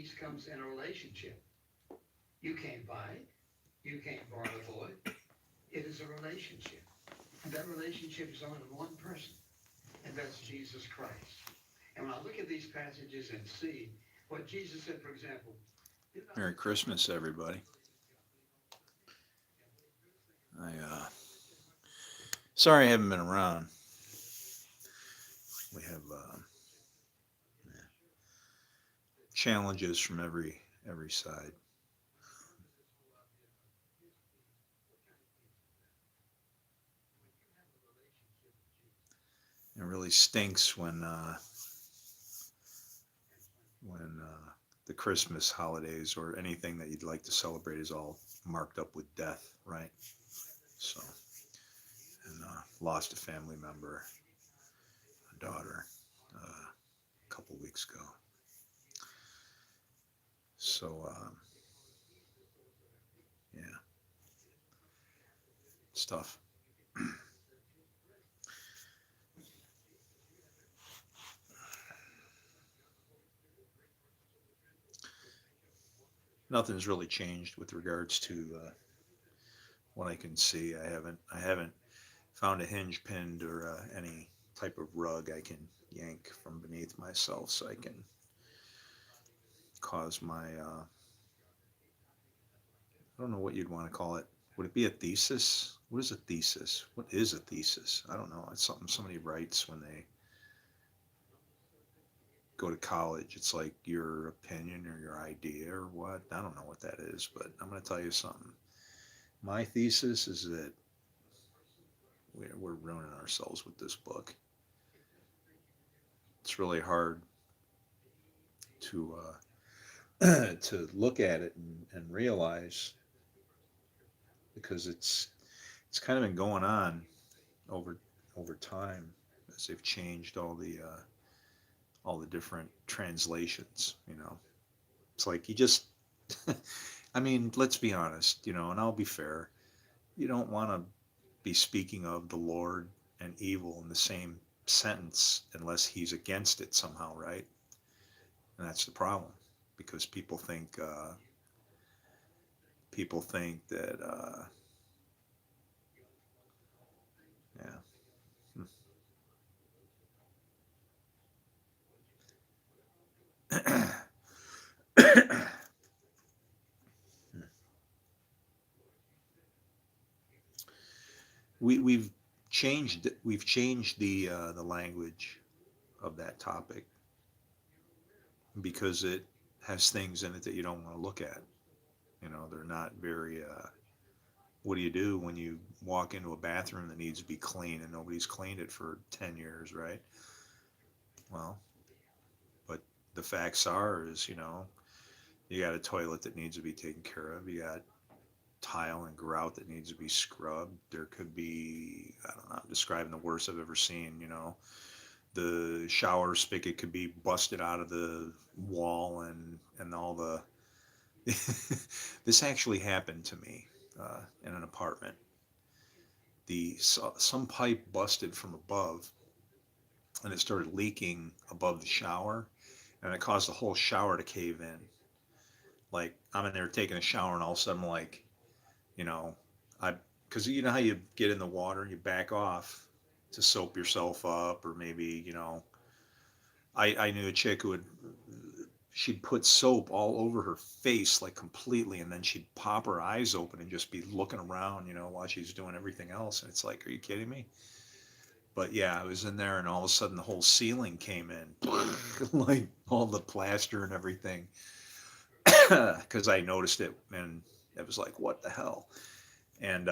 peace comes in a relationship. You can't buy it. You can't borrow it. It is a relationship. And that relationship is only one person, and that's Jesus Christ. And when I look at these passages and see what Jesus said, for example, Merry Christmas, everybody. I sorry I haven't been around. We have challenges from every side. It really stinks when the Christmas holidays or anything that you'd like to celebrate is all marked up with death, right? So, and lost a family member, a daughter, a couple weeks ago. So, yeah, it's tough. Nothing's really changed with regards to what I can see. I haven't found a hinge pinned or any type of rug I can yank from beneath myself so I can cause my I don't know what you'd want to call it. Would it be a thesis? What is a thesis? What is a thesis? I don't know. It's something somebody writes when they go to college. It's like your opinion or your idea or what. I don't know what that is, but I'm going to tell you something. My thesis is that we're ruining ourselves with this book. It's really hard to to look at it and realize because it's kind of been going on over over time as they've changed all the different translations. It's like you just I mean, let's be honest, and I'll be fair. You don't want to be speaking of the Lord and evil in the same sentence unless he's against it somehow, right? And that's the problem because people think that yeah. we've changed the language of that topic because it has things in it that you don't want to look at. They're not very. What do you do when you walk into a bathroom that needs to be clean and nobody's cleaned it for 10 years, right? Well, but the facts are is you got a toilet that needs to be taken care of. You got tile and grout that needs to be scrubbed. There could be, I don't know, I'm describing the worst I've ever seen. The shower spigot could be busted out of the wall and all the. This actually happened to me in an apartment. Some pipe busted from above and it started leaking above the shower and it caused the whole shower to cave in. Like I'm in there taking a shower and all of a sudden I'm like, you know, I because you know how you get in the water and you back off to soap yourself up or maybe I knew a chick who would she'd put soap all over her face like completely and then she'd pop her eyes open and just be looking around while she's doing everything else and it's like, are you kidding me? But yeah, I was in there and all of a sudden the whole ceiling came in like all the plaster and everything because I noticed it and it was like, what the hell? And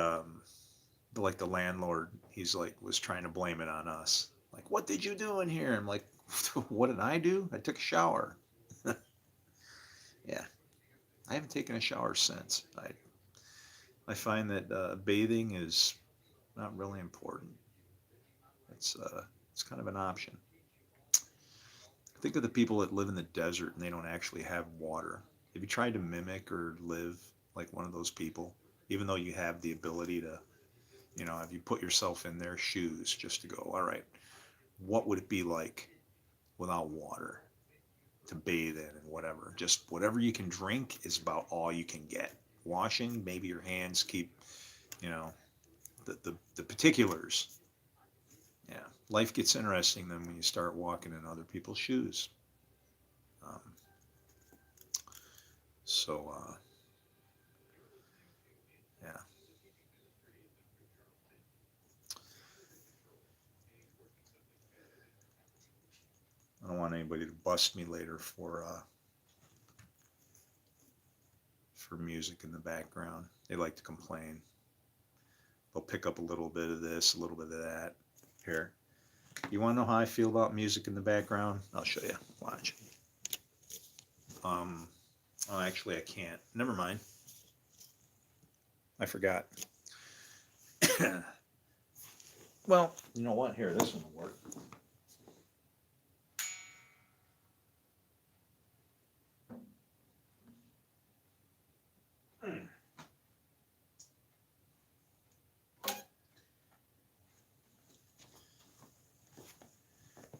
like the landlord, he's like was trying to blame it on us. Like, what did you do in here? I'm like, what did I do? I took a shower. Yeah, I haven't taken a shower since. I find that bathing is not really important. It's kind of an option. Think of the people that live in the desert and they don't actually have water. Have you tried to mimic or live like one of those people, even though you have the ability to, have you put yourself in their shoes just to go, all right, what would it be like without water? to bathe in and whatever. Just whatever you can drink is about all you can get. Washing, maybe your hands keep, you know, the particulars. Yeah, life gets interesting then when you start walking in other people's shoes. Um, so, yeah. I don't want anybody to bust me later for music in the background. They like to complain. They'll pick up a little bit of this, a little bit of that. Here. You want to know how I feel about music in the background? I'll show you. Watch. Oh, actually, I can't. Never mind. I forgot. Well, you know what? Here, this one will work.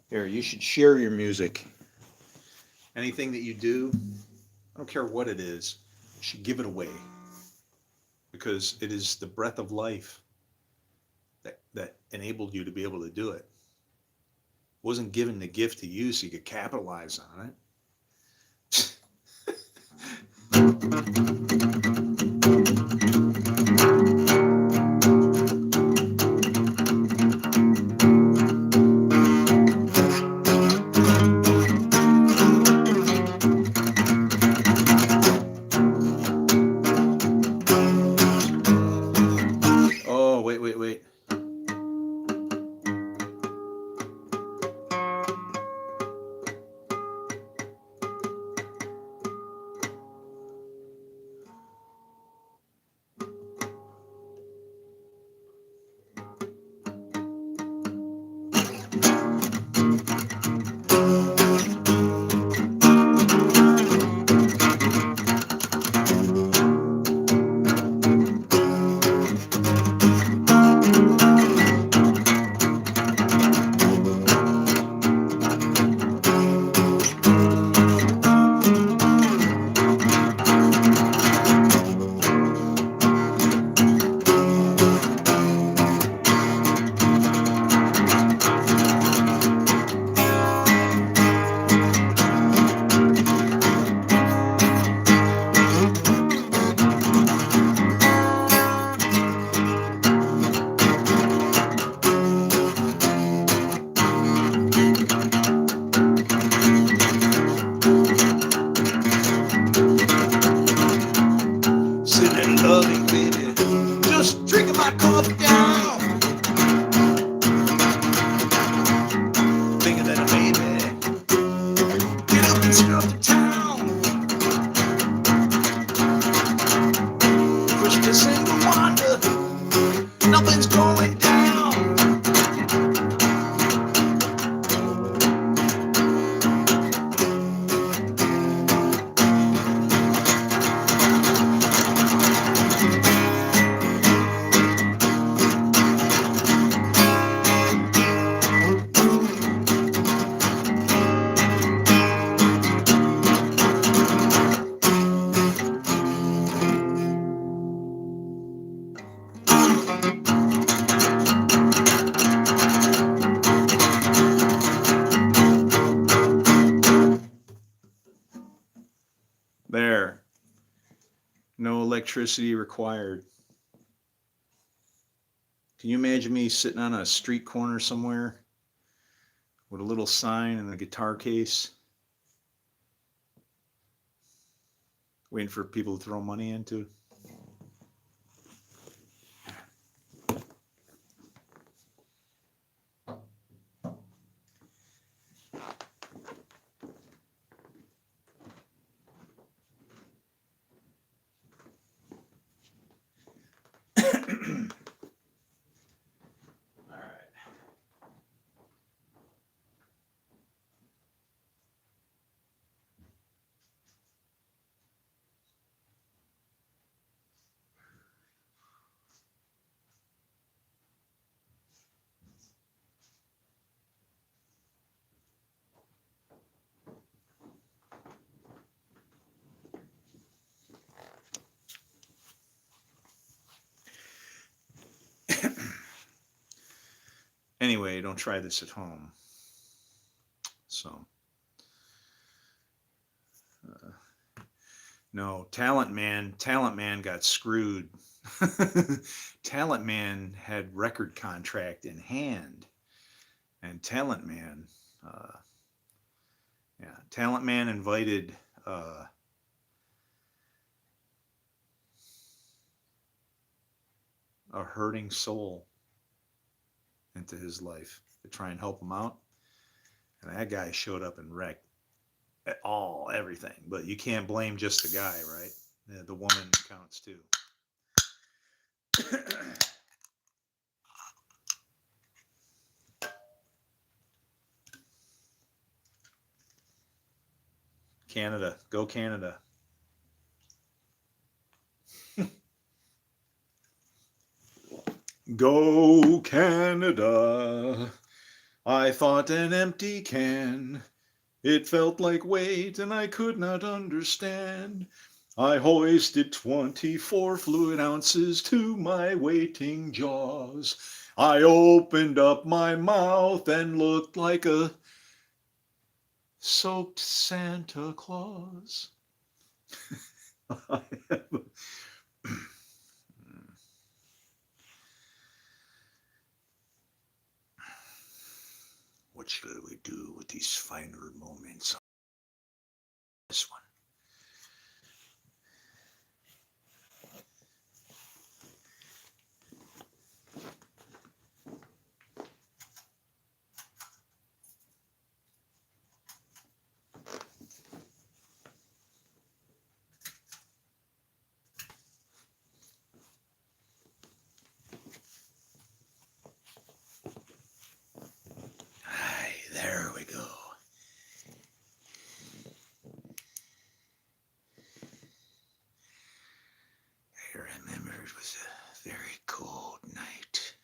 Here, you should share your music. Anything that you do, I don't care what it is, you should give it away. Because it is the breath of life that enabled you to be able to do it. It wasn't given the gift to you so you could capitalize on it. Oh, wait. Sitting loving, baby, just drinking my coffee down, thinking that maybe get up and strut to town. Push this single wonder, nothing's going down. There. No electricity required. Can you imagine me sitting on a street corner somewhere with a little sign and a guitar case, waiting for people to throw money into? Anyway, don't try this at home. So, no, Talent Man got screwed. Talent Man had record contract in hand, and uh, Talent Man invited a hurting soul into his life to try and help him out, and that guy showed up and wrecked everything. But you can't blame just the guy, right? The woman counts too. Canada, go Canada. Go Canada. I thought an empty can. It felt like weight and I could not understand. I hoisted 24 fluid ounces to my waiting jaws. I opened up my mouth and looked like a soaked Santa Claus. What shall we do with these finer moments? This one. Aye, there we go. I remember it was a very cold night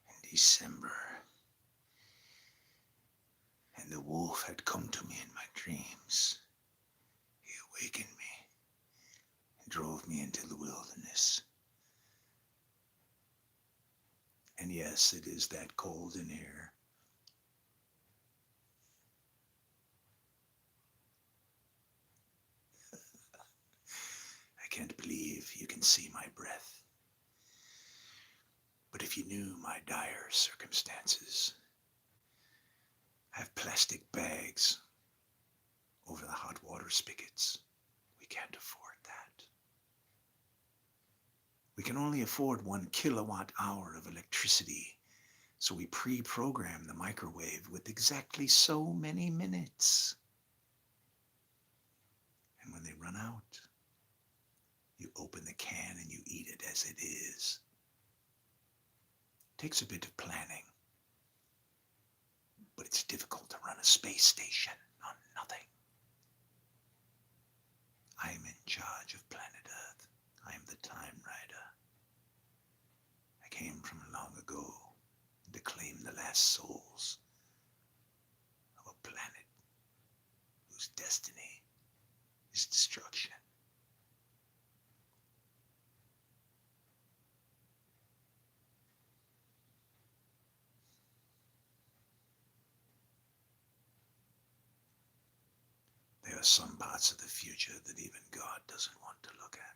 in December, and the wolf had come to me in my dreams. He awakened me and drove me into the wilderness. And yes, it is that cold in here. I can't believe you can see my breath. But if you knew my dire circumstances, I have plastic bags over the hot water spigots. We can't afford that. We can only afford 1 kilowatt hour of electricity, so we pre-program the microwave with exactly so many minutes. And when they run out, you open the can and you eat it as it is. It takes a bit of planning, but it's difficult to run a space station on nothing. I am in charge of planet Earth. I am the time rider. I came from long ago to claim the last souls of a planet whose destiny is destruction. There are some parts of the future that even God doesn't want to look at.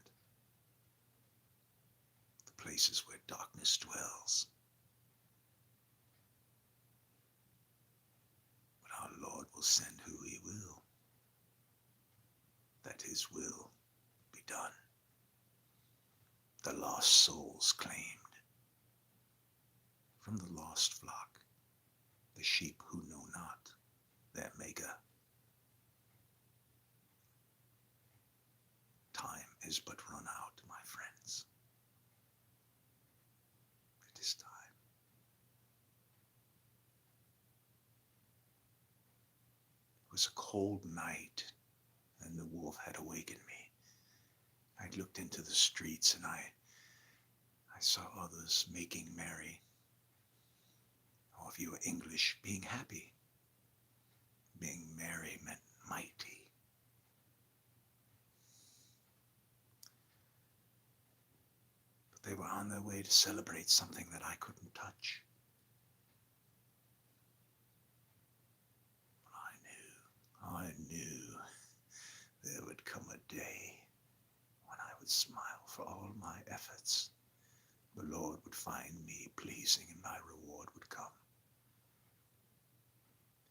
The places where darkness dwells. But our Lord will send who he will, that his will be done. The lost souls claimed from the lost flock, the sheep who know not their Maker. Time is but run out, my friends. It is time. It was a cold night, and the wolf had awakened me. I looked into the streets, and I saw others making merry. Or if you were English, being happy. Being merry meant mighty. But they were on their way to celebrate something that I couldn't touch. I knew there would come a day when I would smile for all my efforts. The Lord would find me pleasing and my reward would come.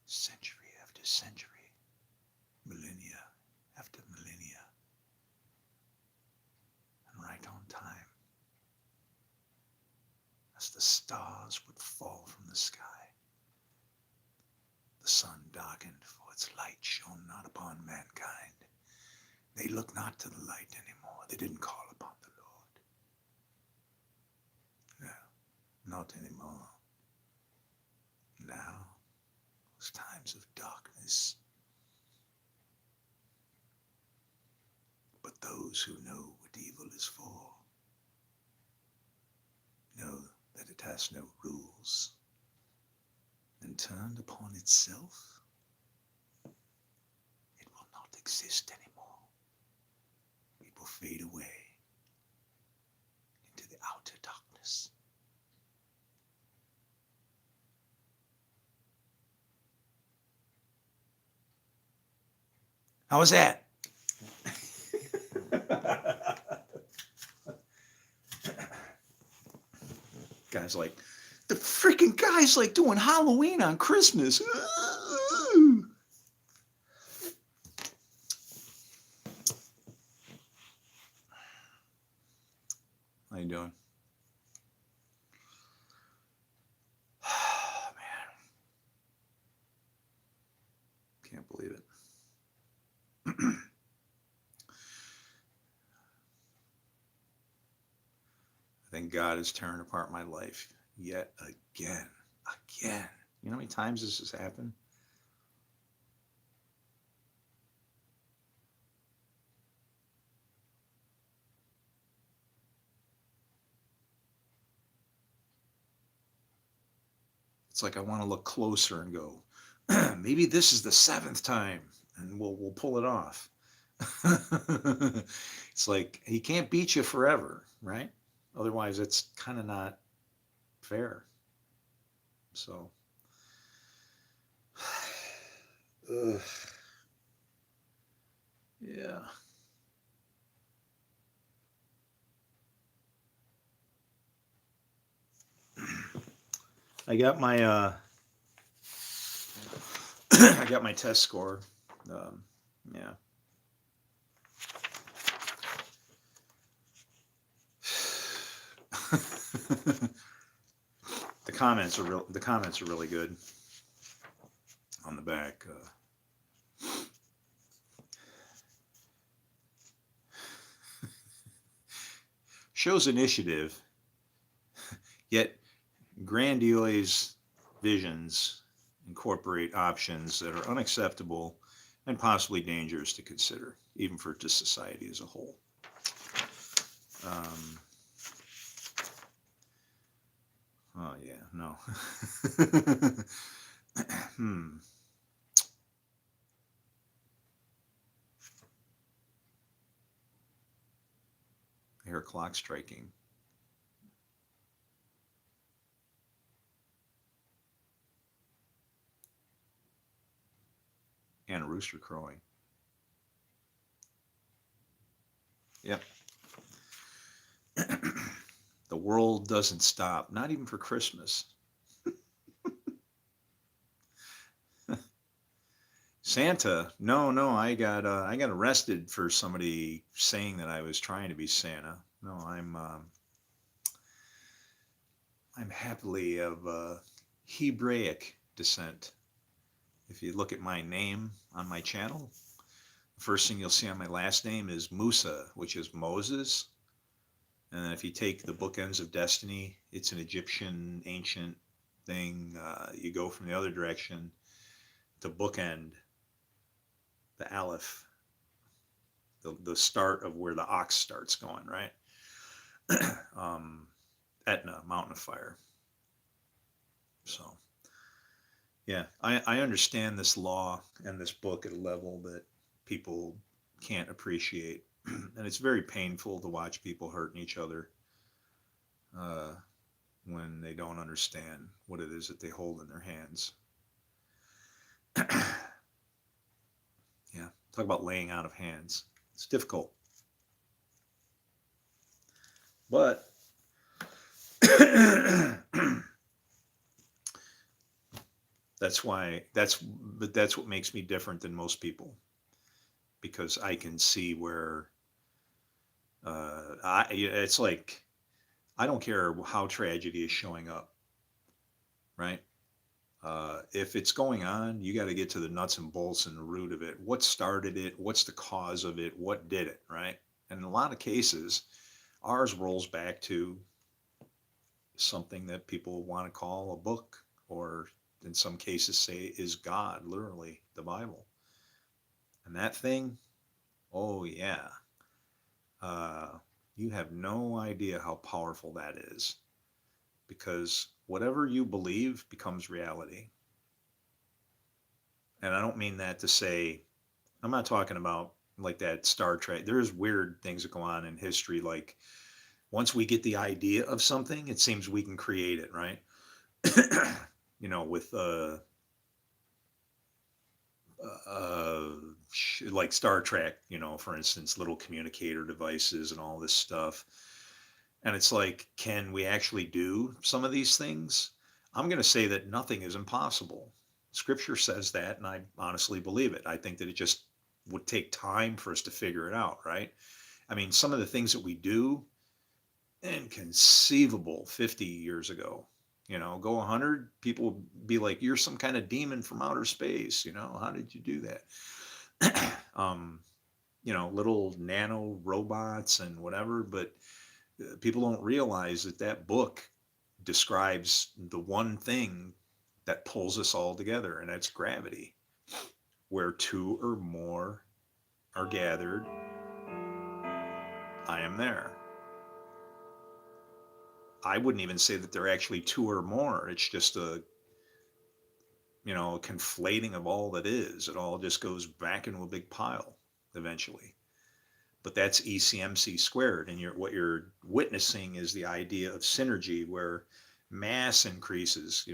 Century after century, millennia after millennia, and right on time, as the stars would fall from the sky. The sun darkened, for its light shone not upon mankind. They looked not to the light anymore. They didn't call upon the Lord. No, not anymore. Now, those times of darkness. But those who know what evil is for know that it has no rules, and turned upon itself, it will not exist anymore. It will fade away into the outer darkness. How was that? Guys like, the freaking guy's like doing Halloween on Christmas. How you doing? Oh, man. Can't believe it. I think God is tearing apart my life yet again. Again. You know how many times this has happened? It's like I want to look closer and go, maybe this is the 7th time, and we'll pull it off. It's like he can't beat you forever, right? Otherwise, it's kind of not fair. So, ugh. Yeah. I got my I got my test score. Yeah. The comments are really good on the back. Shows initiative, yet grandiose visions incorporate options that are unacceptable and possibly dangerous to consider, even for just society as a whole. Oh yeah, no. I hear a clock striking. And a rooster crowing. Yep. The world doesn't stop, not even for Christmas. Santa? No, I got arrested for somebody saying that I was trying to be Santa. No, I'm happily of Hebraic descent. If you look at my name on my channel, the first thing you'll see on my last name is Musa, which is Moses. And then if you take the bookends of destiny, it's an Egyptian ancient thing. You go from the other direction to bookend, the Aleph, the start of where the ox starts going, right? Etna, Mountain of Fire. So, yeah, I understand this law and this book at a level that people can't appreciate. And it's very painful to watch people hurting each other when they don't understand what it is that they hold in their hands. Talk about laying out of hands. It's difficult. But that's what makes me different than most people, because I can see where it's like, I don't care how tragedy is showing up, right? If it's going on, you got to get to the nuts and bolts and the root of it. What started it? What's the cause of it? What did it, right? And in a lot of cases, ours rolls back to something that people want to call a book, or in some cases say is God, literally the Bible. And that thing, oh yeah, uh, you have no idea how powerful that is, because whatever you believe becomes reality. And I don't mean that to say, I'm not talking about like that Star Trek. There's weird things that go on in history. Like, once we get the idea of something, it seems we can create it, right? With uh, like Star Trek, for instance, little communicator devices and all this stuff. And it's like, can we actually do some of these things? I'm going to say that nothing is impossible. Scripture says that, and I honestly believe it. I think that it just would take time for us to figure it out, right? I mean, some of the things that we do, inconceivable 50 years ago. Go 100, people would be like, you're some kind of demon from outer space. How did you do that? Little nano robots and whatever. But people don't realize that that book describes the one thing that pulls us all together, and that's gravity. Where two or more are gathered, I am there. I wouldn't even say that they're actually two or more. It's just a conflating of all that is. It all just goes back into a big pile eventually. But that's ECMC squared. And what you're witnessing is the idea of synergy, where mass increases,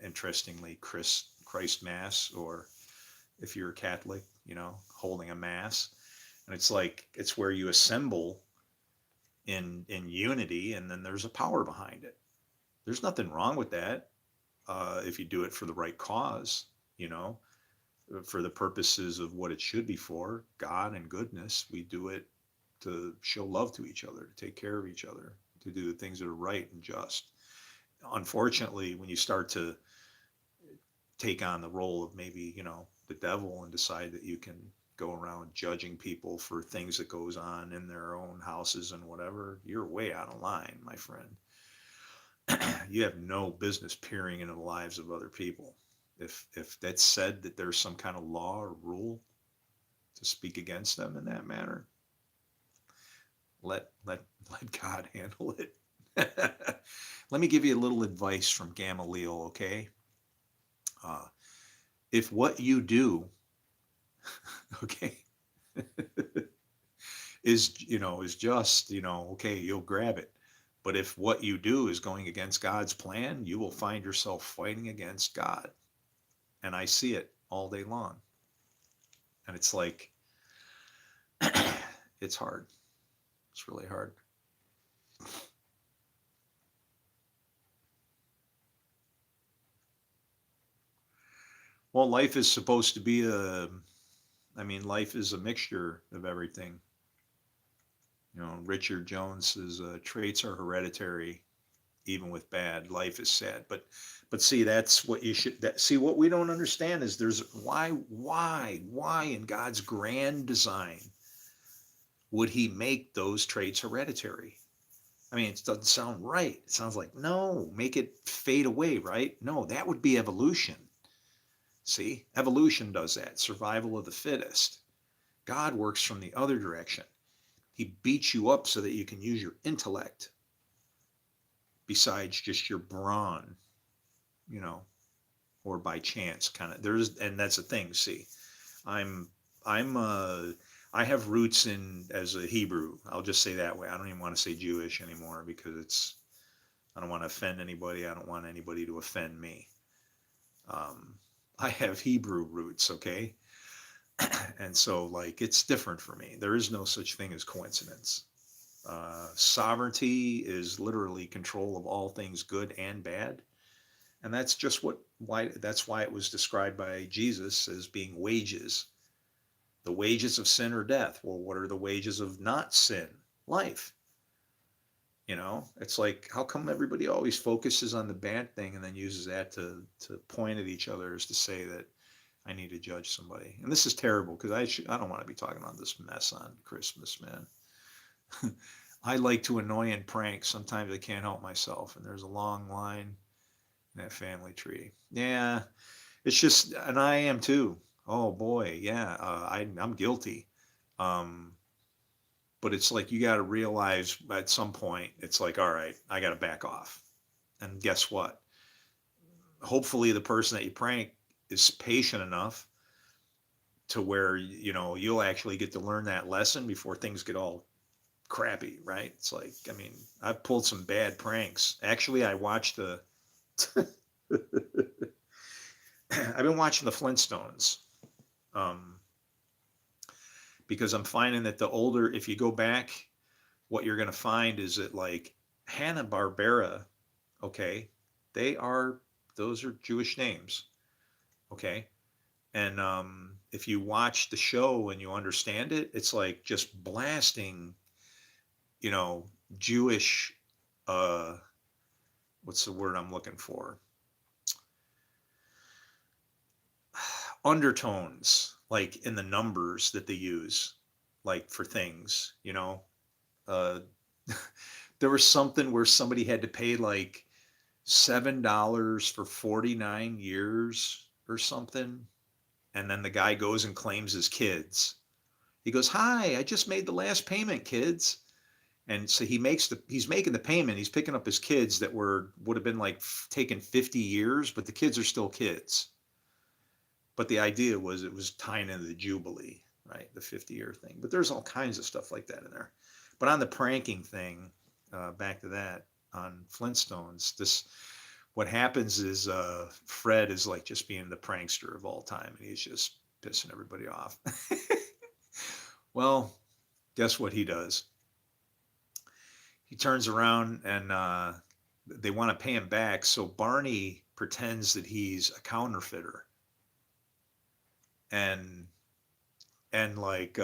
interestingly, Christ Mass, or if you're a Catholic, holding a Mass. And it's like, it's where you assemble in unity, and then there's a power behind it. There's nothing wrong with that, if you do it for the right cause, for the purposes of what it should be for, God and goodness. We do it to show love to each other, to take care of each other, to do the things that are right and just. Unfortunately, when you start to take on the role of maybe, the devil, and decide that you can go around judging people for things that goes on in their own houses and whatever, you're way out of line, my friend. You have no business peering into the lives of other people. If that's said that there's some kind of law or rule to speak against them in that manner, let God handle it. Let me give you a little advice from Gamaliel, okay? If what you do, okay, is just, okay, you'll grab it. But if what you do is going against God's plan, you will find yourself fighting against God. And I see it all day long. And it's like, it's hard. It's really hard. Well, life is supposed to be life is a mixture of everything. Richard Jones says, traits are hereditary, even with bad. Life is sad. But see, that's what you should, see, what we don't understand is there's why in God's grand design would he make those traits hereditary? I mean, it doesn't sound right. It sounds like, no, make it fade away, right? No, that would be evolution. See, evolution does that. Survival of the fittest. God works from the other direction. He beats you up so that you can use your intellect besides just your brawn, or by chance kind of. And that's the thing. See, I'm I have roots as a Hebrew. I'll just say that way. I don't even want to say Jewish anymore, because I don't want to offend anybody. I don't want anybody to offend me. I have Hebrew roots, okay? And so, like, it's different for me. There is no such thing as coincidence. Sovereignty is literally control of all things good and bad. And that's just that's why it was described by Jesus as being wages. The wages of sin or death. Well, what are the wages of not sin? Life. It's like, how come everybody always focuses on the bad thing and then uses that to point at each other as to say that I need to judge somebody? And this is terrible because I don't want to be talking about this mess on Christmas, man. I like to annoy and prank. Sometimes I can't help myself, and there's a long line in that family tree. Yeah, it's just, and I am too. Oh boy, yeah, I'm guilty. Um, but it's like you got to realize at some point, it's like, all right, I got to back off. And guess what? Hopefully, the person that you prank is patient enough to where you'll actually get to learn that lesson before things get all crappy, right? It's like, I mean, I've pulled some bad pranks. Actually, I watched the I've been watching the Flintstones, um, because I'm finding that the older, if you go back, what you're going to find is that, like, Hanna-Barbera, okay, they are, those are Jewish names, okay? And if you watch the show and you understand it, it's like just blasting, you know, Jewish, uh, what's the word I'm looking for? Undertones, like in the numbers that they use, like for things. Uh, there was something where somebody had to pay like $7 for 49 years or something. And then the guy goes and claims his kids. He goes, "Hi, I just made the last payment, kids." And so he's making the payment. He's picking up his kids that would have been like taken 50 years, but the kids are still kids. But the idea was it was tying into the Jubilee, right? The 50-year thing. But there's all kinds of stuff like that in there. But on the pranking thing, back to that on Flintstones, what happens is Fred is like just being the prankster of all time, and he's just pissing everybody off. Well, guess what he does? He turns around and they want to pay him back, so Barney pretends that he's a counterfeiter, and like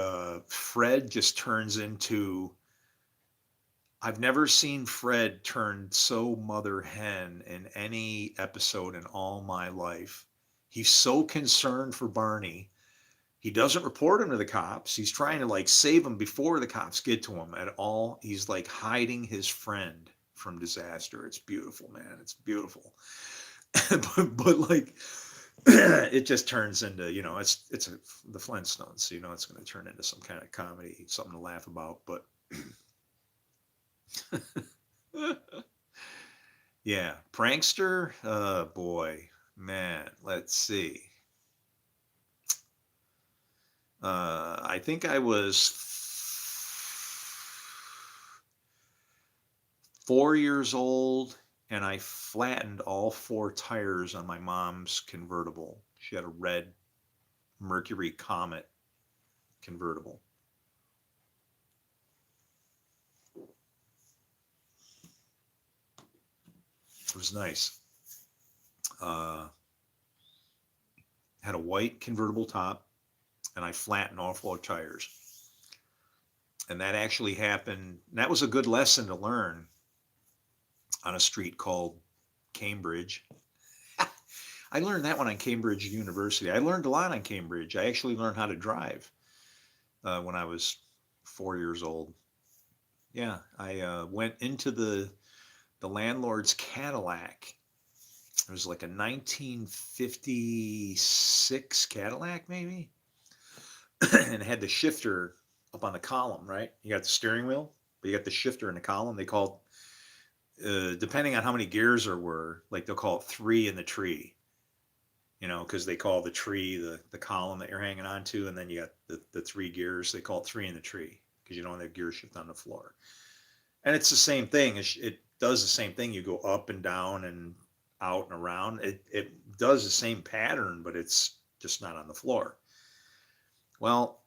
Fred just turns into, I've never seen Fred turn so mother hen in any episode in all my life. He's so concerned for Barney. He doesn't report him to the cops. He's trying to like save him before the cops get to him at all. He's like hiding his friend from disaster. It's beautiful, man. It's beautiful. but like it just turns into, the Flintstones. So, it's going to turn into some kind of comedy, something to laugh about. But yeah, prankster. Boy, man. Let's see. I think I was 4 years old, and I flattened all four tires on my mom's convertible. She had a red Mercury Comet convertible. It was nice. Had a white convertible top, and I flattened all four tires. And that actually happened. That was a good lesson to learn on a street called Cambridge. I learned that one on Cambridge University. I learned a lot on Cambridge. I actually learned how to drive when I was 4 years old. Yeah, I went into the landlord's Cadillac. It was like a 1956 Cadillac, maybe, and it had the shifter up on the column, right? You got the steering wheel, but you got the shifter in the column. They call it, depending on how many gears there were, like they'll call it three in the tree, because they call the tree the column that you're hanging on to, and then you got the three gears. They call it three in the tree because you don't have gear shift on the floor. And it's the same thing. It does the same thing. You go up and down and out and around. It does the same pattern, but it's just not on the floor. Well,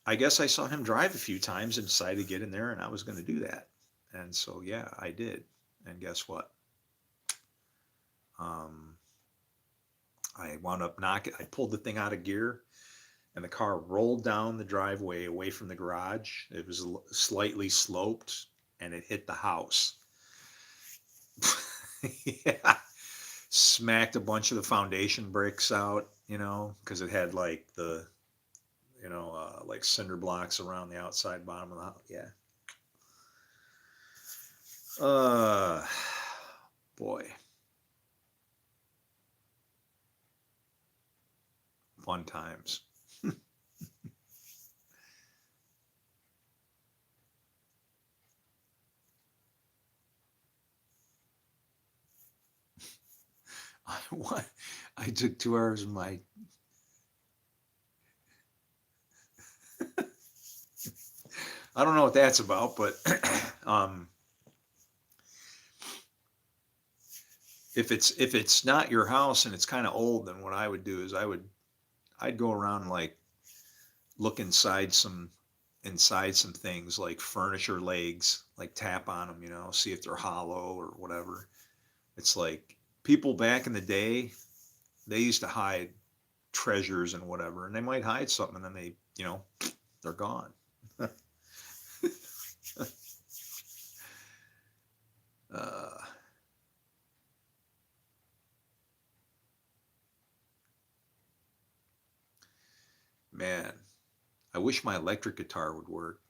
I guess I saw him drive a few times and decided to get in there, and I was going to do that. And so, yeah, I did. And guess what? Um, I wound up knocking, I pulled the thing out of gear, and the car rolled down the driveway away from the garage. It was slightly sloped, and it hit the house. Yeah. Smacked a bunch of the foundation bricks out, because it had like the, like cinder blocks around the outside bottom of the house. Yeah. Uh, boy, fun times. I what? I took 2 hours of my. I don't know what that's about, but um, if it's not your house and it's kind of old, then what I would do is I'd go around and like look inside some things like furniture legs, like tap on them, see if they're hollow or whatever. It's like people back in the day, they used to hide treasures and whatever, and they might hide something and then they're gone. uh, Man, I wish my electric guitar would work.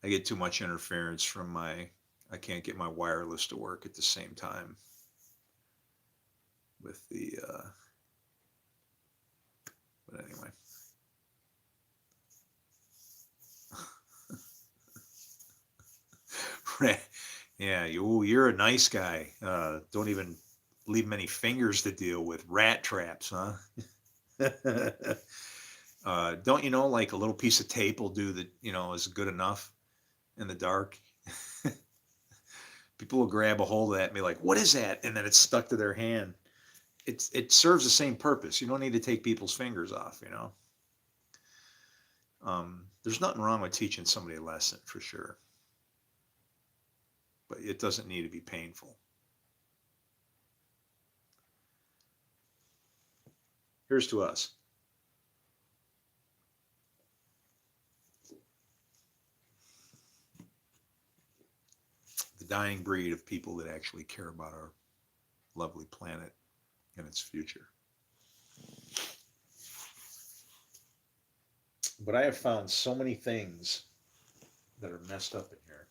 I get too much interference from I can't get my wireless to work at the same time with the, but anyway. Yeah, you're a nice guy. Don't even leave many fingers to deal with. Rat traps, huh? Don't you know, like a little piece of tape will do that, is good enough in the dark. People will grab a hold of that and be like, what is that? And then it's stuck to their hand. It serves the same purpose. You don't need to take people's fingers off. There's nothing wrong with teaching somebody a lesson for sure, but it doesn't need to be painful. Here's to us. The dying breed of people that actually care about our lovely planet and its future. But I have found so many things that are messed up in here.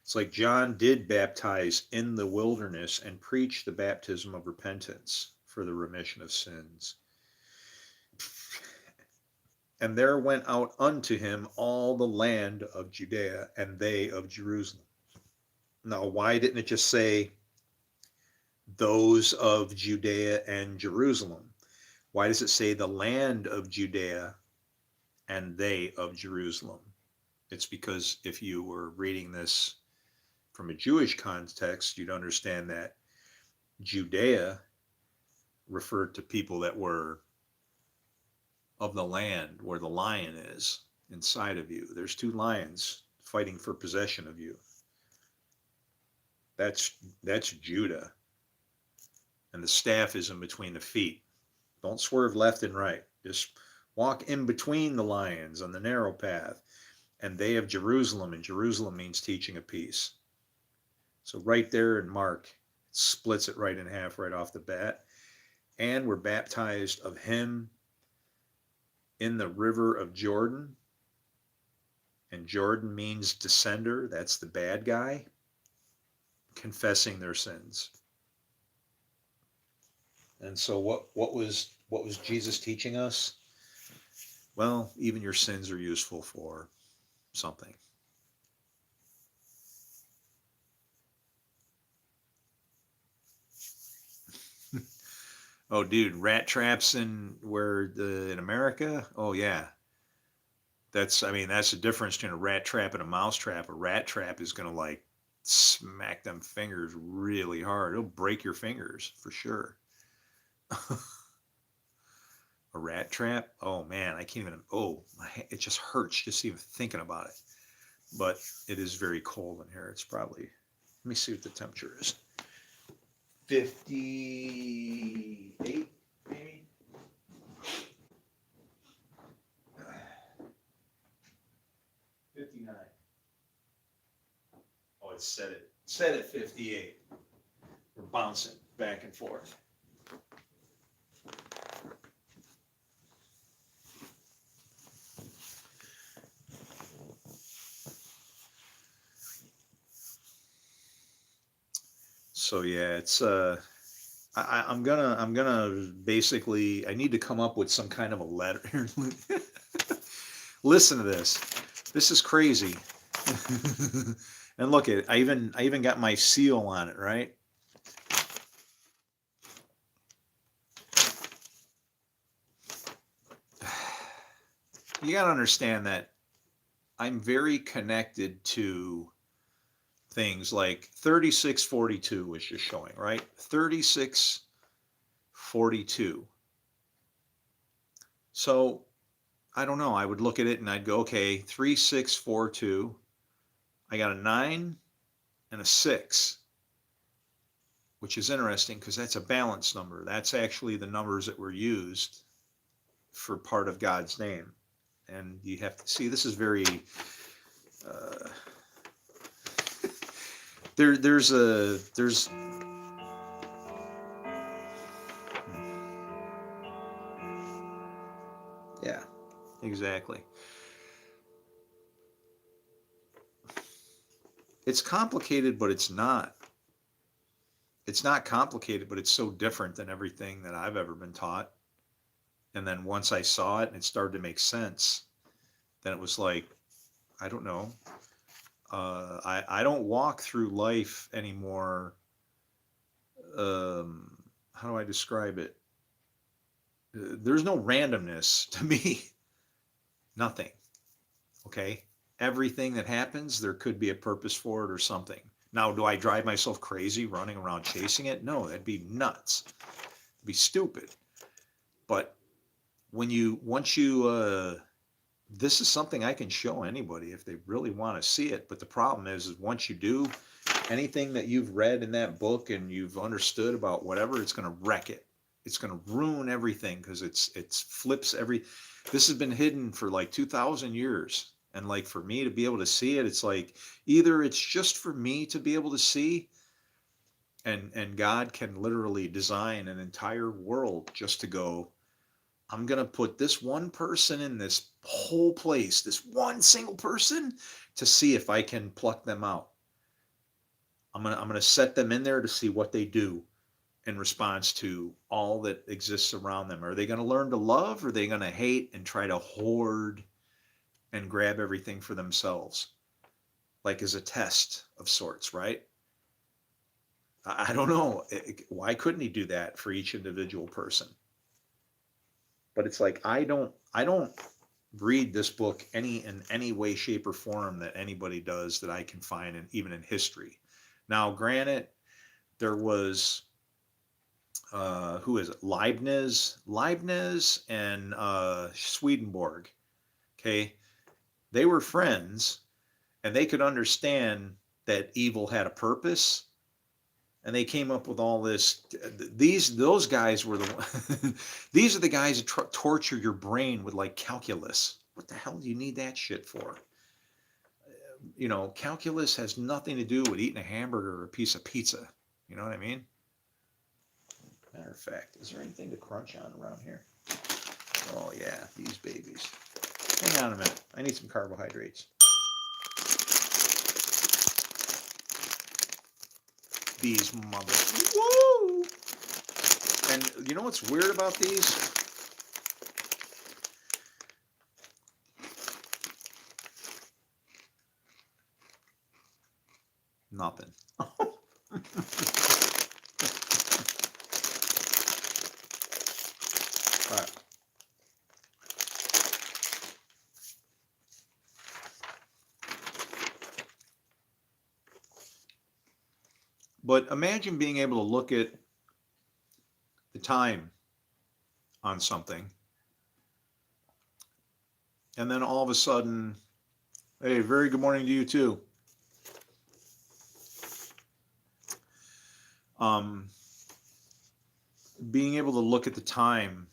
It's like John did baptize in the wilderness and preach the baptism of repentance for the remission of sins. And there went out unto him all the land of Judea and they of Jerusalem. Now, why didn't it just say those of Judea and Jerusalem? Why does it say the land of Judea and they of Jerusalem? It's because if you were reading this from a Jewish context, you'd understand that Judea referred to people that were of the land where the lion is inside of you. There's two lions fighting for possession of you. That's Judah. And the staff is in between the feet. Don't swerve left and right. Just walk in between the lions on the narrow path. And they of Jerusalem, and Jerusalem means teaching of peace. So right there in Mark, splits it right in half right off the bat. And we're baptized of him in the river of Jordan. And Jordan means descender. That's the bad guy. Confessing their sins. And so what was Jesus teaching us? Well, even your sins are useful for something. Oh, dude, rat traps in America? Oh yeah. I mean, that's the difference between a rat trap and a mouse trap. A rat trap is going to like smack them fingers really hard. It'll break your fingers for sure. A rat trap, oh man, I can't even, oh, it just hurts just even thinking about it. But it is very cold in here. It's probably, let me see what the temperature is. 58, maybe? Uh, 59. Oh, it's set at 58. We're bouncing back and forth. So yeah, it's I'm gonna basically, I need to come up with some kind of a letter. Listen to this. This is crazy. And look at it. I even got my seal on it, right? You got to understand that I'm very connected to things like 3642 was just showing, right? 3642. So I don't know. I would look at it and I'd go, okay, 3642. I got a 9 and a 6, which is interesting because that's a balanced number. That's actually the numbers that were used for part of God's name. And you have to see, this is very, uh, there's, yeah, exactly. It's complicated, but it's not. It's not complicated, but it's so different than everything that I've ever been taught. And then once I saw it and it started to make sense, then it was like, I don't know. I don't walk through life anymore. How do I describe it? There's no randomness to me. Nothing. Okay. Everything that happens, there could be a purpose for it or something. Now, do I drive myself crazy running around chasing it? No, that'd be nuts. It'd be stupid. But once you, this is something I can show anybody if they really want to see it. But the problem is once you do, anything that you've read in that book and you've understood about whatever, it's going to wreck it. It's going to ruin everything because it's flips every. This has been hidden for like 2,000 years, and like for me to be able to see it, it's like either it's just for me to be able to see, and God can literally design an entire world just to go, I'm going to put this one person in this whole place, this one single person, to see if I can pluck them out. I'm gonna set them in there to see what they do in response to all that exists around them. Are they going to learn to love, or are they going to hate and try to hoard and grab everything for themselves, like as a test of sorts, right? I don't know. Why couldn't he do that for each individual person? But it's like I don't read this book in any way, shape, or form that anybody does that I can find, and even in history. Now, granted, there was who is it? Leibniz and Swedenborg. Okay, they were friends, and they could understand that evil had a purpose, and they came up with all this. Those guys were the these are the guys that torture your brain with like calculus. What the hell do you need that shit for? You know, calculus has nothing to do with eating a hamburger or a piece of pizza. You know what I mean? Matter of fact, is there anything to crunch on around here? Oh yeah, these babies. Hang on a minute. I need some carbohydrates. These mothers. Woo! And you know what's weird about these? Nothing. All right. But imagine being able to look at the time on something, and then all of a sudden, hey, very good morning to you too. Um, Being able to look at the time,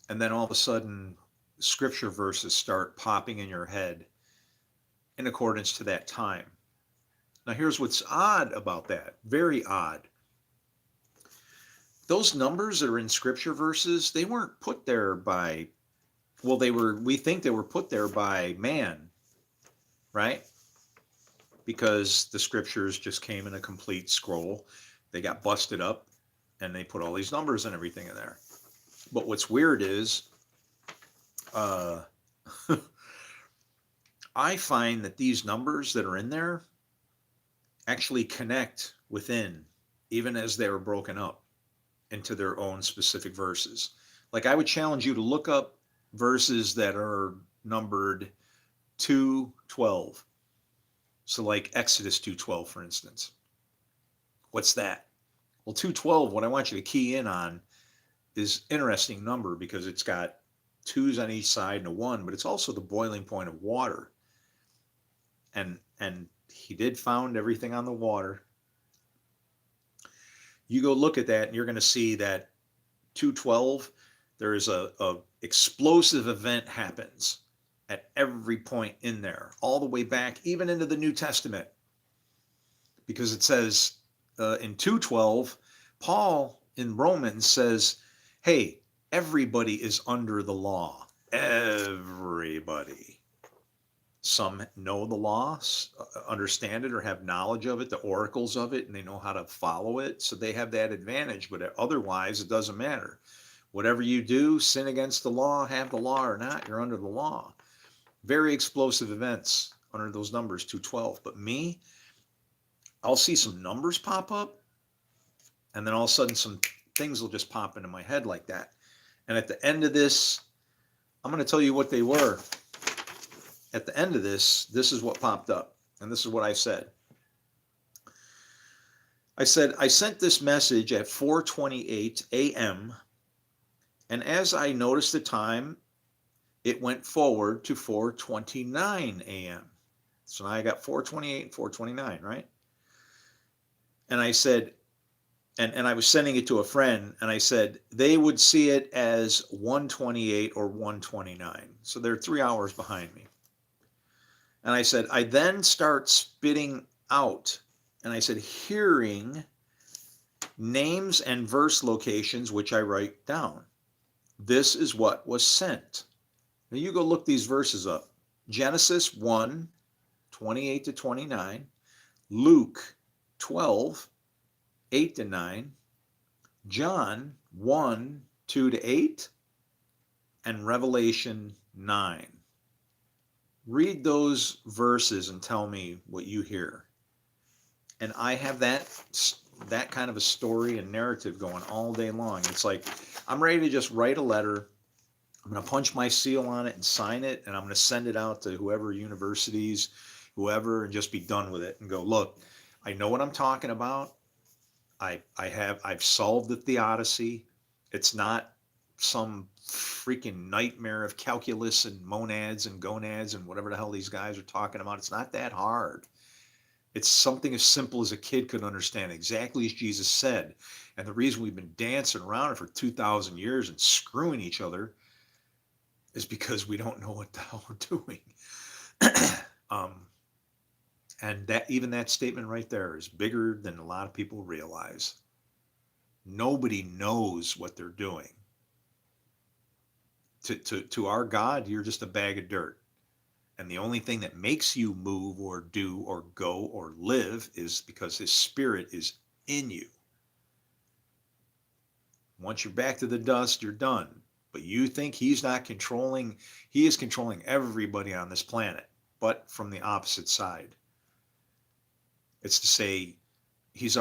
and then all of a sudden, scripture verses start popping in your head in accordance to that time. Now, here's what's odd about that, very odd. Those numbers that are in scripture verses, they weren't put there by, well, we think they were put there by man, right? Because the scriptures just came in a complete scroll. They got busted up and they put all these numbers and everything in there. But what's weird is, uh, I find that these numbers that are in there actually connect within, even as they were broken up into their own specific verses. Like I would challenge you to look up verses that are numbered 2:12. So like Exodus 2:12, for instance. What's that? Well, 2:12, what I want you to key in on is interesting number because it's got twos on each side and a one, but it's also the boiling point of water. And he did found everything on the water. You go look at that and you're going to see that 2:12, there is a explosive event happens at every point in there, all the way back, even into the New Testament, because it says in 2:12, Paul in Romans says, "Hey, everybody is under the law. Everybody. Some know the law, understand it, or have knowledge of it, the oracles of it, and they know how to follow it. So they have that advantage. But otherwise, it doesn't matter. Whatever you do, sin against the law, have the law or not, you're under the law." Very explosive events under those numbers, 2:12. But me, I'll see some numbers pop up, and then all of a sudden some things will just pop into my head like that. And at the end of this, I'm going to tell you what they were. At the end of this is what popped up. And this is what I said. I said, I sent this message at 4:28 a.m. And as I noticed the time, it went forward to 4:29 a.m. So now I got 4:28 and 4:29, right? And I said, and I was sending it to a friend, and I said, they would see it as 1:28 or 1:29. So they're 3 hours behind me. And I said, I then start spitting out, and I said, hearing names and verse locations, which I write down. This is what was sent. Now you go look these verses up. Genesis 1:28 to 29, Luke 12:8 to 9, John 1:2 to 8, and Revelation 9. Read those verses and tell me what you hear. And I have that kind of a story and narrative going all day long. It's like I'm ready to just write a letter. I'm going to punch my seal on it and sign it, and I'm going to send it out to whoever, universities, whoever, and just be done with it and go, look, I know what I'm talking about. I've solved the theodicy. It's not some freaking nightmare of calculus and monads and gonads and whatever the hell these guys are talking about. It's not that hard. It's something as simple as a kid could understand, exactly as Jesus said. And the reason we've been dancing around it for 2,000 years and screwing each other is because we don't know what the hell we're doing. And that even that statement right there is bigger than a lot of people realize. Nobody knows what they're doing. To our God, you're just a bag of dirt. And the only thing that makes you move or do or go or live is because his spirit is in you. Once you're back to the dust, you're done. But you think he's not controlling, he is controlling everybody on this planet, but from the opposite side. It's to say his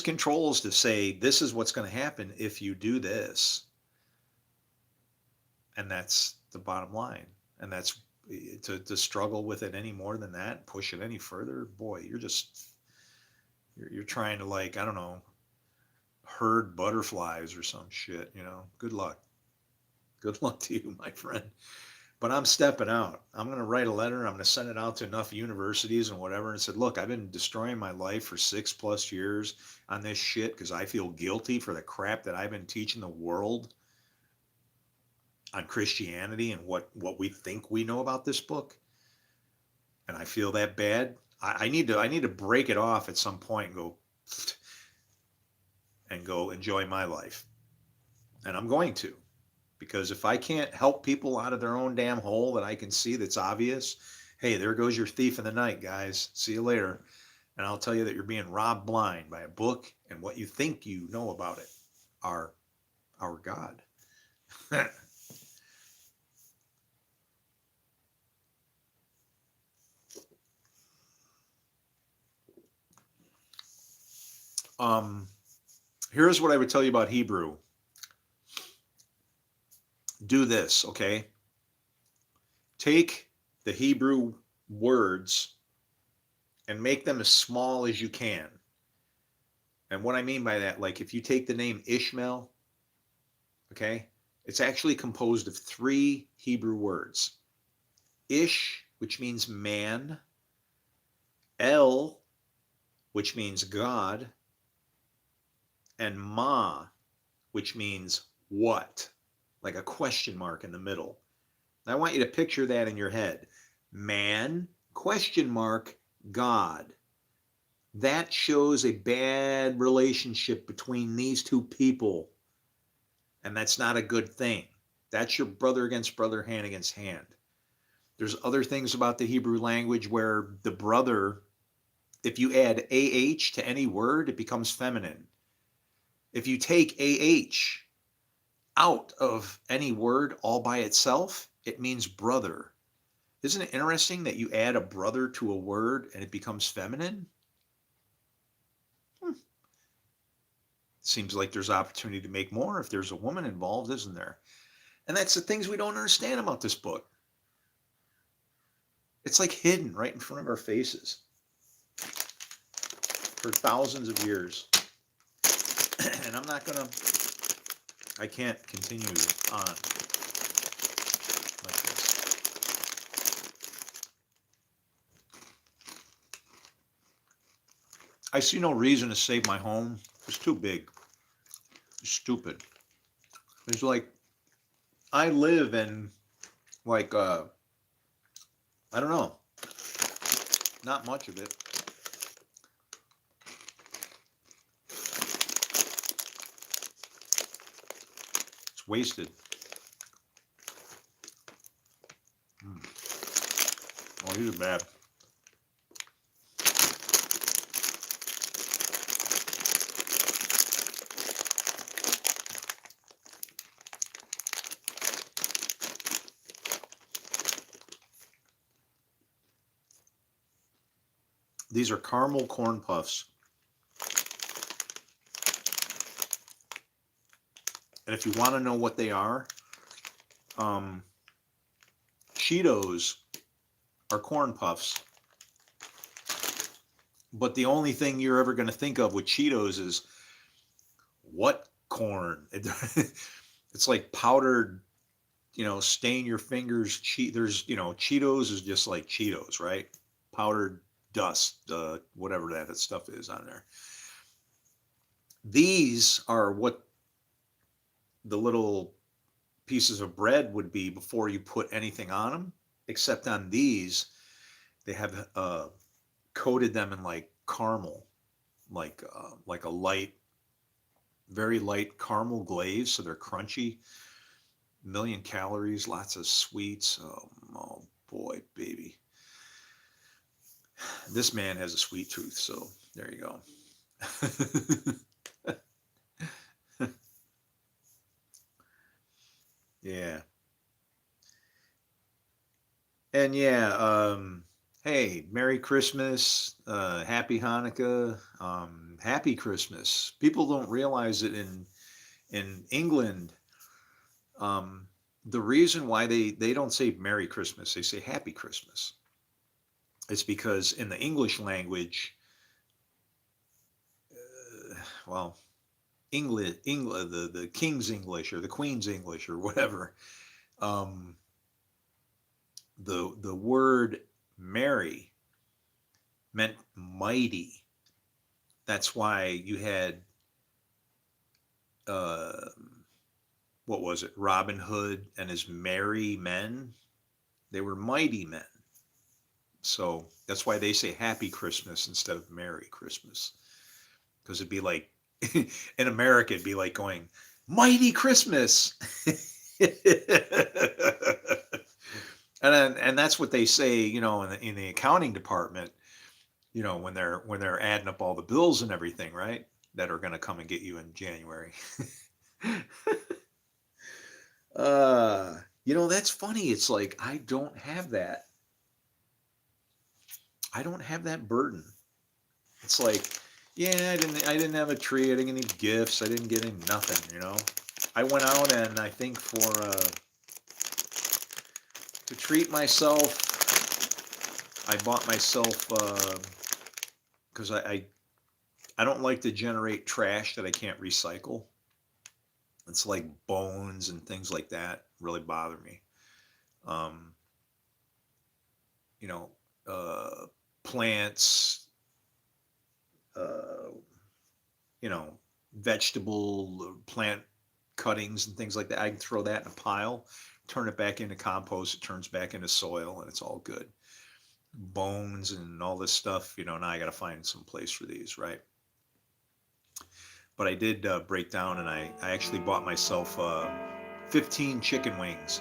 control is to say, this is what's going to happen if you do this. And that's the bottom line. And that's to struggle with it any more than that, push it any further, boy, you're You're trying to, like, I don't know, herd butterflies or some shit, you know. Good luck. Good luck to you, my friend. But I'm stepping out. I'm going to write a letter. I'm going to send it out to enough universities and whatever and said, look, I've been destroying my life for 6+ years on this shit because I feel guilty for the crap that I've been teaching the world on Christianity and what we think we know about this book. And I feel that bad. I need to break it off at some point and go enjoy my life. And I'm going to. Because if I can't help people out of their own damn hole that I can see that's obvious, hey, there goes your thief in the night, guys. See you later. And I'll tell you that you're being robbed blind by a book, and what you think you know about it are our God. Here's what I would tell you about Hebrew. Do this, okay? Take the Hebrew words and make them as small as you can. And what I mean by that, like if you take the name Ishmael, okay, it's actually composed of 3 Hebrew words. Ish, which means man, El, which means God, and Ma, which means what, like a question mark in the middle. I want you to picture that in your head. Man, question mark, God. That shows a bad relationship between these 2 people. And that's not a good thing. That's your brother against brother, hand against hand. There's other things about the Hebrew language where the brother, if you add AH to any word, it becomes feminine. If you take AH out of any word all by itself, it means brother. Isn't it interesting that you add a brother to a word and it becomes feminine? Seems like there's opportunity to make more if there's a woman involved, isn't there? And that's the things we don't understand about this book. It's like hidden right in front of our faces for thousands of years. And I can't continue on like this. I see no reason to save my home. It's too big. It's stupid. It's like, I live in like, I don't know, not much of it. It's wasted. Oh, these are bad. These are caramel corn puffs. And if you want to know what they are, Cheetos are corn puffs. But the only thing you're ever going to think of with Cheetos is what corn? It's like powdered, stain your fingers. There's, Cheetos is just like Cheetos, right? Powdered dust, whatever that stuff is on there. These are what the little pieces of bread would be before you put anything on them, except on these, they have coated them in like caramel, like a light, very light caramel glaze, so they're crunchy. 1,000,000 calories, lots of sweets. Oh boy, baby. This man has a sweet tooth, so there you go. Yeah. And yeah, hey, Merry Christmas, Happy Hanukkah, Happy Christmas. People don't realize that in England, the reason why they don't say Merry Christmas, they say Happy Christmas. It's because in the English language, well, England, the King's English or the Queen's English or whatever. Um, the word Mary meant mighty. That's why you had uh, what was it? Robin Hood and his merry men. They were mighty men. So that's why they say Happy Christmas instead of Merry Christmas. Because it'd be like, in America, it'd be like going, Mighty Christmas. And that's what they say, in the accounting department, when they're adding up all the bills and everything, right? That are going to come and get you in January. That's funny. It's like I don't have that. I don't have that burden. It's like, yeah, I didn't have a tree. I didn't get any gifts. I didn't get any nothing. I went out and I think to treat myself, I bought myself because I don't like to generate trash that I can't recycle. It's like bones and things like that really bother me. Um, you know, Plants, uh, you know, vegetable plant cuttings and things like that. I can throw that in a pile, turn it back into compost. It turns back into soil, and it's all good. Bones and all this stuff, now I got to find some place for these, right? But I did break down, and I actually bought myself 15 chicken wings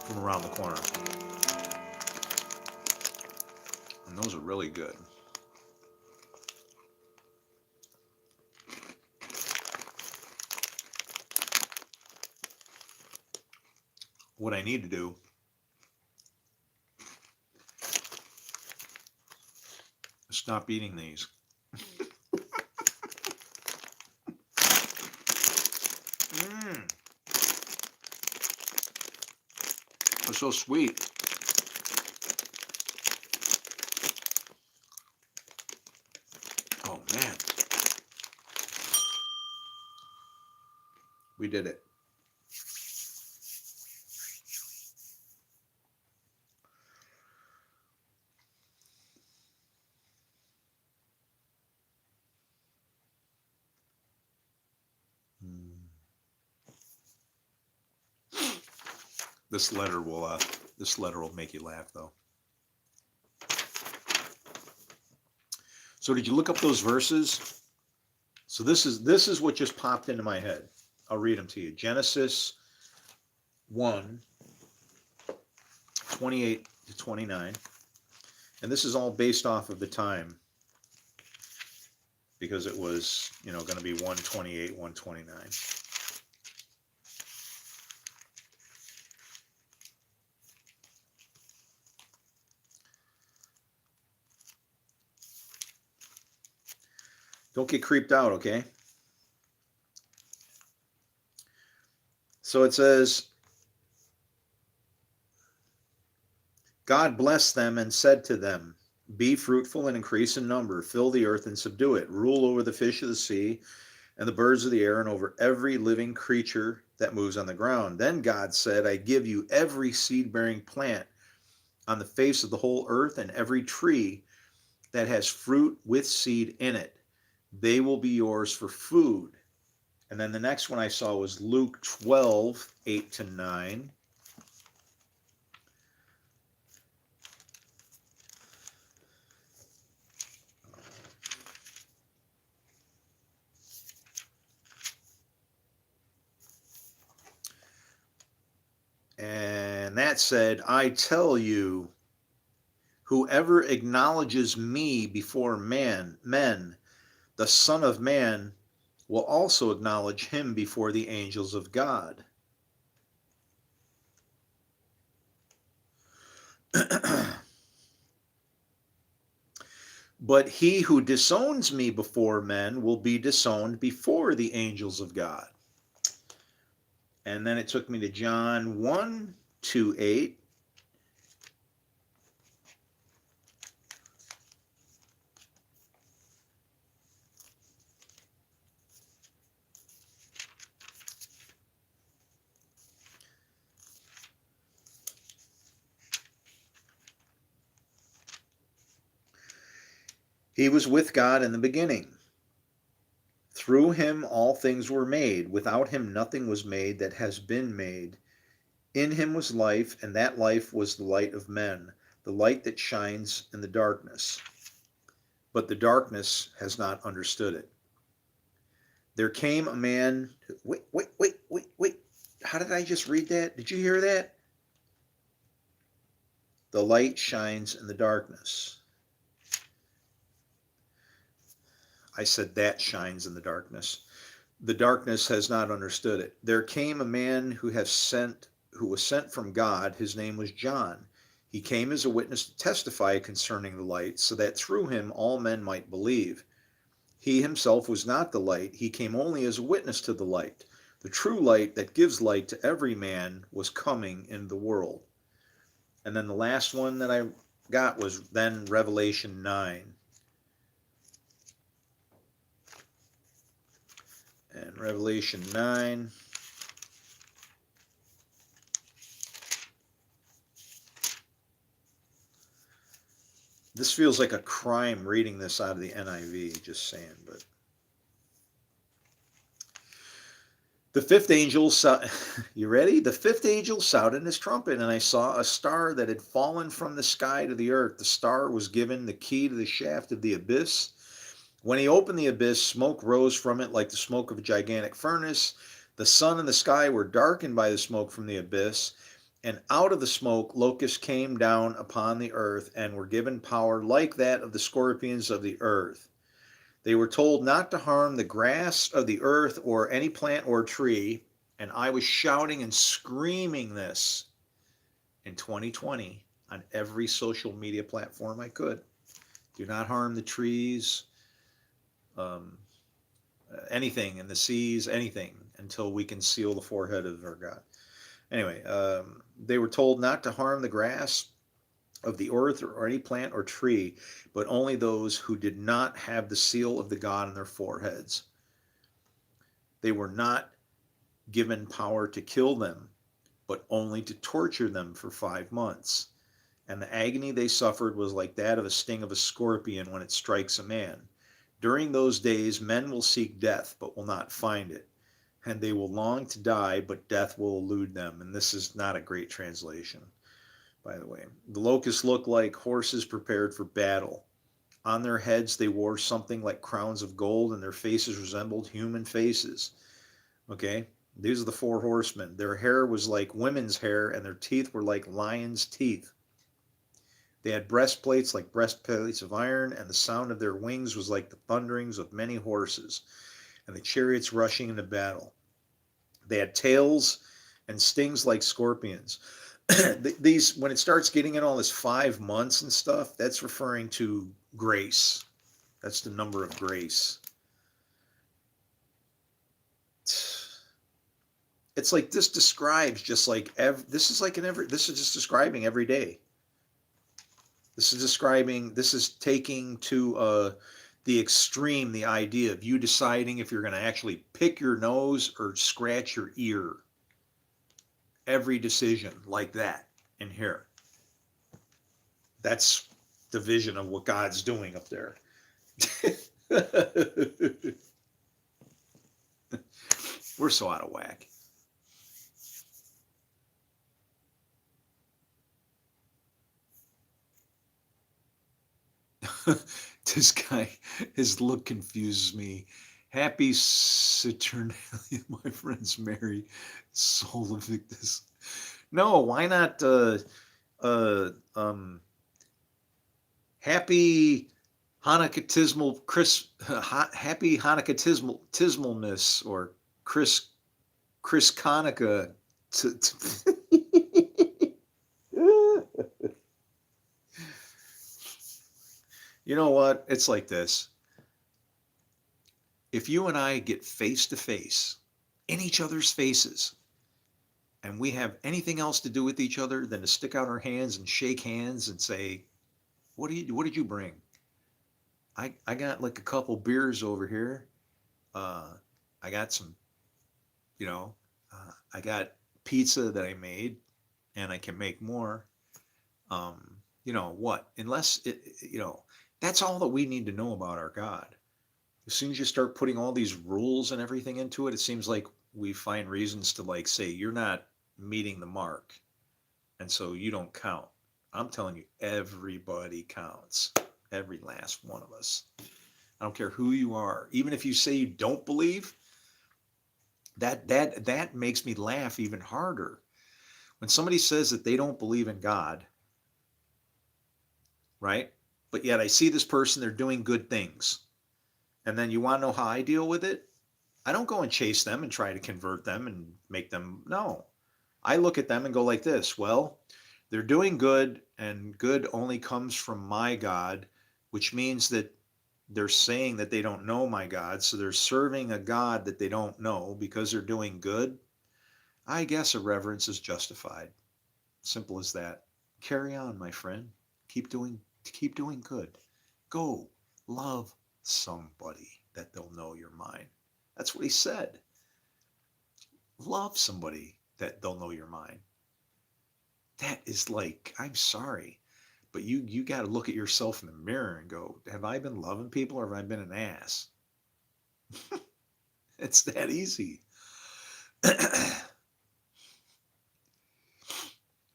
from around the corner, and those are really good. What I need to do is stop eating these. They're so sweet. Oh man, we did it. This letter will make you laugh though. So did you look up those verses? So this is what just popped into my head. I'll read them to you. Genesis 1, 28 to 29. And this is all based off of the time, because it was, going to be 128, 129. Don't get creeped out, okay? So it says, God blessed them and said to them, be fruitful and increase in number, fill the earth and subdue it, rule over the fish of the sea and the birds of the air and over every living creature that moves on the ground. Then God said, I give you every seed-bearing plant on the face of the whole earth and every tree that has fruit with seed in it. They will be yours for food. And then the next one I saw was Luke 12, 8 to 9. And that said, I tell you, whoever acknowledges me before men, the Son of Man will also acknowledge him before the angels of God. But he who disowns me before men will be disowned before the angels of God. And then it took me to John 1, 2, 8. He was with God in the beginning. Through him all things were made. Without him nothing was made that has been made. In him was life, and that life was the light of men, the light that shines in the darkness. But the darkness has not understood it. There came a man. Wait. How did I just read that? Did you hear that? The light shines in the darkness. I said that shines in the darkness. The darkness has not understood it. There came a man who was sent from God. His name was John. He came as a witness to testify concerning the light, so that through him all men might believe. He himself was not the light. He came only as a witness to the light. The true light that gives light to every man was coming in the world. And then the last one that I got was then Revelation 9. And Revelation 9. This feels like a crime reading this out of the NIV, just saying, but the fifth angel, you ready? The fifth angel sounded his trumpet, and I saw a star that had fallen from the sky to the earth. The star was given the key to the shaft of the abyss. When he opened the abyss, smoke rose from it like the smoke of a gigantic furnace. The sun and the sky were darkened by the smoke from the abyss, and out of the smoke locusts came down upon the earth and were given power like that of the scorpions of the earth. They were told not to harm the grass of the earth or any plant or tree, and I was shouting and screaming this in 2020 on every social media platform I could. Do not harm the trees, anything in the seas, anything, until we can seal the forehead of our God. Anyway, they were told not to harm the grass of the earth or any plant or tree, but only those who did not have the seal of the God on their foreheads. They were not given power to kill them, but only to torture them for 5 months. And the agony they suffered was like that of a sting of a scorpion when it strikes a man. During those days, men will seek death, but will not find it. And they will long to die, but death will elude them. And this is not a great translation, by the way. The locusts looked like horses prepared for battle. On their heads they wore something like crowns of gold, and their faces resembled human faces. Okay, these are the 4 horsemen. Their hair was like women's hair, and their teeth were like lions' teeth. They had breastplates like breastplates of iron, and the sound of their wings was like the thunderings of many horses, and the chariots rushing into battle. They had tails and stings like scorpions. These, when it starts getting in all this 5 months and stuff, that's referring to grace. That's the number of grace. It's like this describes just like this is just describing every day. This is taking to the extreme the idea of you deciding if you're going to actually pick your nose or scratch your ear. Every decision like that in here. That's the vision of what God's doing up there. We're so out of whack. This guy, his look confuses me. Happy Saturnalia, my friends Mary, Soul Invictus. No, why not happy Hanukkah happy Hanukkah tismalness, or Chris Hanukkah. You know what? It's like this. If you and I get face to face in each other's faces, and we have anything else to do with each other than to stick out our hands and shake hands and say, what did you bring? I got like a couple beers over here. I got some, I got pizza that I made, and I can make more. What? Unless That's all that we need to know about our God. As soon as you start putting all these rules and everything into it, it seems like we find reasons to like say, you're not meeting the mark. And so you don't count. I'm telling you, everybody counts. Every last one of us. I don't care who you are. Even if you say you don't believe, that makes me laugh even harder. When somebody says that they don't believe in God, right? But yet I see this person, they're doing good things. And then you want to know how I deal with it? I don't go and chase them and try to convert them and make them, no. I look at them and go like this, well, they're doing good, and good only comes from my God, which means that they're saying that they don't know my God, so they're serving a God that they don't know because they're doing good. I guess a reverence is justified. Simple as that. Carry on, my friend. Keep doing good. Go love somebody that they'll know your mind. That's what he said. Love somebody that they'll know your mind. That is like, I'm sorry, but you got to look at yourself in the mirror and go, have I been loving people or have I been an ass? It's that easy.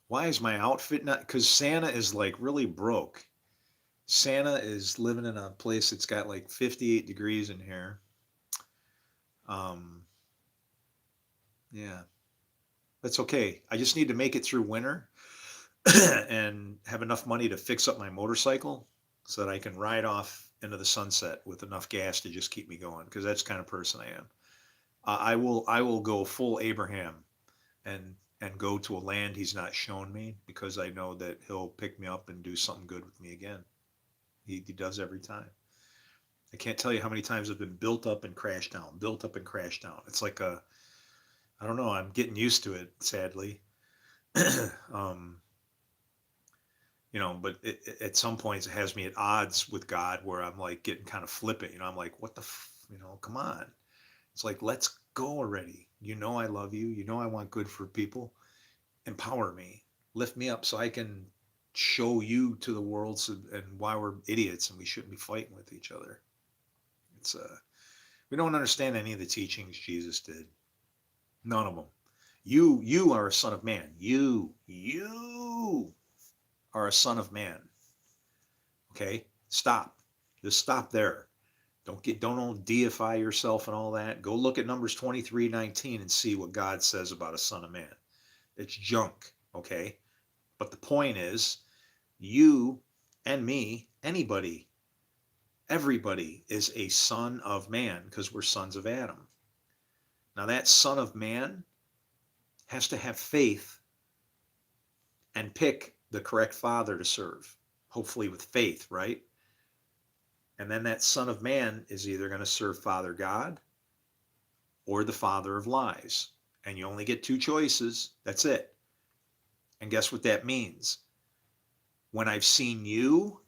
Why is my outfit not? Because Santa is like really broke. Santa is living in a place that's got like 58 degrees in here. Um, yeah, that's okay. I just need to make it through winter and have enough money to fix up my motorcycle so that I can ride off into the sunset with enough gas to just keep me going. Because that's the kind of person I am. I will go full Abraham and go to a land he's not shown me because I know that he'll pick me up and do something good with me again. He does every time. I can't tell you how many times I've been built up and crashed down, built up and crashed down. It's like I don't know, I'm getting used to it, sadly. um, but at some points it has me at odds with God where I'm like getting kind of flippant. I'm like, what the, come on. It's like, let's go already. I love you. I want good for people. Empower me, lift me up so I can show you to the world and why we're idiots and we shouldn't be fighting with each other. It's we don't understand any of the teachings Jesus did. None of them. You are a son of man. You are a son of man. Okay? Stop. Just stop there. Don't deify yourself and all that. Go look at Numbers 23:19 and see what God says about a son of man. It's junk, okay? But the point is, you and me, anybody, everybody is a son of man because we're sons of Adam. Now that son of man has to have faith and pick the correct father to serve, hopefully with faith, right? And then that son of man is either going to serve Father God or the father of lies. And you only get two choices. That's it. And guess what that means? When I've seen you,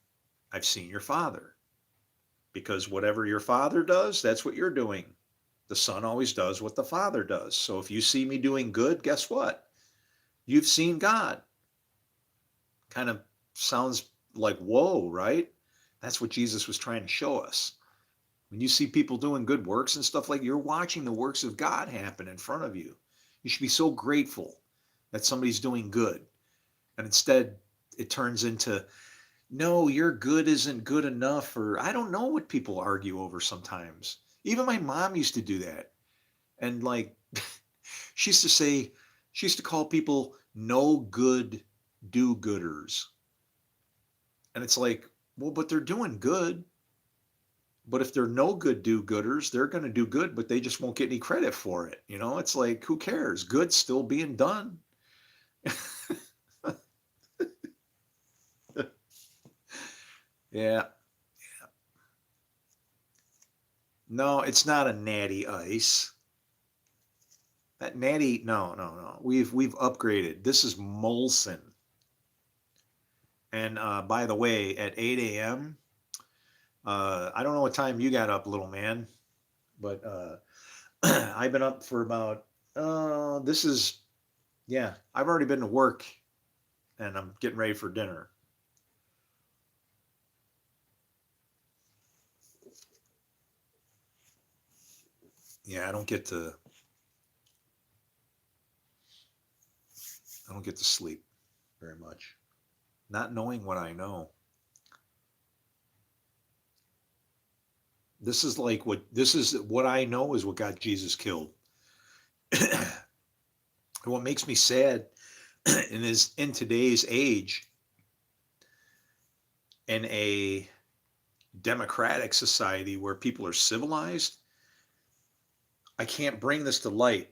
I've seen your father. Because whatever your father does, that's what you're doing. The son always does what the father does. So if you see me doing good, guess what? You've seen God. Kind of sounds like, whoa, right? That's what Jesus was trying to show us. When you see people doing good works and stuff, like, you're watching the works of God happen in front of you. You should be so grateful that somebody's doing good. And instead, it turns into, no, your good isn't good enough, or I don't know what people argue over sometimes. Even my mom used to do that. And like, she used to say, she used to call people no good do-gooders. And it's like, well, but they're doing good. But if they're no good do-gooders, they're going to do good, but they just won't get any credit for it. It's like, who cares? Good's still being done. Yeah. No, it's not a natty ice. That natty, no, no, no. We've upgraded. This is Molson. And by the way, at 8 a.m., I don't know what time you got up, little man, but I've been up for about, yeah, I've already been to work and I'm getting ready for dinner. yeah, I don't get to sleep very much. Not knowing what I know. This is what I know is what got Jesus killed. And what makes me sad in today's age, in a democratic society where people are civilized, I can't bring this to light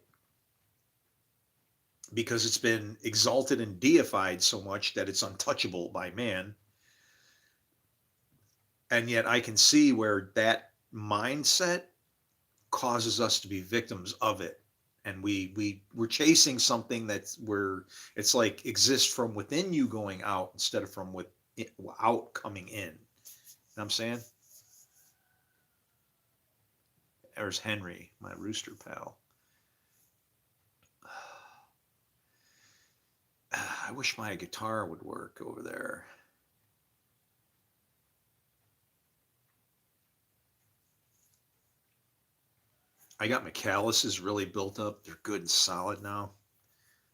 because it's been exalted and deified so much that it's untouchable by man. And yet I can see where that mindset causes us to be victims of it. And we're chasing something that's where it's like exists from within you going out instead of from with out coming in. You know what I'm saying? There's Henry, my rooster pal. I wish my guitar would work over there. I got my calluses really built up. They're good and solid now.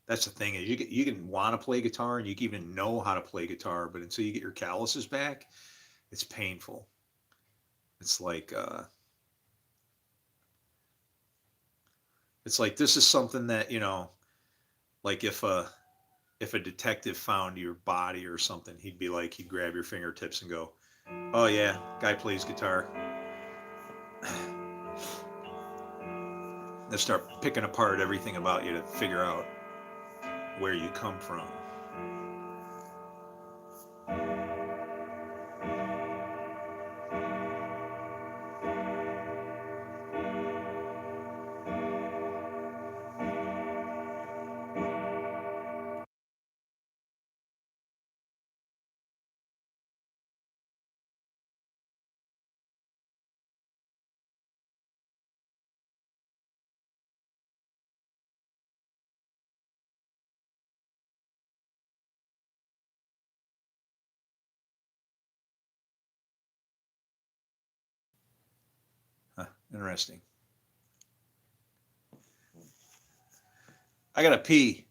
That's the thing is you can want to play guitar and you can even know how to play guitar, but until you get your calluses back, it's painful. It's like this is something that like if a detective found your body or something, he'd grab your fingertips and go, "Oh yeah, guy plays guitar." Let's start picking apart everything about you to figure out where you come from. Huh, interesting. I gotta pee.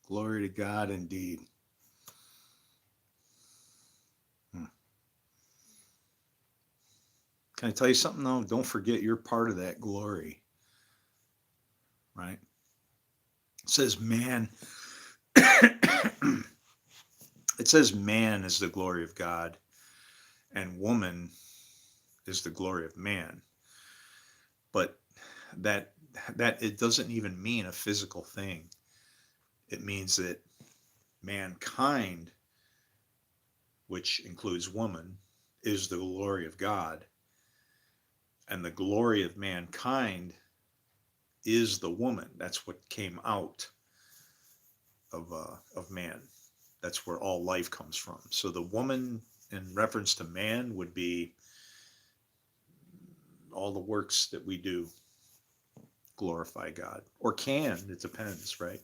Glory to God indeed. Can I tell you something though? Don't forget you're part of that glory, right? It says man. It says man is the glory of God and woman is the glory of man. But that it doesn't even mean a physical thing. It means that mankind, which includes woman, is the glory of God. And the glory of mankind is the woman. That's what came out of man. That's where all life comes from. So the woman in reference to man would be all the works that we do glorify God, or can, it depends, right?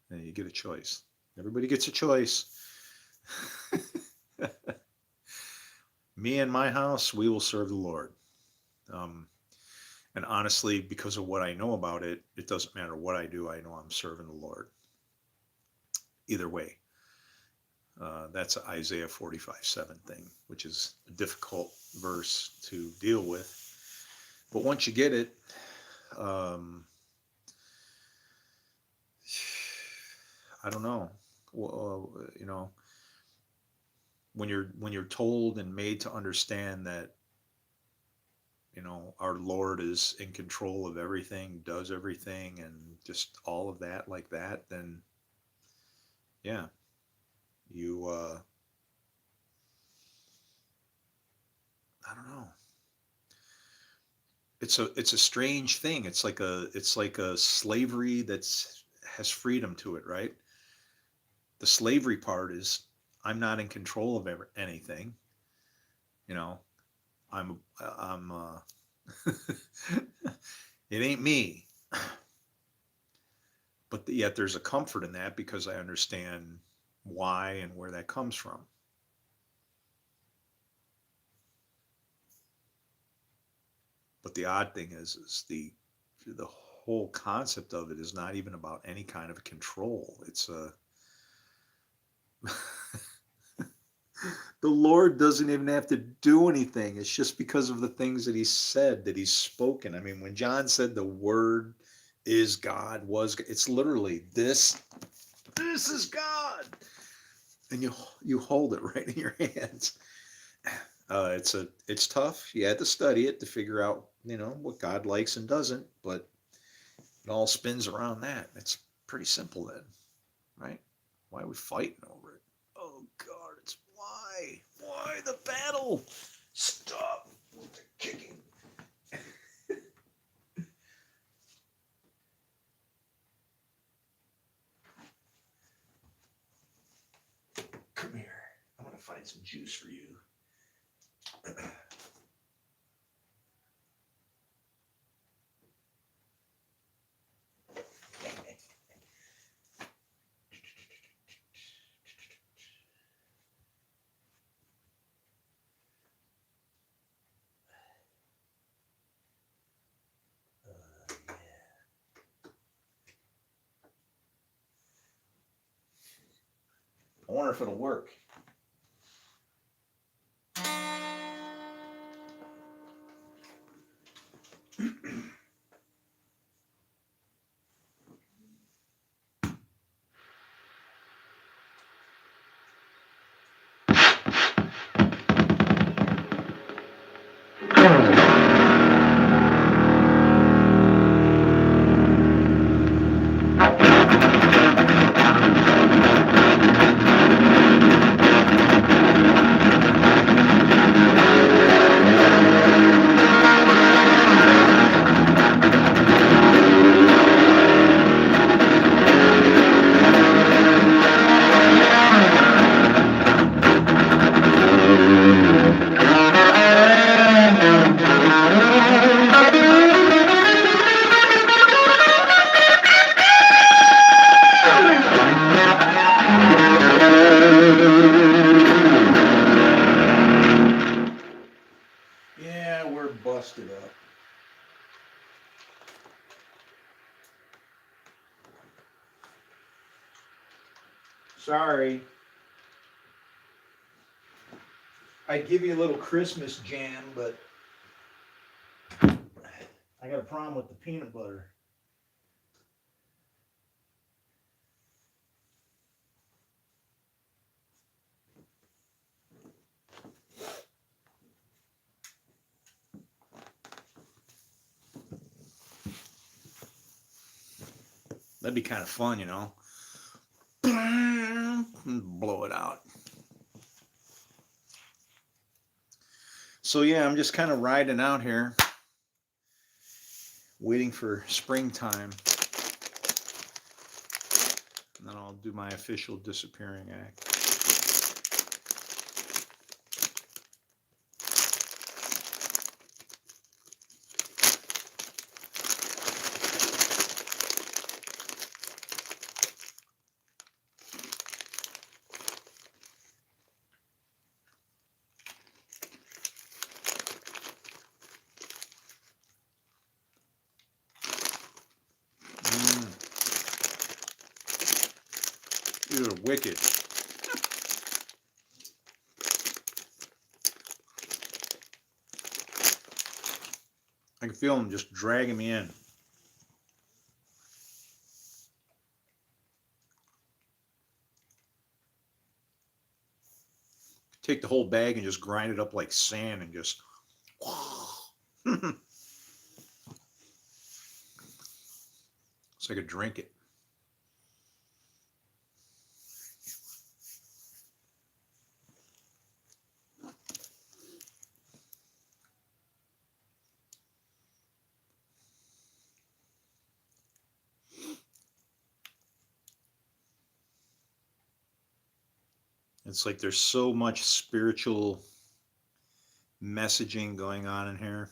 And you get a choice. Everybody gets a choice. Me and my house, we will serve the Lord. And honestly, because of what I know about it, it doesn't matter what I do. I know I'm serving the Lord. Either way. That's an Isaiah 45:7 thing, which is a difficult verse to deal with. But once you get it, I don't know. Well, when you're told and made to understand that, our Lord is in control of everything, does everything, and just all of that like that, then yeah, you I don't know. It's a strange thing. It's like a slavery has freedom to it, right? The slavery part is I'm not in control of anything. I'm it ain't me. But yet there's a comfort in that because I understand why and where that comes from. But the odd thing is the whole concept of it is not even about any kind of control. It's the Lord doesn't even have to do anything. It's just because of the things that he said, that he's spoken. I mean, when John said the word is God, it's literally this is God. And you hold it right in your hands. It's tough. You had to study it to figure out, what God likes and doesn't, but it all spins around that. It's pretty simple then, right? Why are we fighting over it? Oh God, it's why the battle? Stop with the kicking. Come here. I want to find some juice for you. I wonder if it'll work. Sorry. I'd give you a little Christmas jam, but I got a problem with the peanut butter. That'd be kind of fun, you know. Blow it out. So yeah, I'm just kind of riding out here, waiting for springtime. And then I'll do my official disappearing act. These are wicked. I can feel them just dragging me in. Take the whole bag and just grind it up like sand and just. So I could drink it. It's like there's so much spiritual messaging going on in here.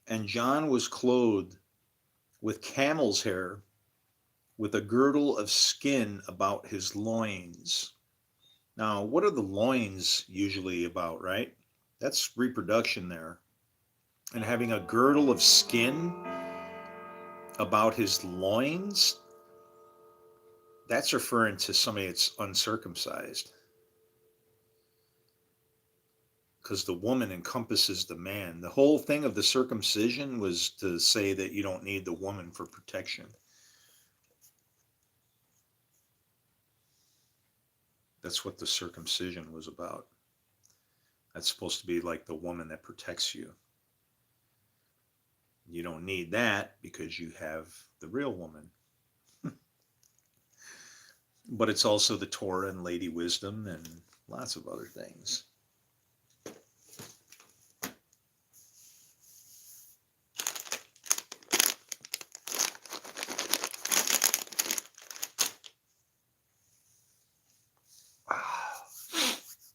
And John was clothed with camel's hair, with a girdle of skin about his loins. Now, what are the loins usually about, right? That's reproduction there. And having a girdle of skin about his loins, that's referring to somebody that's uncircumcised. Because the woman encompasses the man. The whole thing of the circumcision was to say that you don't need the woman for protection. That's what the circumcision was about. That's supposed to be like the woman that protects you. You don't need that because you have the real woman. But it's also the Torah and Lady Wisdom and lots of other things.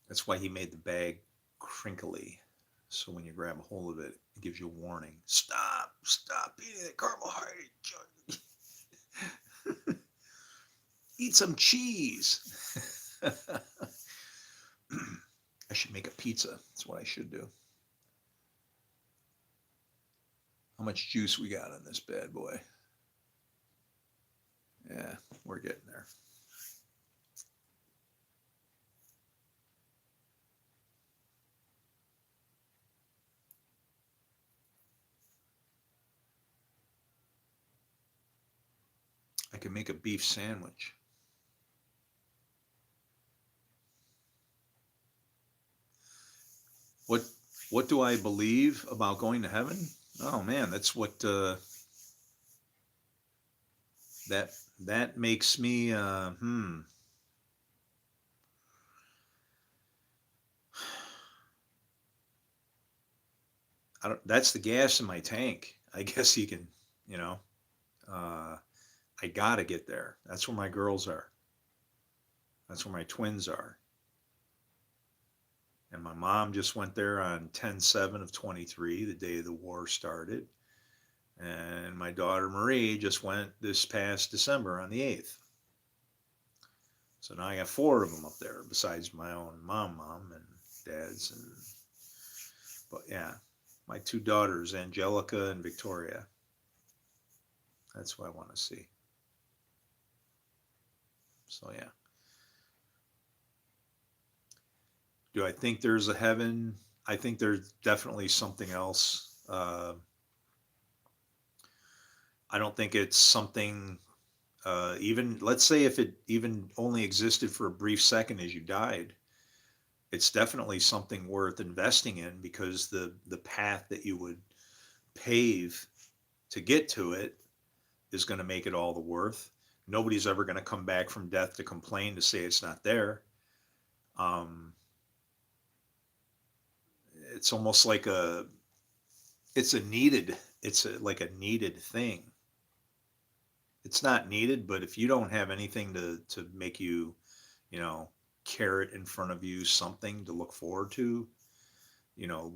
That's why he made the bag crinkly. So when you grab a hold of it, it gives you a warning. Stop eating the carbohydrate. Eat some cheese. I should make a pizza. That's what I should do. How much juice we got on this bad boy? Yeah, we're getting there. I can make a beef sandwich. What do I believe about going to heaven? Oh man, that's what that makes me that's the gas in my tank. I guess you can, you know, I gotta get there. That's where my girls are. That's where my twins are. And my mom just went there on 10/7 of 23, the day the war started. And my daughter Marie just went this past December on the 8th. So now I got four of them up there besides my own mom and dad's. And but yeah, my two daughters, Angelica and Victoria. That's what I want to see. So yeah. Do I think there's a heaven? I think there's definitely something else. I don't think it's something, even, let's say if it even only existed for a brief second as you died, it's definitely something worth investing in, because the path that you would pave to get to it is going to make it all the worth. Nobody's ever going to come back from death to complain to say it's not there. Um, it's almost like it's a needed, like a needed thing. It's not needed, but if you don't have anything to make you, carrot in front of you, something to look forward to,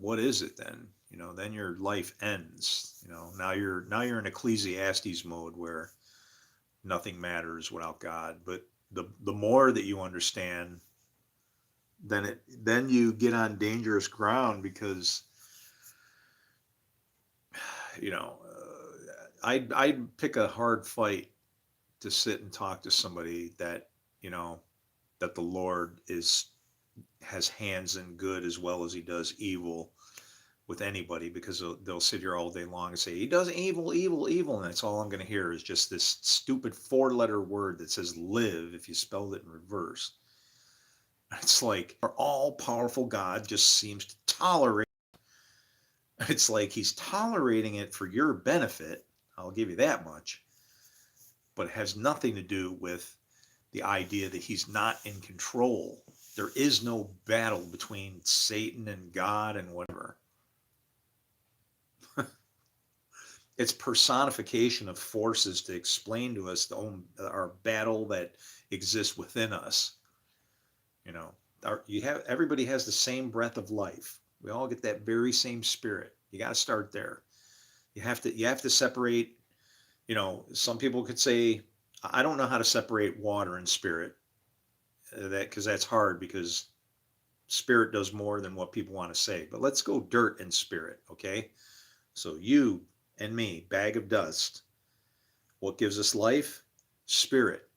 what is it then? Then your life ends. Now you're in Ecclesiastes mode where nothing matters without God. But the more that you understand, then you get on dangerous ground, because I'd pick a hard fight to sit and talk to somebody that that the Lord has hands in good as well as he does evil with anybody, because they'll sit here all day long and say he does evil, evil, evil, and that's all I'm going to hear is just this stupid four-letter word that says live if you spelled it in reverse. It's like our all-powerful God just seems to tolerate. It's like he's tolerating it for your benefit. I'll give you that much. But it has nothing to do with the idea that he's not in control. There is no battle between Satan and God and whatever. It's personification of forces to explain to us our battle that exists within us. Everybody has the same breath of life. We all get that very same spirit. You got to start there. You have to separate. Some people could say, I don't know how to separate water and spirit. Because that's hard, because spirit does more than what people want to say. But let's go dirt and spirit, okay? So you and me, bag of dust. What gives us life? Spirit.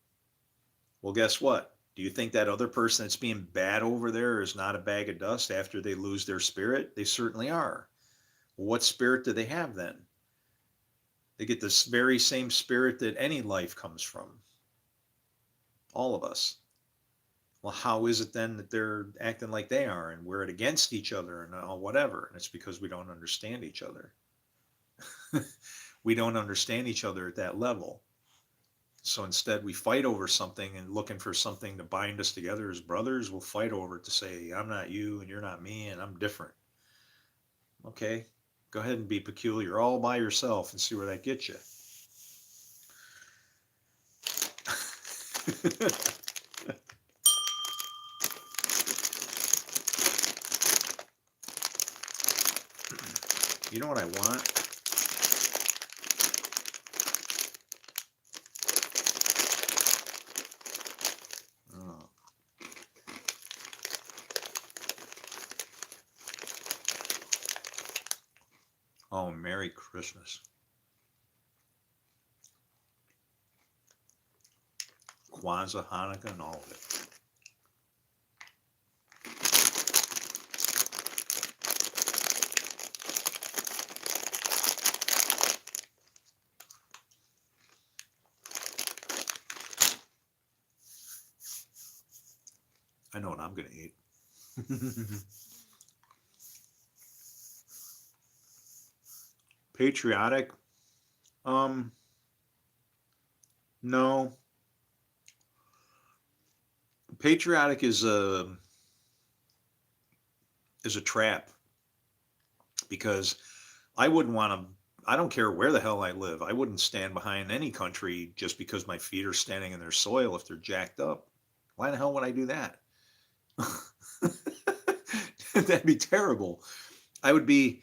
Well, guess what? Do you think that other person that's being bad over there is not a bag of dust after they lose their spirit? They certainly are. Well, what spirit do they have then? They get this very same spirit that any life comes from. All of us. Well, how is it then that they're acting like they are and we're against each other and all whatever? And it's because we don't understand each other. We don't understand each other at that level. So instead we fight over something, and looking for something to bind us together as brothers, we'll fight over it to say, I'm not you and you're not me and I'm different. Okay, go ahead and be peculiar all by yourself and see where that gets you. You know what I want? Oh, Merry Christmas. Kwanzaa, Hanukkah, and all of it. I know what I'm going to eat. Patriotic? No. Patriotic is a trap, because I wouldn't want to. I don't care where the hell I live. I wouldn't stand behind any country just because my feet are standing in their soil if they're jacked up. Why the hell would I do that? That'd be terrible. I would be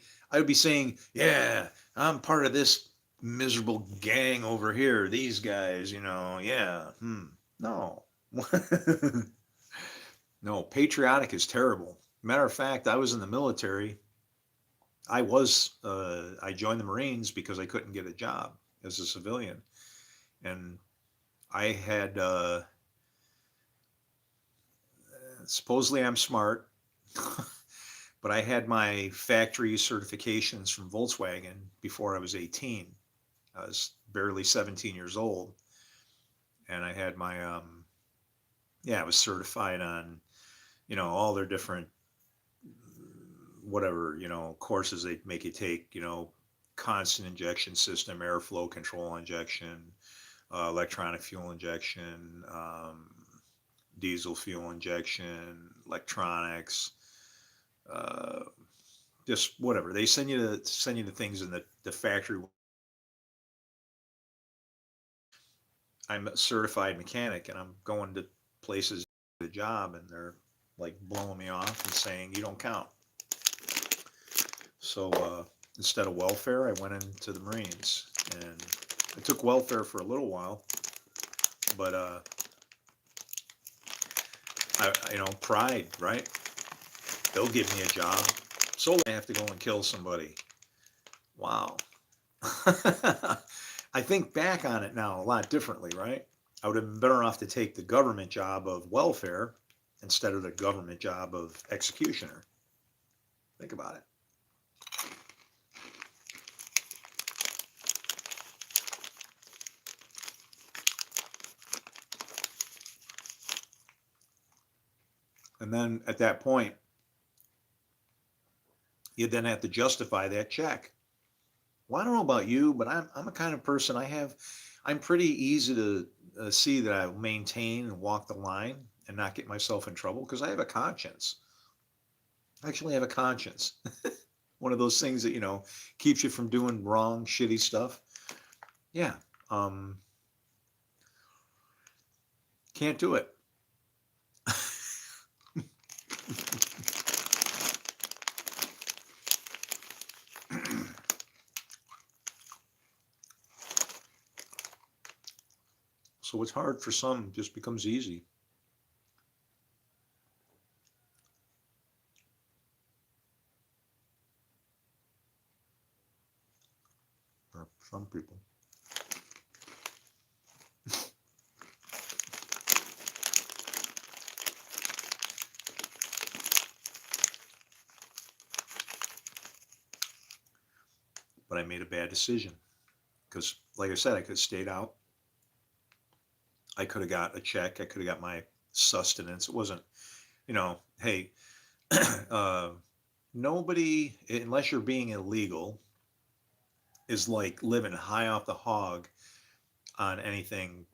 saying, yeah, I'm part of this miserable gang over here. These guys, yeah. No. No, patriotic is terrible. Matter of fact, I was in the military. I joined the Marines because I couldn't get a job as a civilian. And I had, supposedly I'm smart, but I had my factory certifications from Volkswagen before I was 18. I was barely 17 years old. And I had my, yeah, I was certified on, all their different, whatever, courses they make you take, constant injection system, airflow control injection, electronic fuel injection, diesel fuel injection, electronics, uh, just whatever. They send you the things in the factory. I'm a certified mechanic and I'm going to places to get a job and they're like blowing me off and saying you don't count. So instead of welfare, I went into the Marines and I took welfare for a little while, but pride, right? They'll give me a job, so I have to go and kill somebody. Wow. I think back on it now a lot differently, right? I would have been better off to take the government job of welfare instead of the government job of executioner. Think about it. And then at that point, you then have to justify that check. Well, I don't know about you, but I'm a kind of person I'm pretty easy to see that I maintain and walk the line and not get myself in trouble because I have a conscience. I actually have a conscience. One of those things that, keeps you from doing wrong, shitty stuff. Yeah. Um, can't do it. So what's hard for some just becomes easy for some people. But I made a bad decision because, like I said, I could have stayed out. I could have got a check. I could have got my sustenance. It wasn't, hey, uh, nobody, unless you're being illegal, is like living high off the hog on anything,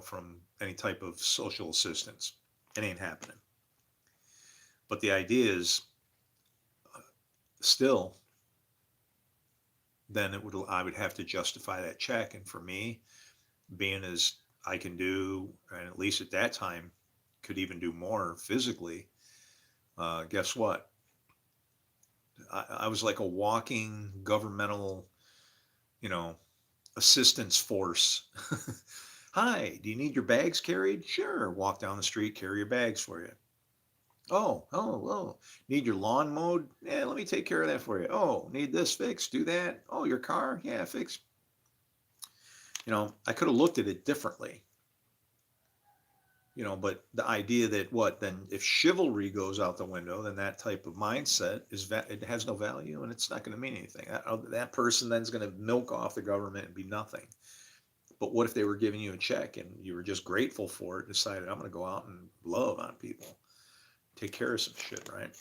from any type of social assistance. It ain't happening. But the idea is still, then I would have to justify that check. And for me, being as I can do, and at least at that time, could even do more physically, guess what? I was like a walking governmental, you know, assistance force. Hi, do you need your bags carried? Sure. Walk down the street, carry your bags for you. Oh. Need your lawn mowed? Yeah, let me take care of that for you. Oh, need this fixed? Do that. Oh, your car? Yeah, fix. I could have looked at it differently. But the idea that then if chivalry goes out the window, then that type of mindset it has no value and it's not going to mean anything. That person then is going to milk off the government and be nothing. But what if they were giving you a check and you were just grateful for it, decided I'm going to go out and love on people, take care of some shit, right?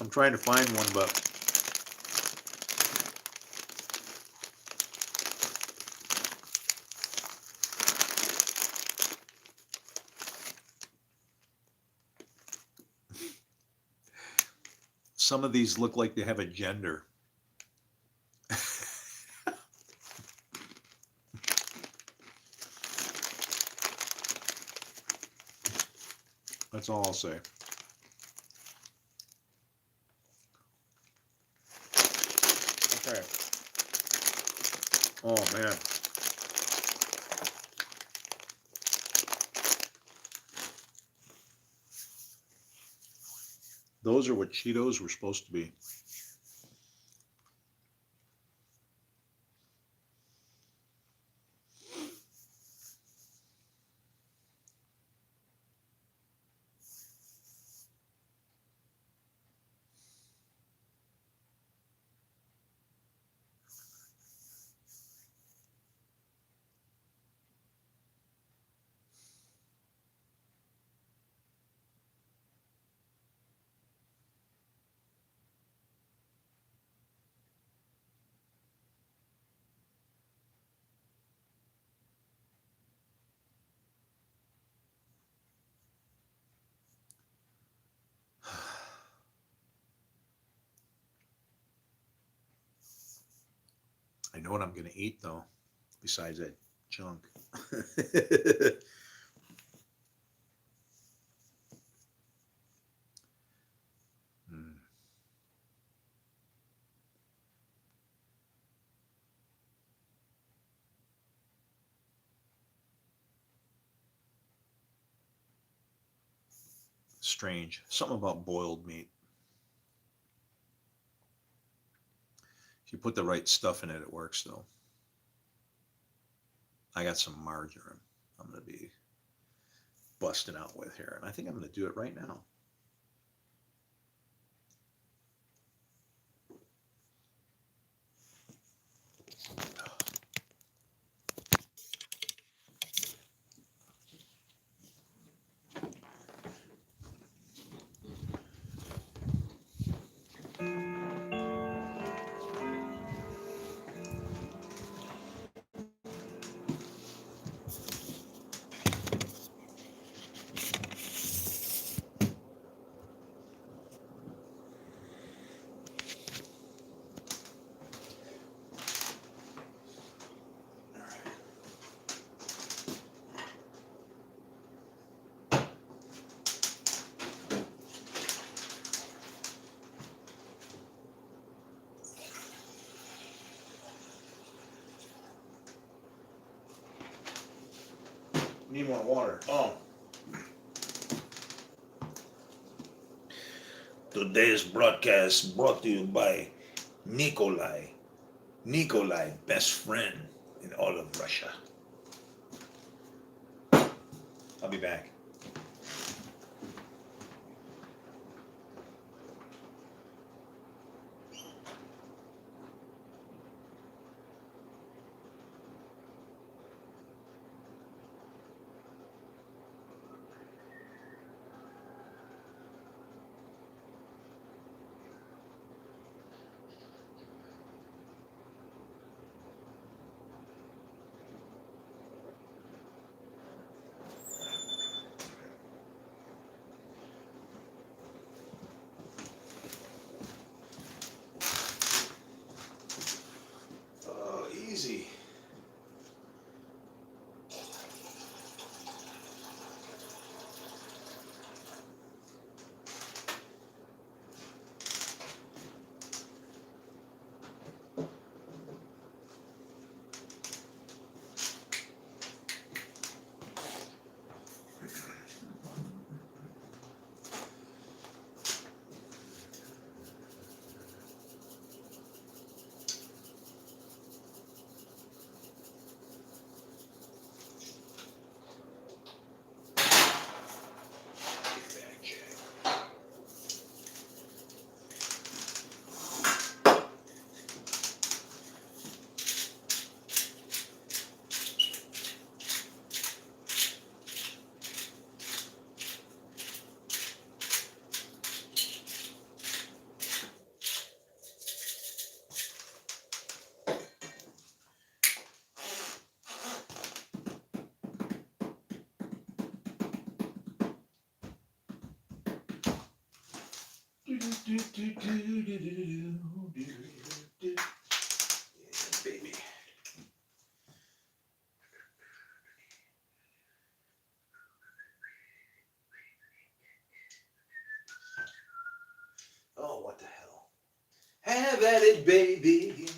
I'm trying to find one, but some of these look like they have a gender. That's all I'll say. Okay. Oh man. Those are what Cheetos were supposed to be. I know what I'm gonna eat though, besides that junk. Mm. Strange. Something about boiled meat. If you put the right stuff in it, it works though. I got some margarine I'm gonna be busting out with here, and I think I'm gonna do it right now. Need more water. Oh. Today's broadcast brought to you by Nikolai. Nikolai, best friend in all of Russia. I'll be back. Yeah, baby. Oh, what the hell? Have at it, baby.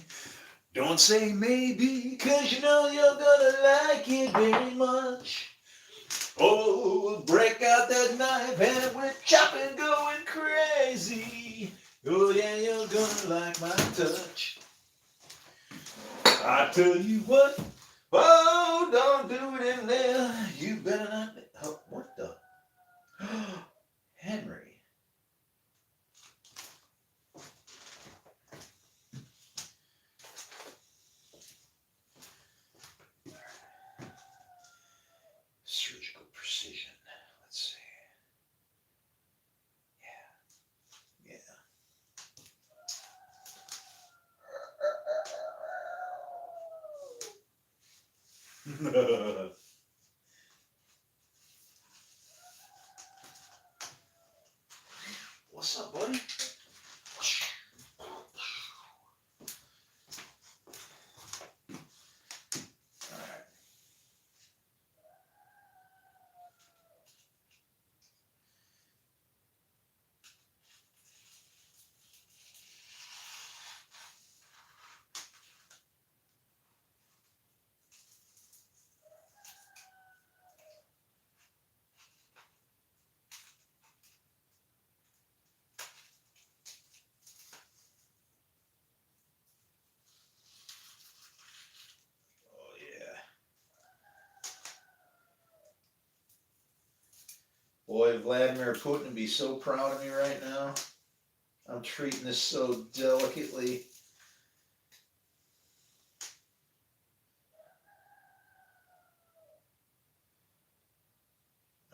Don't say maybe, 'cause you know you're gonna like it very much. Oh, break out that knife and we're chopping, going crazy. Oh yeah, you're gonna like my touch. I tell you what, oh, don't do it in there. You better not. Oh, what the? Henry. Surgical precision. Let's see. Yeah. Yeah. What's up, buddy? All right. Oh yeah. Boy, Vladimir Putin would be so proud of me right now. I'm treating this so delicately.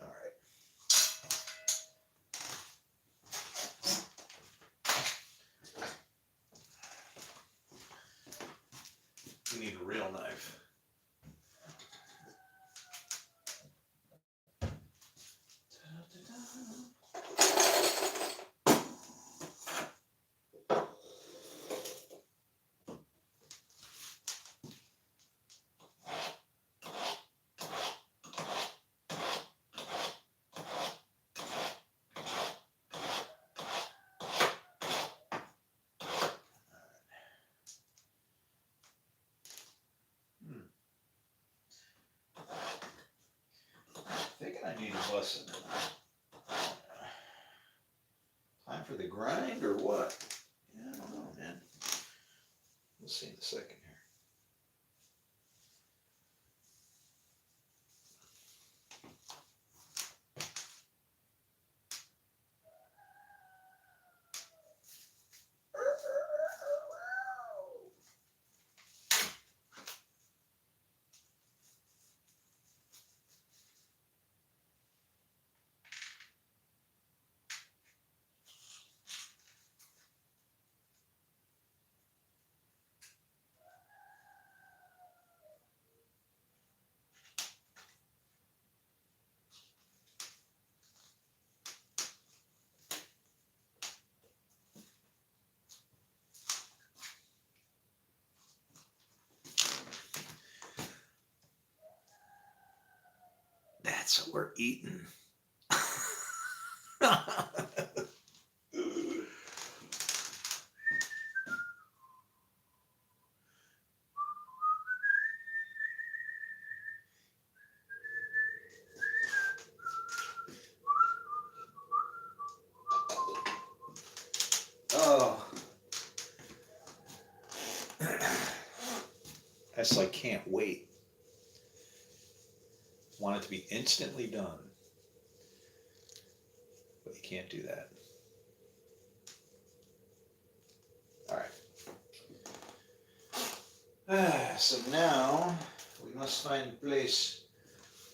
All right. We need a real knife. Thinking I need a bussin'. Time for the grind or what? Yeah, I don't know, man. We'll see in a second here. That's what we're eating. Oh. That's like can't wait. Want it to be instantly done. But you can't do that. Alright. So now we must find a place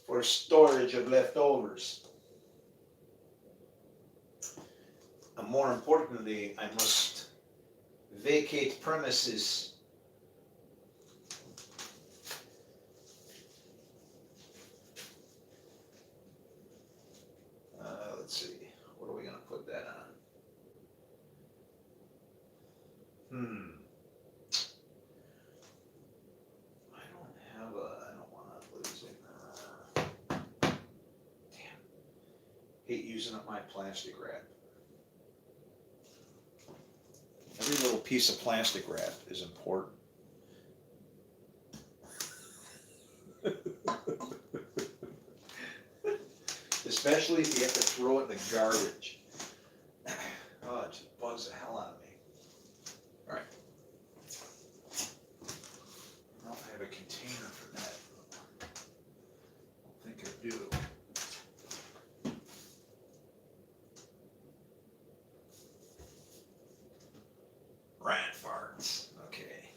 for storage of leftovers. And more importantly, I must vacate premises. Let's see, what are we going to put that on? Hate using up my plastic wrap. Every little piece of plastic wrap is important. Especially if you have to throw it in the garbage. Oh, it just bugs the hell out of me. All right. I don't know if I have a container for that. I think I do. Rat farts. Okay.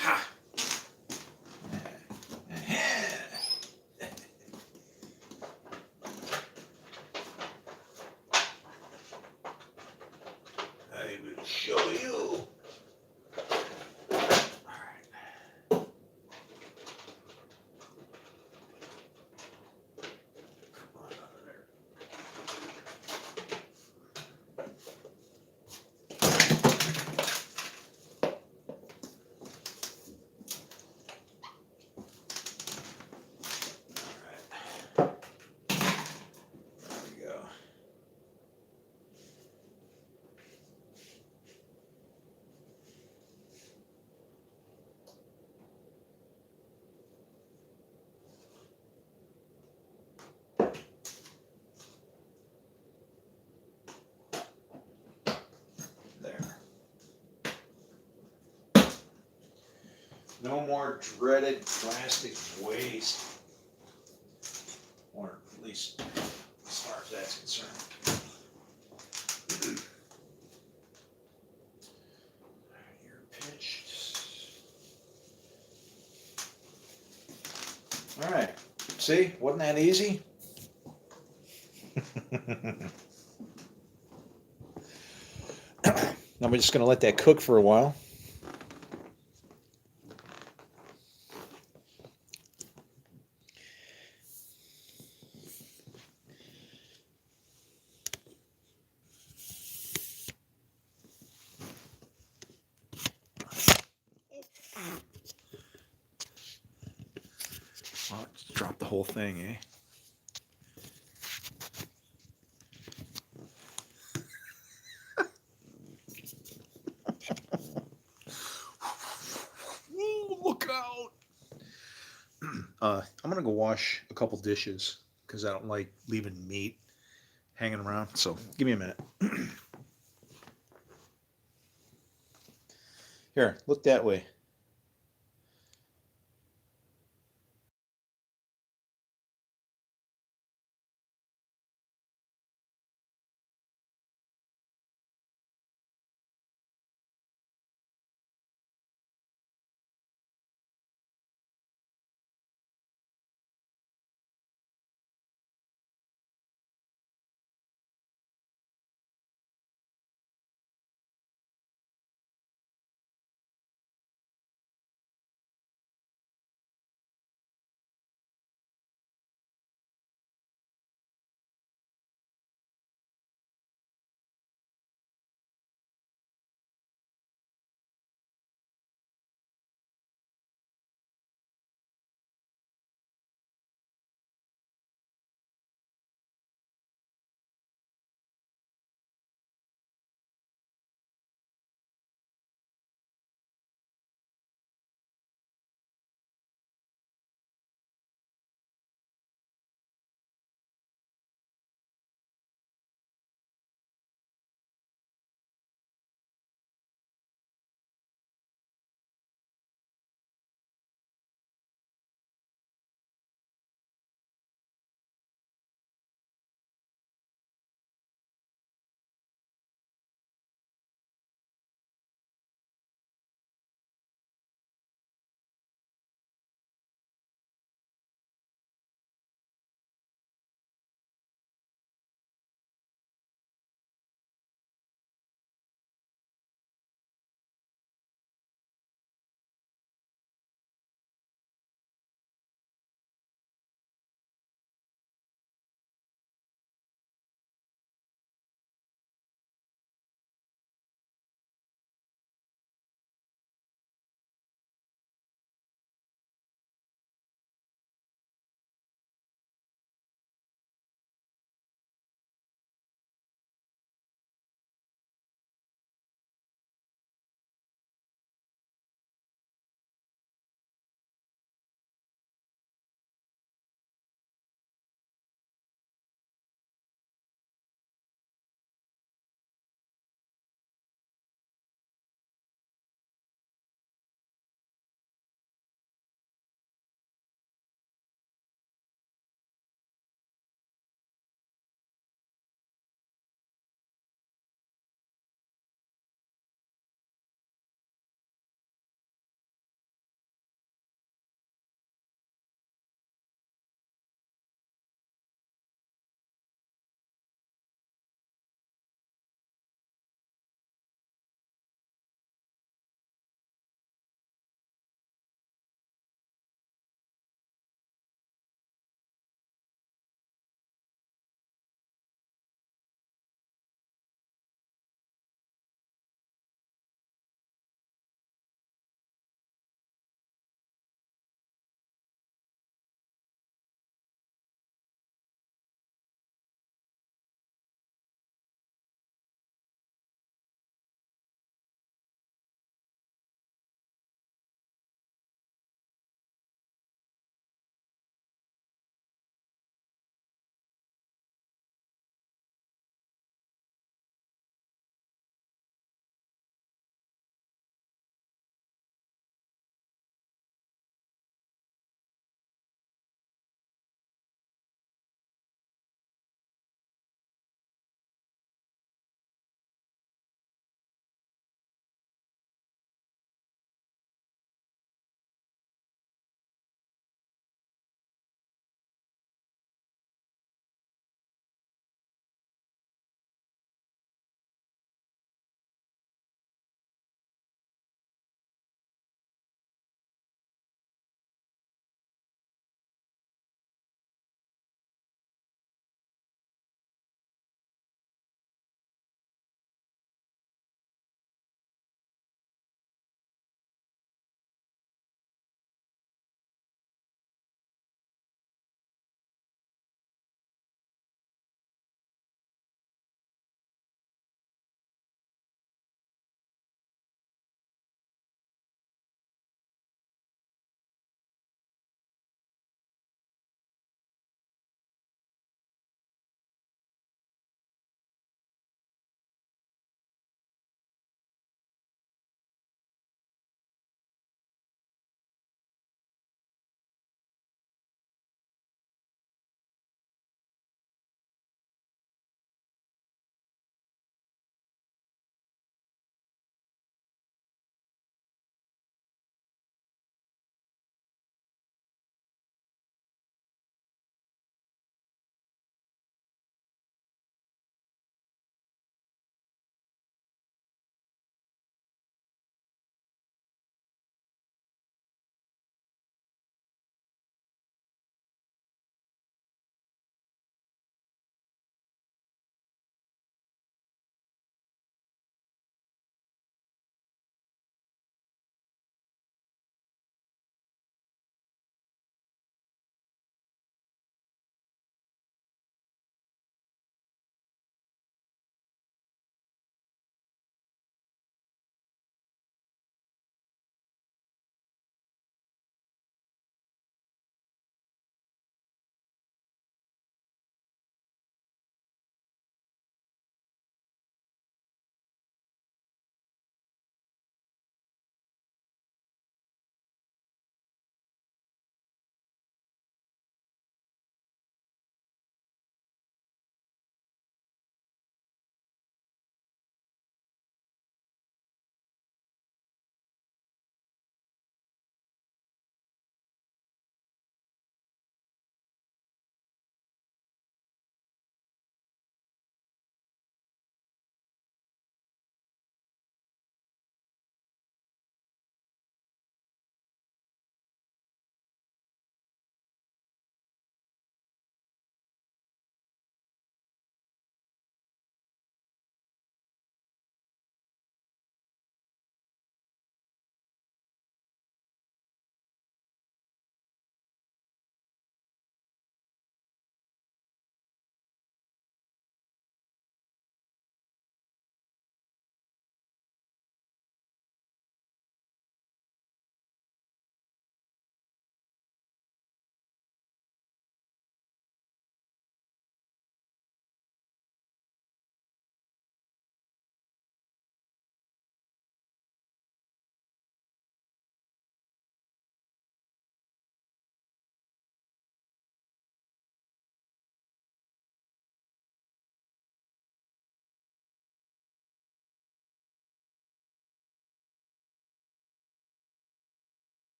Ha! I will show you. All right. Come on out of there. All right. There we go. There. No more dreaded plastic waste. Or at least as far as that's concerned. You're pitched. All right. See, wasn't that easy? Now we're just going to let that cook for a while. Well, just drop the whole thing, eh? Ooh, look out! I'm gonna go wash a couple dishes because I don't like leaving meat hanging around. So give me a minute. Here, look that way.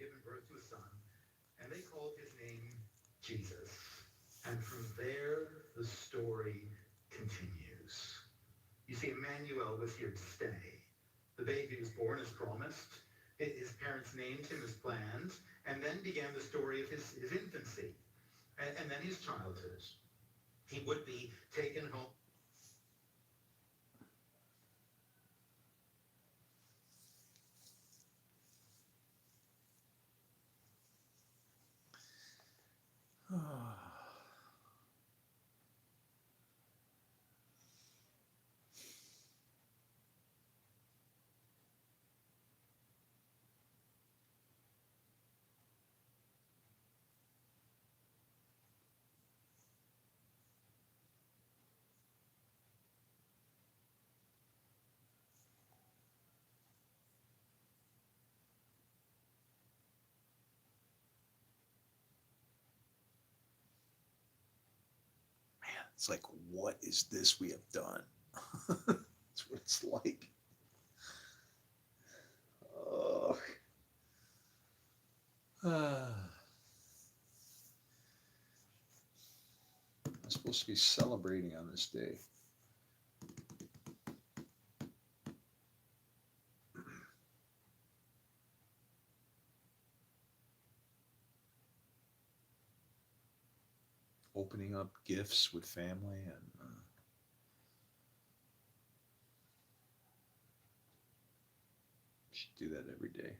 given birth to a son, and they called his name Jesus. And from there, the story continues. You see, Emmanuel was here to stay. The baby was born as promised. His parents named him as planned, and then began the story of his infancy, and then his childhood. He would be taken home. It's like, what is this we have done? That's what it's like. Ugh. I'm supposed to be celebrating on this day. Opening up gifts with family and should do that every day.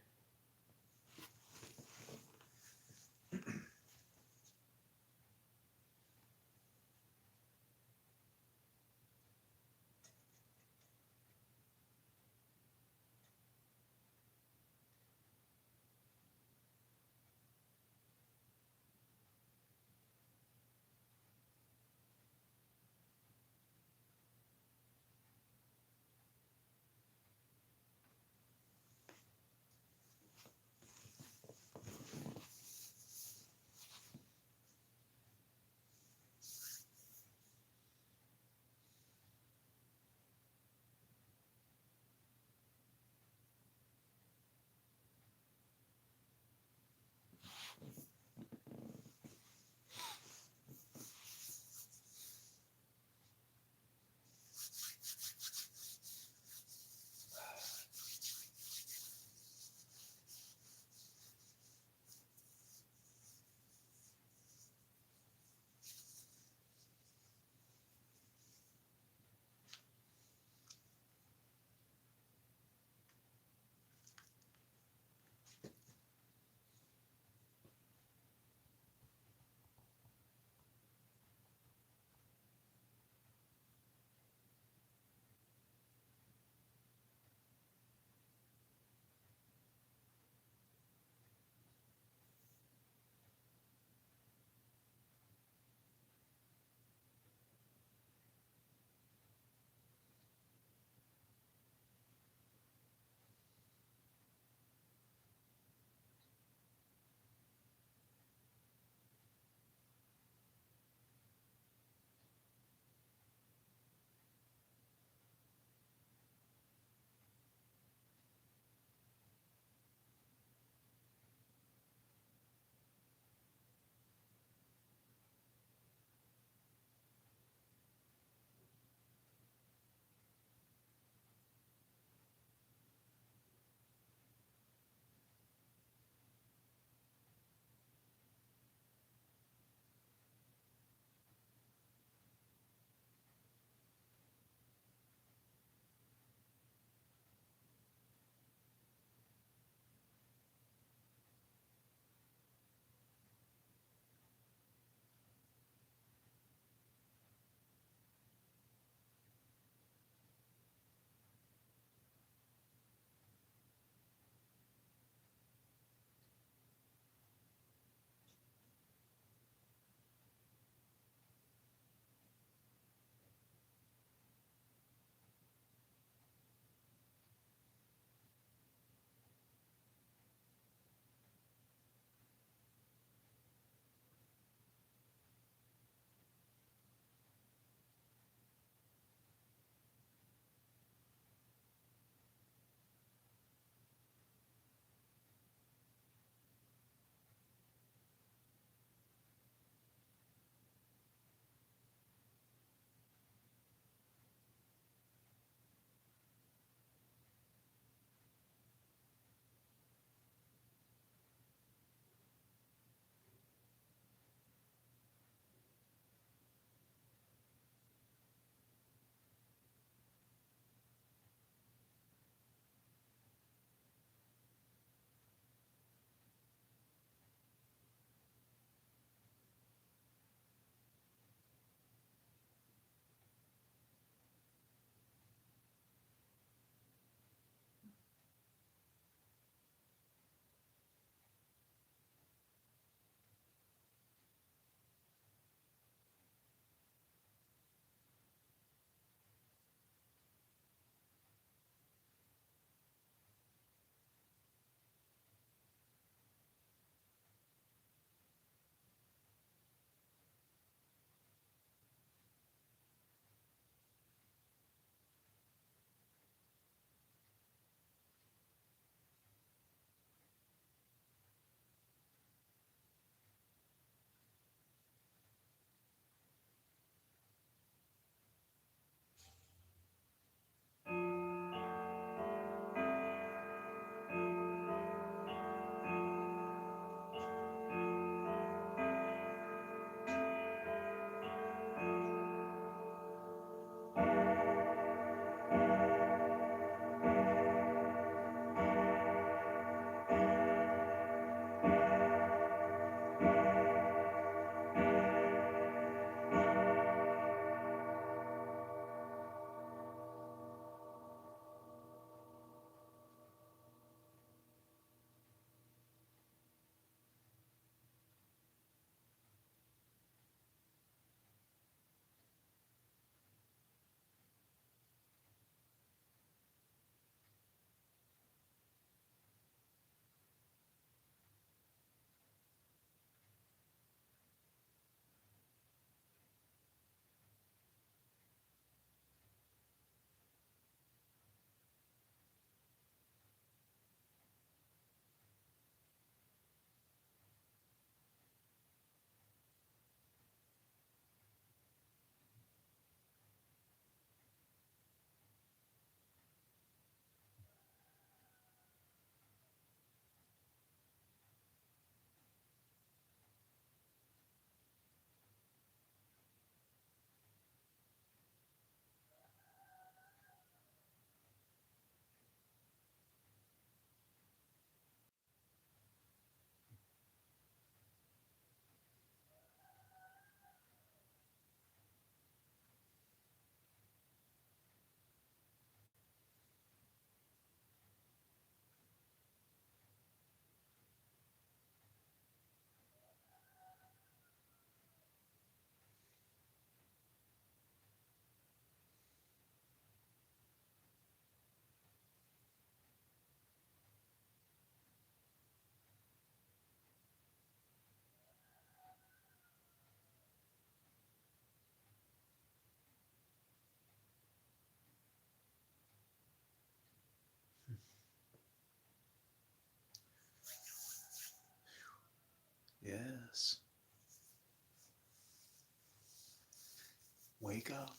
wake up.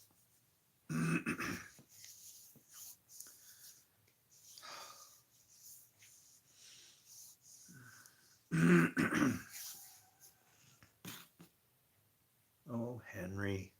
Oh, Henry.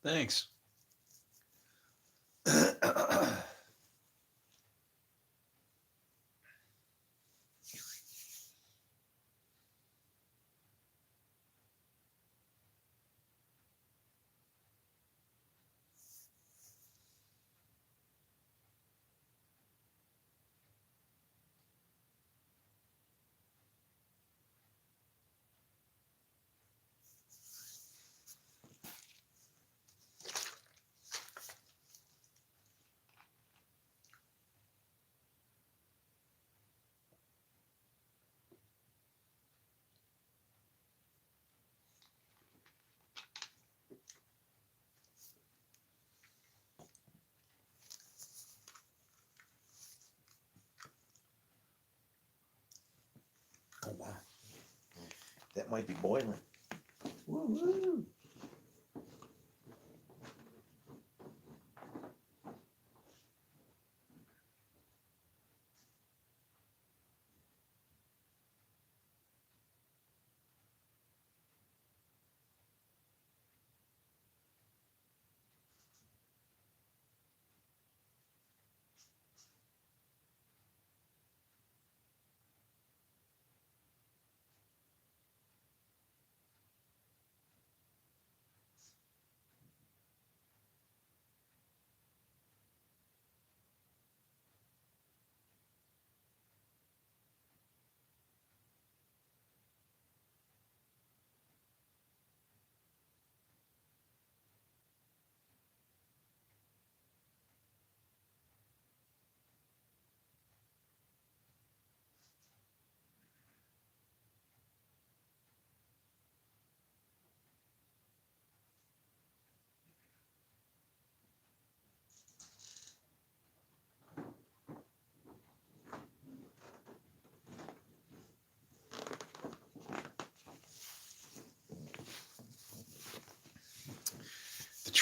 Thanks. Oh, wow. That might be boiling. Woo-hoo.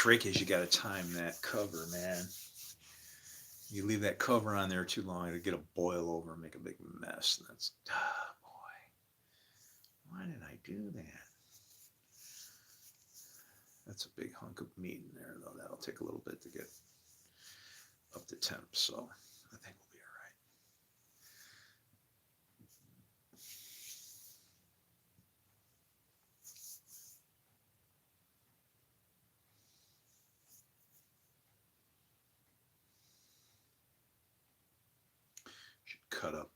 trick is you got to time that cover, man. You leave that cover on there too long, it'll get a boil over and make a big mess. And that's, boy, why did I do that? That's a big hunk of meat in there, though. That'll take a little bit to get up to temp, so I think we'll be all right. Should cut up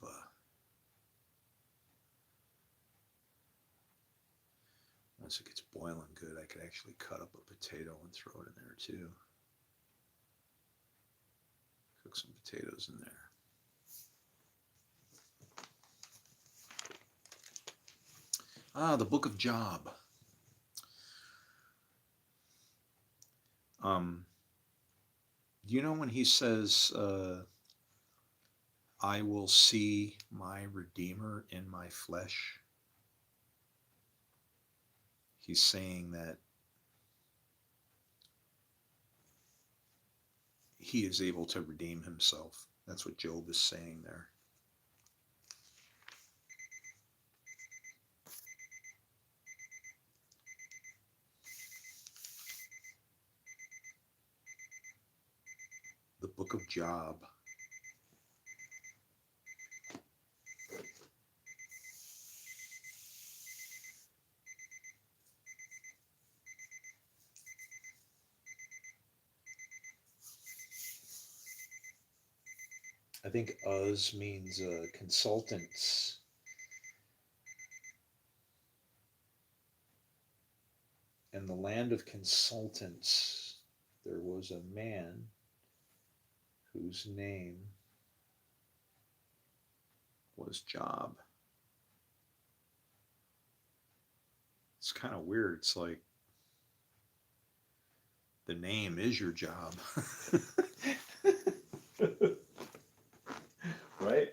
once it gets boiling good, I could actually cut up a potato and throw it in there too. Cook some potatoes in there. The Book of Job. Do you know when he says, I will see my Redeemer in my flesh? He's saying that he is able to redeem himself. That's what Job is saying there. The Book of Job. I think Uz means consultants. In the land of consultants, there was a man whose name was Job. It's kind of weird. It's like the name is your job. Right?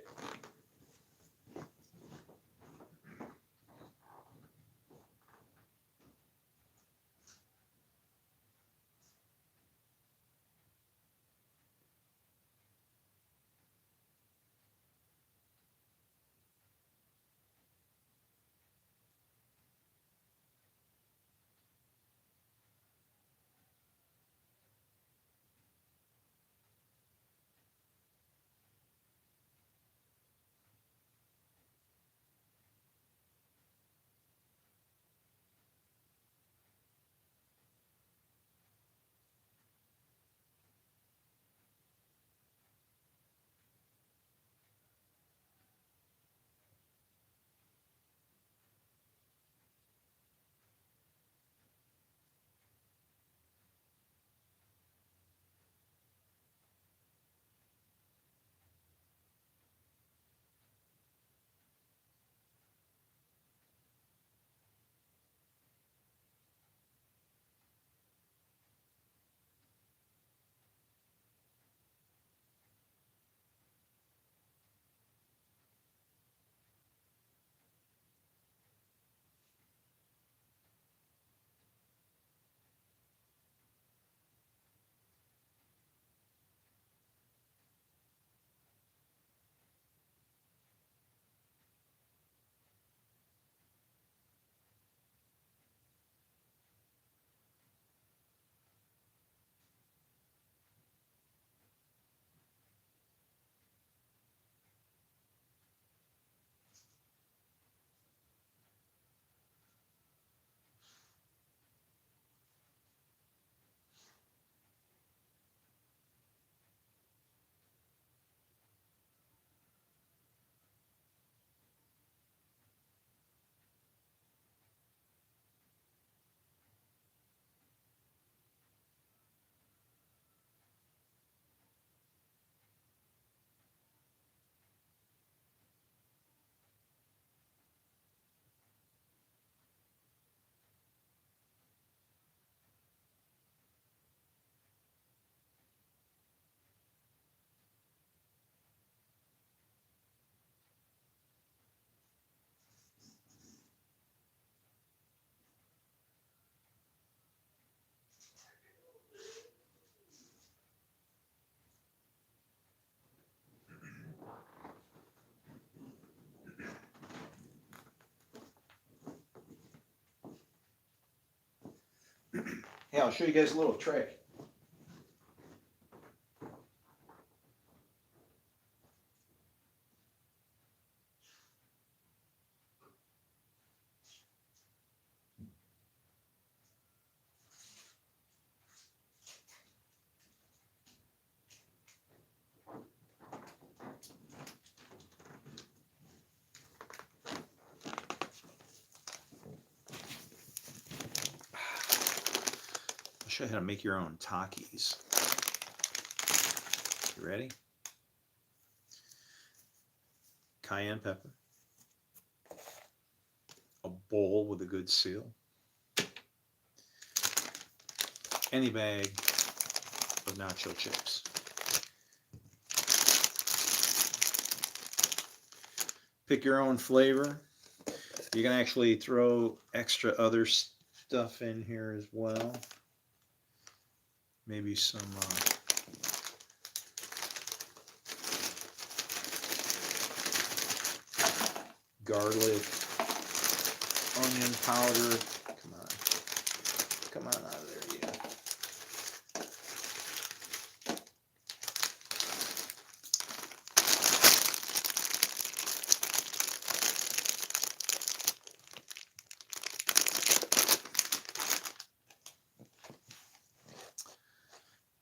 Hey, I'll show you guys a little trick. I'll show you how to make your own Takis. You ready? Cayenne pepper. A bowl with a good seal. Any bag of nacho chips. Pick your own flavor. You can actually throw extra other stuff in here as well. Maybe some garlic, onion powder. Come on. Come on out of there, yeah.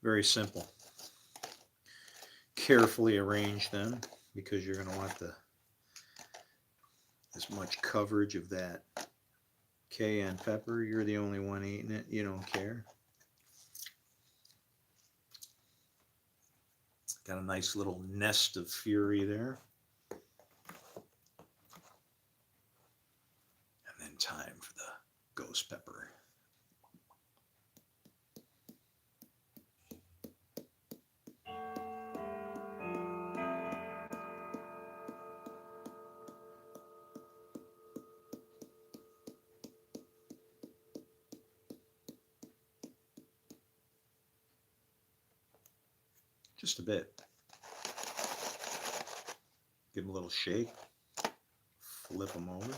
Very simple. Carefully arrange them because you're going to want as much coverage of that cayenne pepper. You're the only one eating it. You don't care. Got a nice little nest of fury there. And then time for the ghost pepper. Just a bit. Give them a little shake. Flip them over.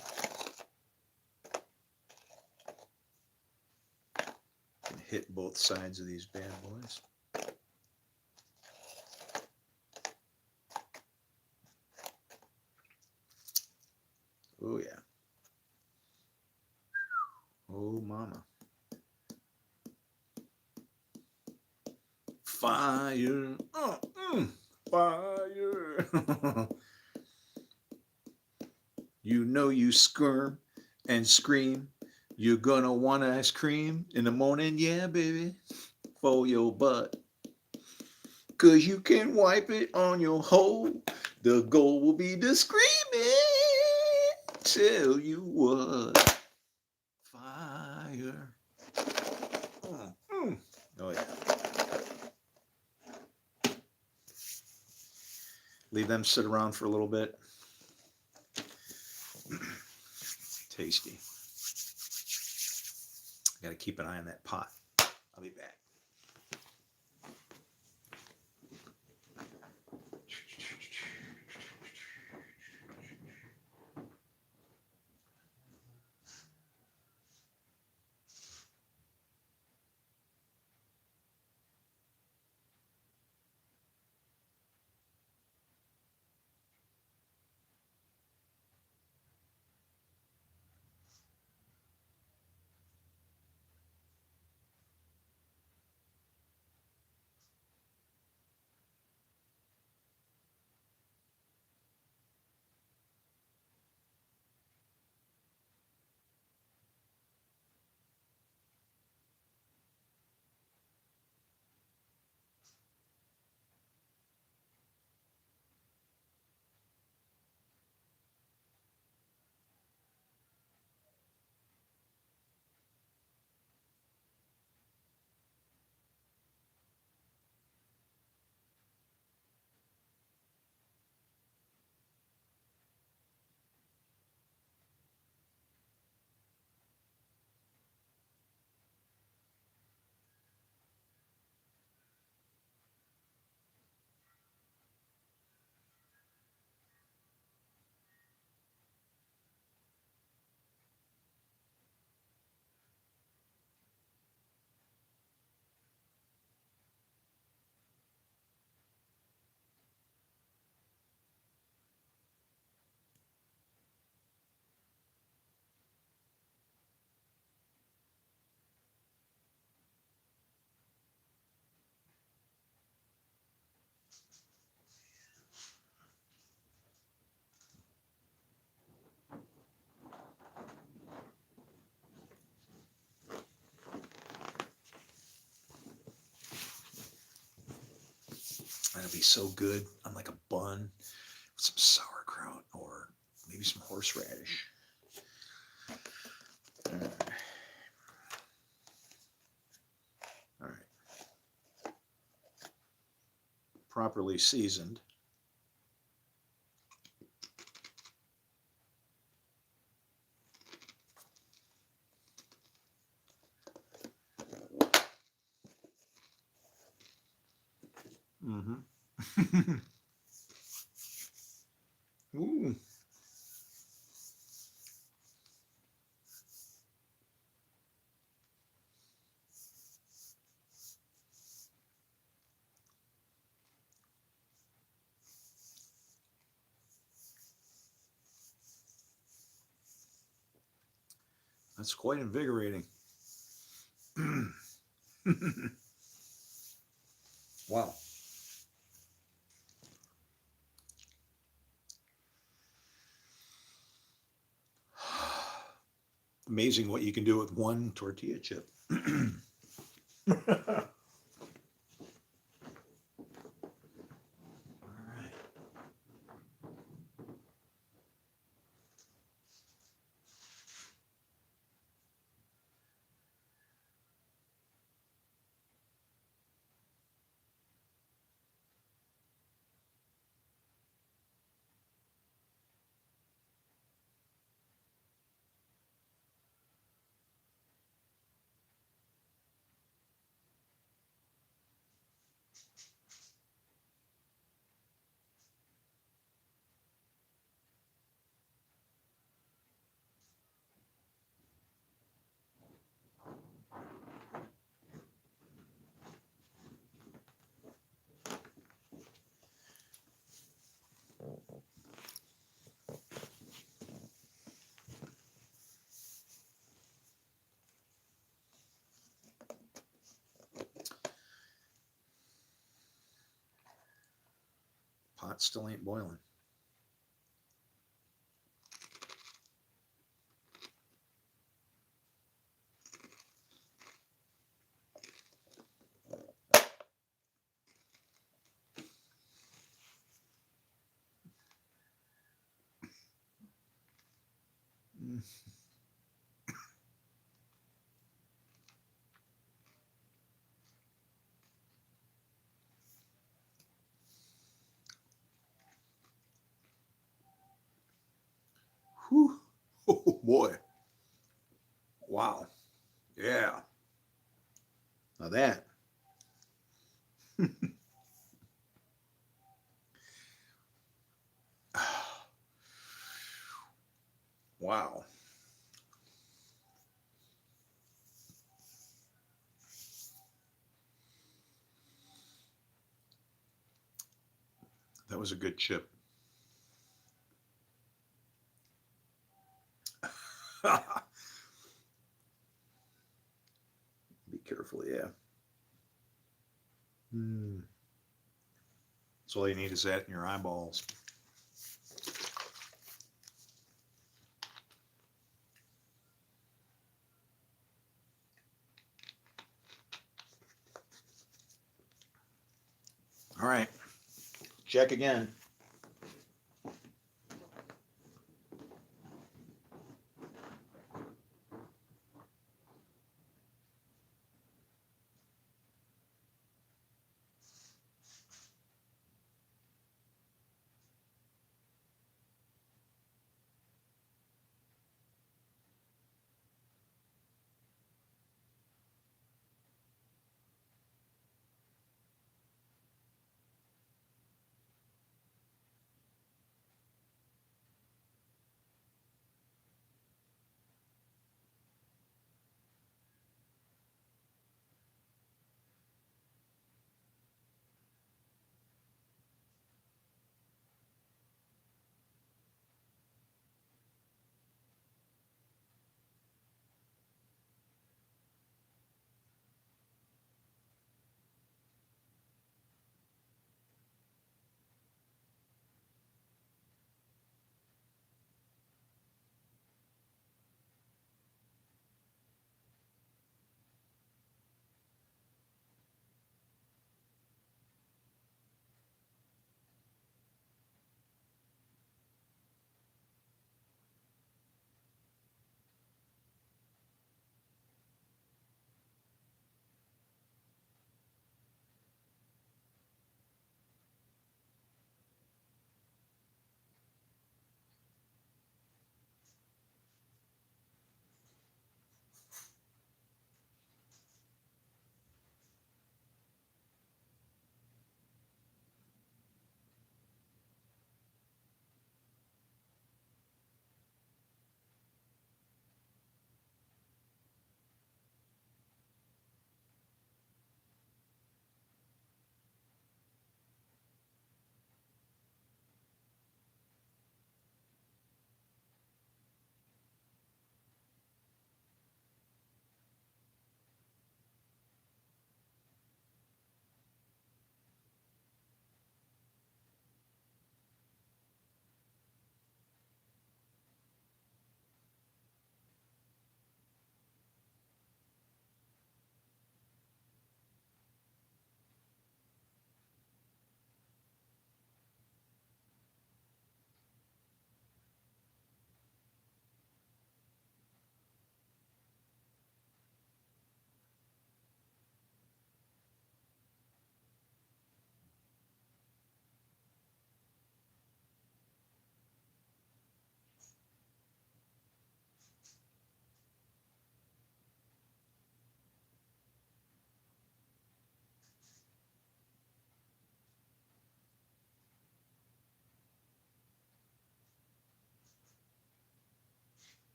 And hit both sides of these bad boys. Oh yeah. Oh mama. Fire. Fire. You know you squirm and scream. You're gonna want ice cream in the morning, yeah, baby, for your butt. 'Cause you can wipe it on your hole. The goal will be to scream it. Tell you what. Fire. Oh yeah. Leave them sit around for a little bit. Tasty. Got to keep an eye on that pot. I'll be back. be so good on like a bun with some sauerkraut or maybe some horseradish. All right. Properly seasoned. Mm-hmm. Ooh. That's quite invigorating. Wow. Amazing what you can do with one tortilla chip. Pot still ain't boiling. Mm. Whew. Oh boy. Wow. Yeah. Now that. Wow. That was a good chip. Be careful, yeah. Mm. That's all you need is that in your eyeballs. All right. Check again.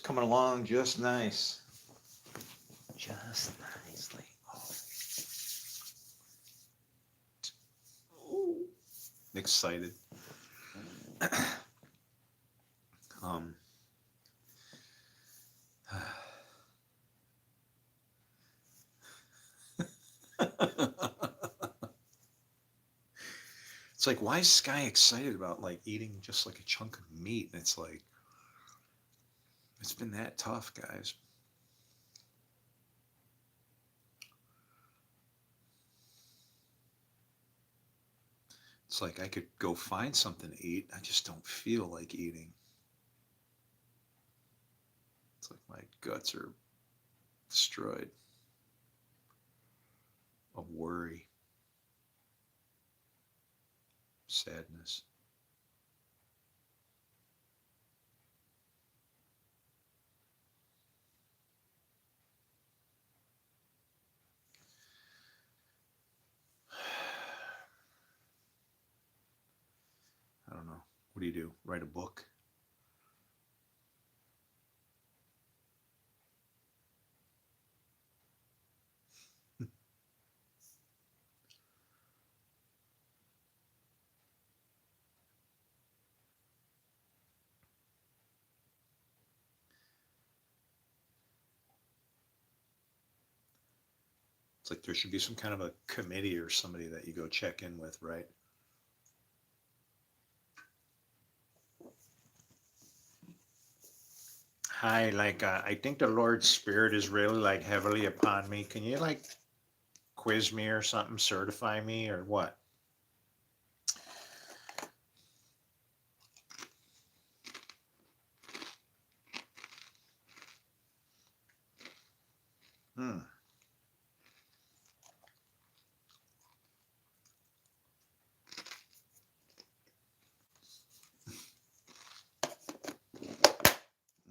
It's coming along just nice. Just nicely. Oh. Excited. um, it's like, why is Sky excited about like eating just like a chunk of meat? And it's like, it's been that tough, guys. It's like I could go find something to eat. I just don't feel like eating. It's like my guts are destroyed of worry, sadness. I don't know. What do you do? Write a book? It's like there should be some kind of a committee or somebody that you go check in with, right? Hi, like I think the Lord's Spirit is really like heavily upon me. Can you like quiz me or something, certify me or what? Hmm.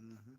Mm-hmm.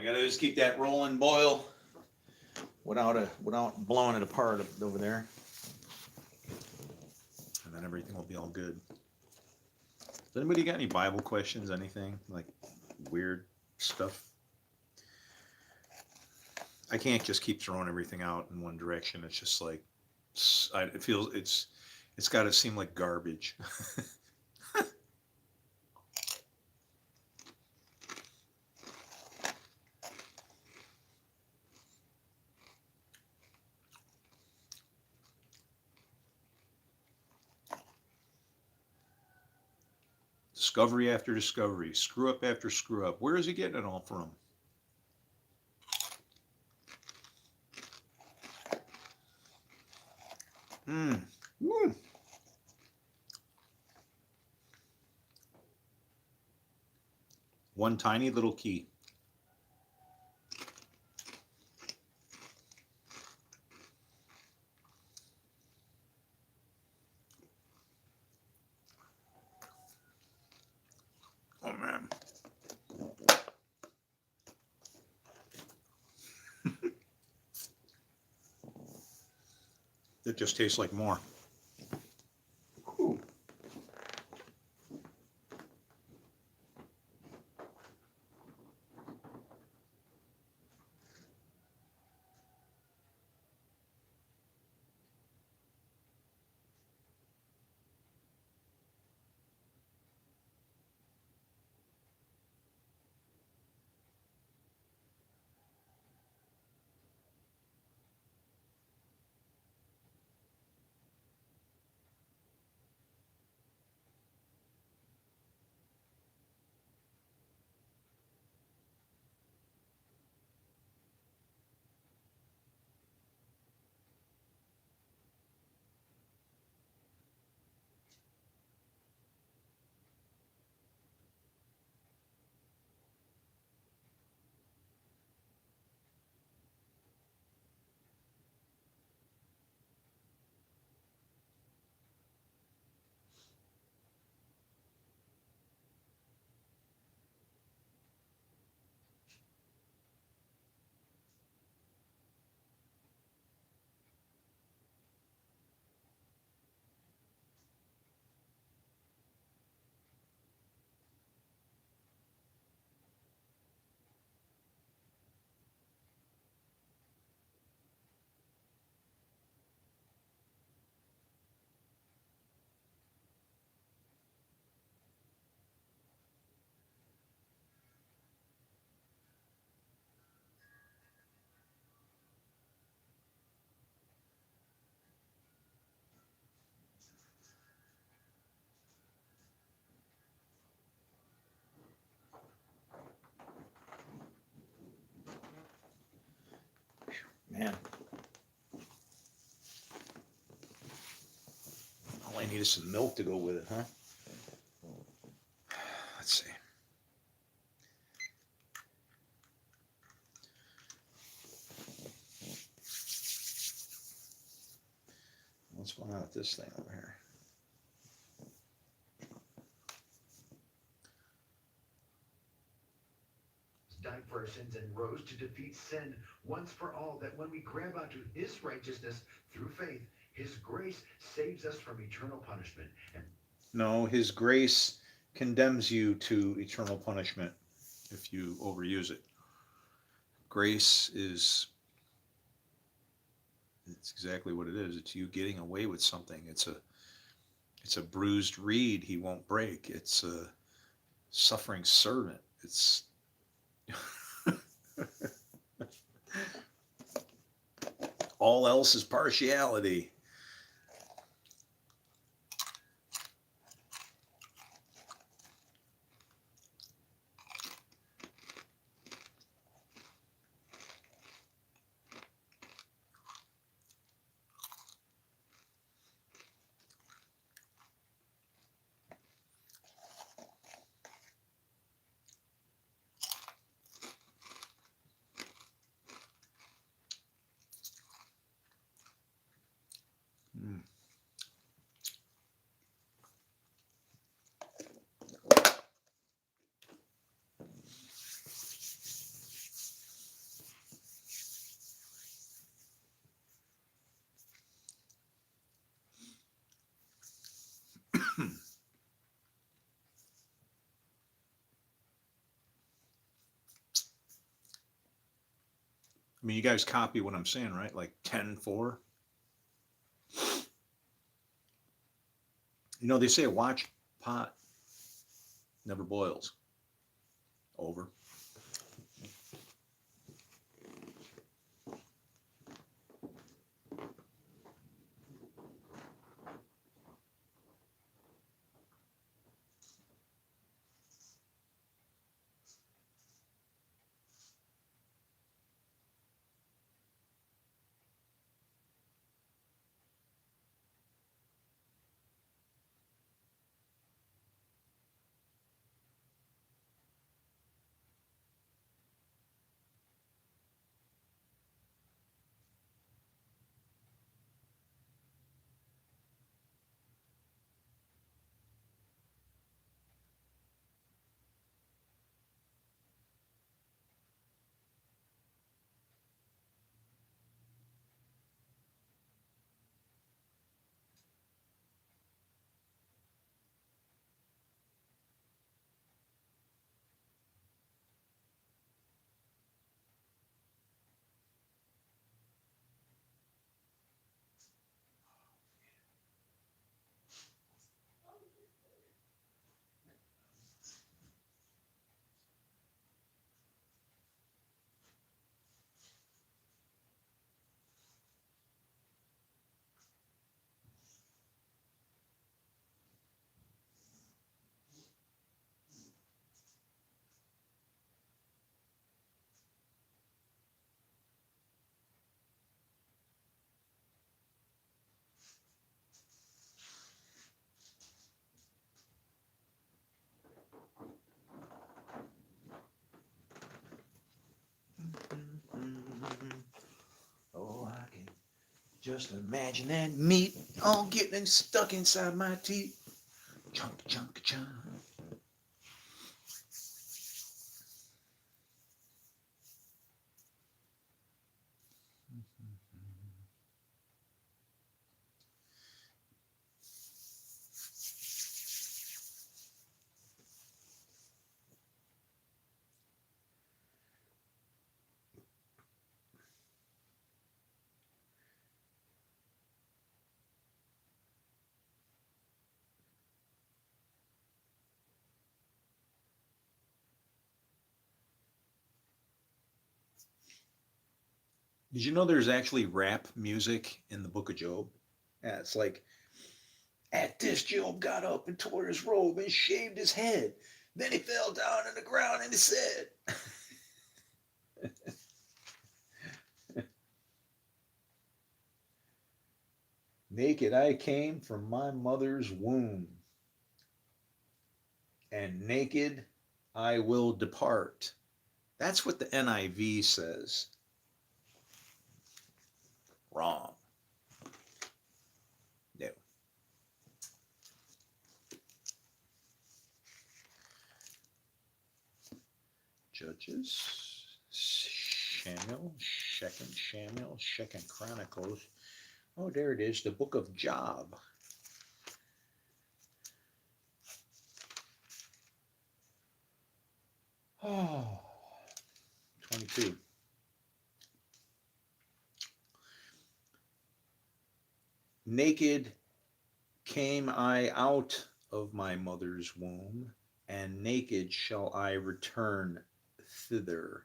gotta just keep that rolling boil without blowing it apart over there. And then everything will be all good. Does anybody got any Bible questions? Anything like weird stuff? I can't just keep throwing everything out in one direction. It's just like it feels it's got to seem like garbage. Discovery after discovery, screw up after screw up. Where is he getting it all from? Woo. One tiny little key. Oh man. It just tastes like more. Whew. Man, All I need is some milk to go with it, huh? Let's see. What's going on with this thing over here? Died for our sins and rose to defeat sin once for all, that when we grab onto his righteousness through faith, his grace saves us from eternal punishment. And No, his grace condemns you to eternal punishment if you overuse it. Grace is, it's exactly what it is. It's you getting away with something. It's a bruised reed he won't break. It's a suffering servant. It's all else is partiality. Mm. I mean, you guys copy what I'm saying, right? Like 10-4. You know, they say a watch pot never boils. Over. Oh, I can just imagine that meat all getting stuck inside my teeth. Chunk, chunk, chunk. Did you know there's actually rap music in the book of Job? Yeah, it's like, at this, Job got up and tore his robe and shaved his head. Then he fell down on the ground and he said, naked I came from my mother's womb, and naked I will depart. That's what the NIV says. Wrong. No. Judges, Samuel, Second Chronicles. Oh, there it is, the book of Job. Oh, 22. Naked came I out of my mother's womb, and naked shall I return thither.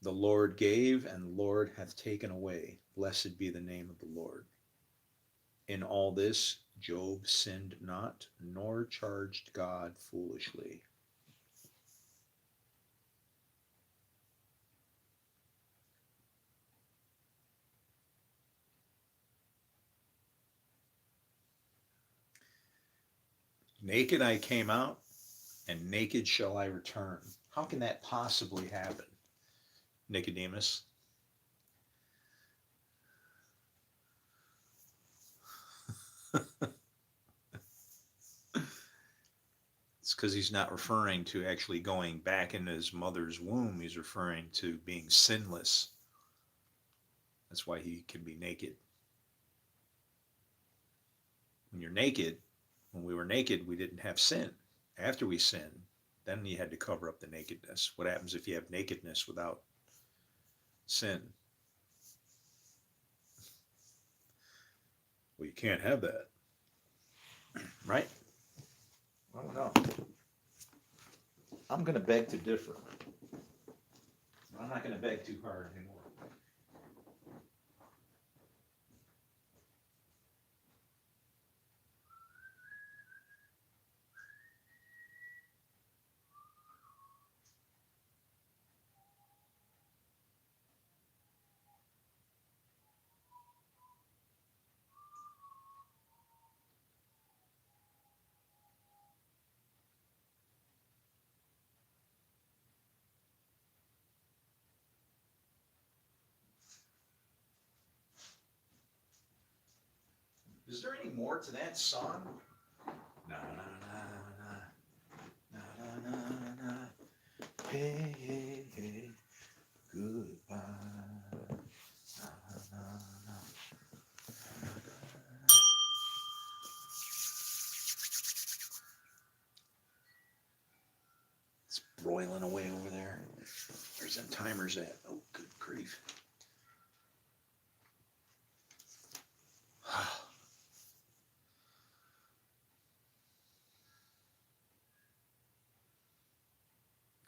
The Lord gave, and the Lord hath taken away. Blessed be the name of the Lord. In all this, Job sinned not, nor charged God foolishly. Naked I came out, and naked shall I return. How can that possibly happen, Nicodemus? It's because he's not referring to actually going back into his mother's womb. He's referring to being sinless. That's why he can be naked. When you're naked, when we were naked, we didn't have sin. After we sinned, then you had to cover up the nakedness. What happens if you have nakedness without sin. Well, you can't have that, right? I don't know. I'm going to beg to differ. I'm not going to beg too hard anymore. Is there any more to that song? Na na na na na na na na. Hey hey hey, goodbye. Na na na. It's broiling away over there. Where's them timers at? Oh, good grief.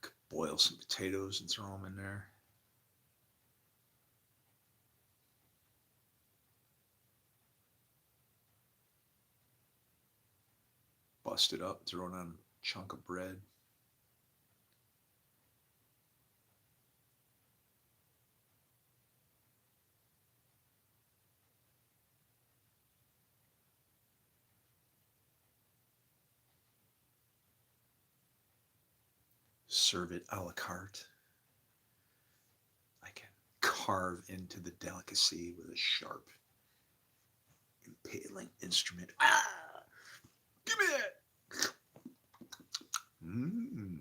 Could boil some potatoes and throw them in there. Bust it up, throw it on a chunk of bread. Serve it a la carte. I can carve into the delicacy with a sharp, impaling instrument. Ah! Give me that! Mmm.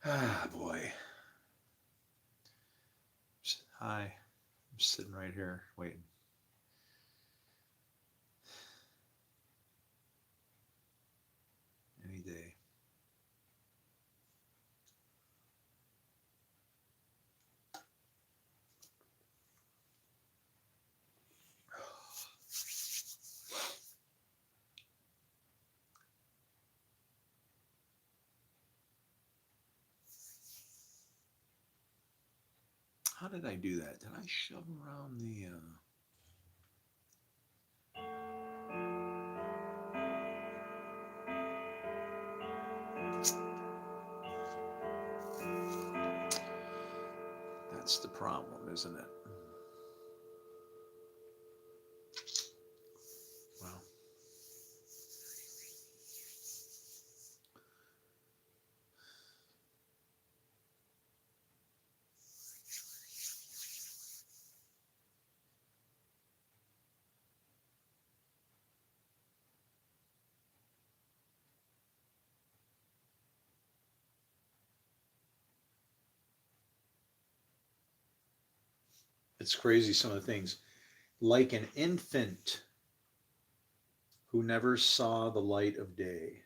Ah, boy. Hi. I'm sitting right here waiting. Any day. How did I do that? Did I shove around the... That's the problem, isn't it? Well. It's crazy, some of the things. Like an infant who never saw the light of day.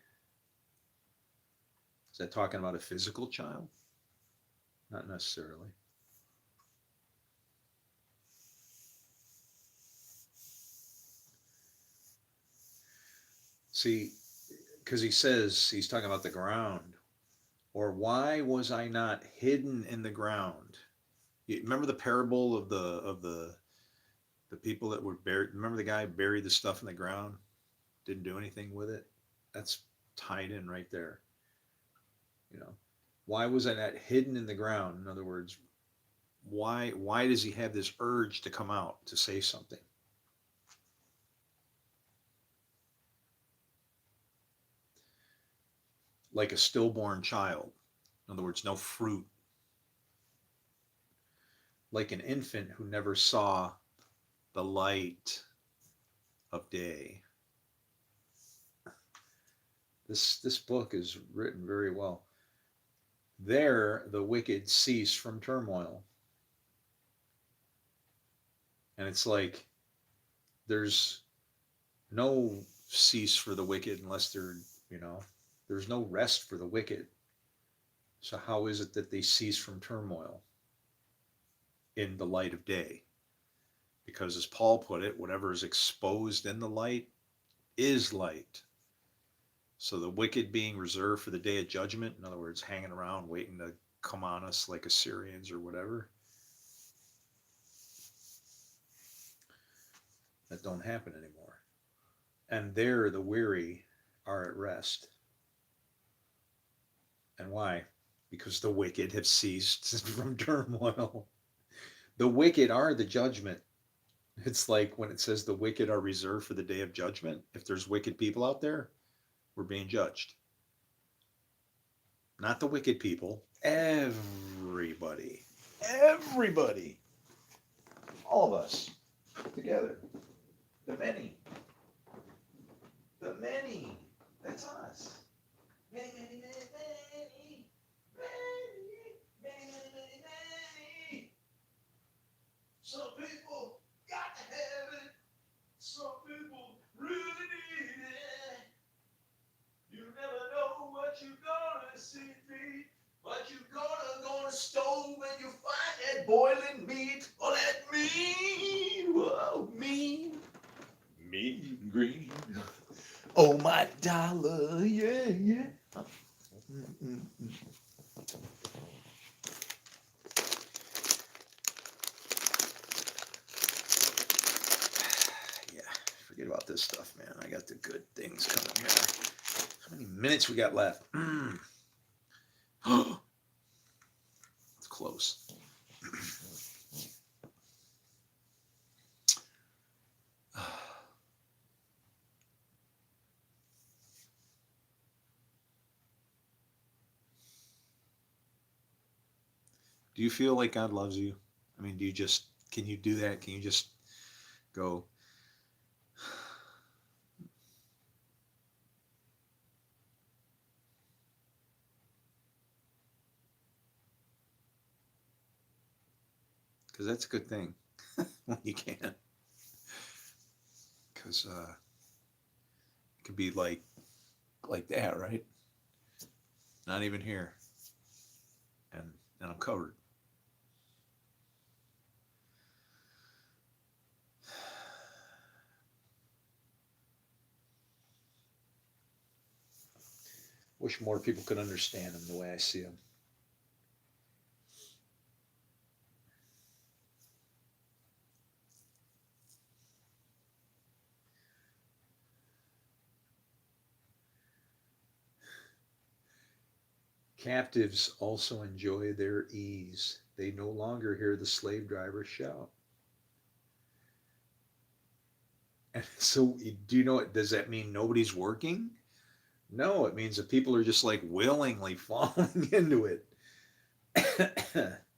Is that talking about a physical child? Not necessarily. See, because he says, he's talking about the ground. Or why was I not hidden in the ground? You remember the parable of the people that were buried? Remember the guy buried the stuff in the ground, didn't do anything with it? That's tied in right there. You know, why was I not hidden in the ground? In other words, why does he have this urge to come out to say something? Like a stillborn child. In other words, no fruit. Like an infant who never saw the light of day. This book is written very well. There, the wicked cease from turmoil. And it's like there's no cease for the wicked unless they're You know, there's no rest for the wicked. So how is it that they cease from turmoil in the light of day? Because as Paul put it, whatever is exposed in the light is light. So the wicked being reserved for the day of judgment, in other words, hanging around waiting to come on us like Assyrians or whatever, that don't happen anymore. And there the weary are at rest. And why? Because the wicked have ceased from turmoil. The wicked are the judgment. It's like when it says the wicked are reserved for the day of judgment. If there's wicked people out there, we're being judged. Not the wicked people. Everybody. Everybody. All of us. Together. The many. The many. That's us. Many, many, many, many. Many, many, many, many. Some people got to have it. Some people really need it. You never know what you're gonna see, but you're gonna stove and you find that boiling meat or that mean, whoa, mean green. Oh my dollar, yeah, yeah. Yeah, forget about this stuff, man. I got the good things coming here. How many minutes we got left? It's close. Do you feel like God loves you? I mean, can you do that? Can you just go, because that's a good thing when you can. Because it could be like that, right? Not even here, and I'm covered. Wish more people could understand him the way I see him. Captives also enjoy their ease. They no longer hear the slave driver shout. And so, do you know, does that mean nobody's working? No, it means that people are just like willingly falling into it.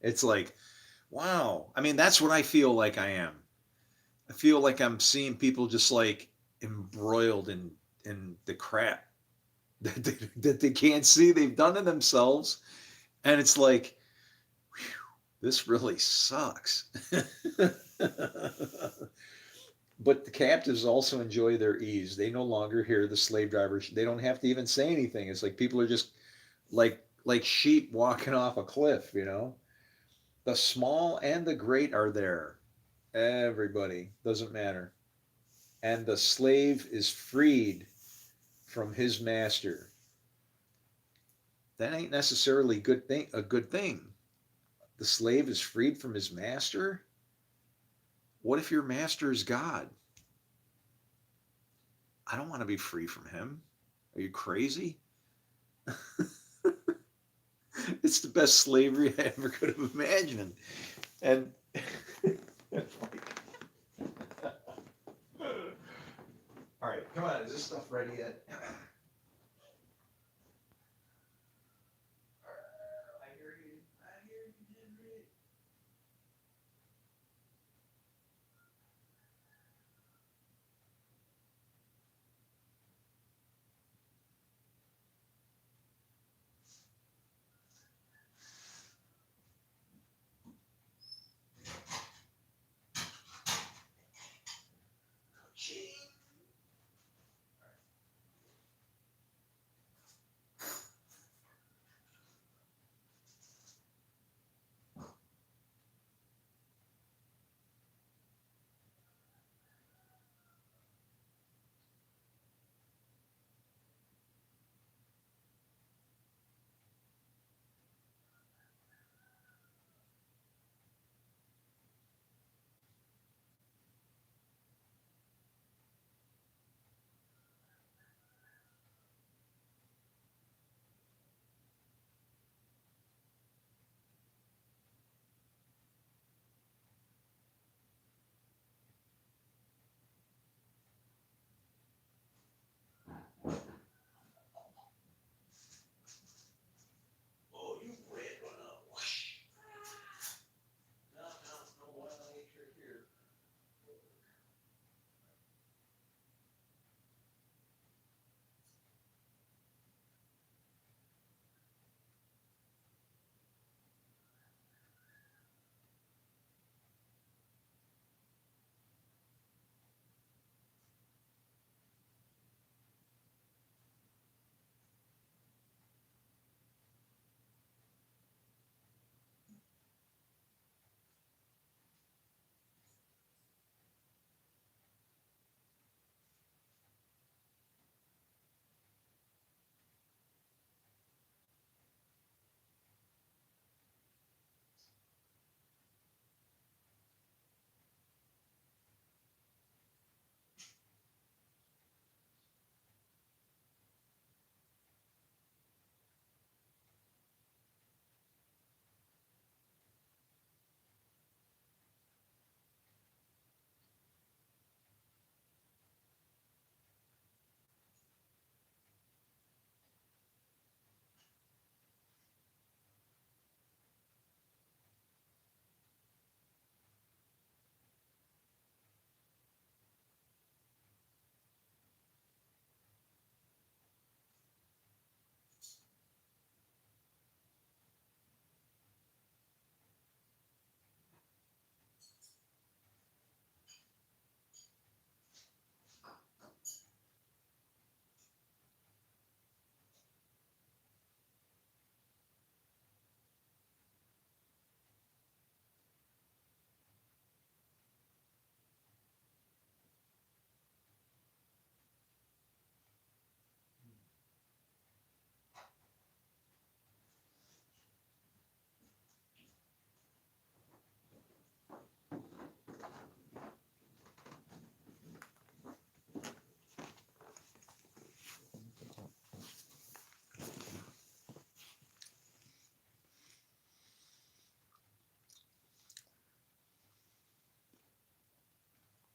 It's like, wow. I mean, that's what I feel like I am. I feel like I'm seeing people just like embroiled in the crap that they can't see they've done to themselves. And it's like, whew, this really sucks. But the captives also enjoy their ease. They no longer hear the slave drivers. They don't have to even say anything. It's like people are just like sheep walking off a cliff, you know? The small and the great are there. Everybody, doesn't matter. And the slave is freed from his master. That ain't necessarily a good thing. The slave is freed from his master. What if your master is God? I don't want to be free from him. Are you crazy? It's the best slavery I ever could have imagined. And all right, come on, is this stuff ready yet? I hear you, Henry.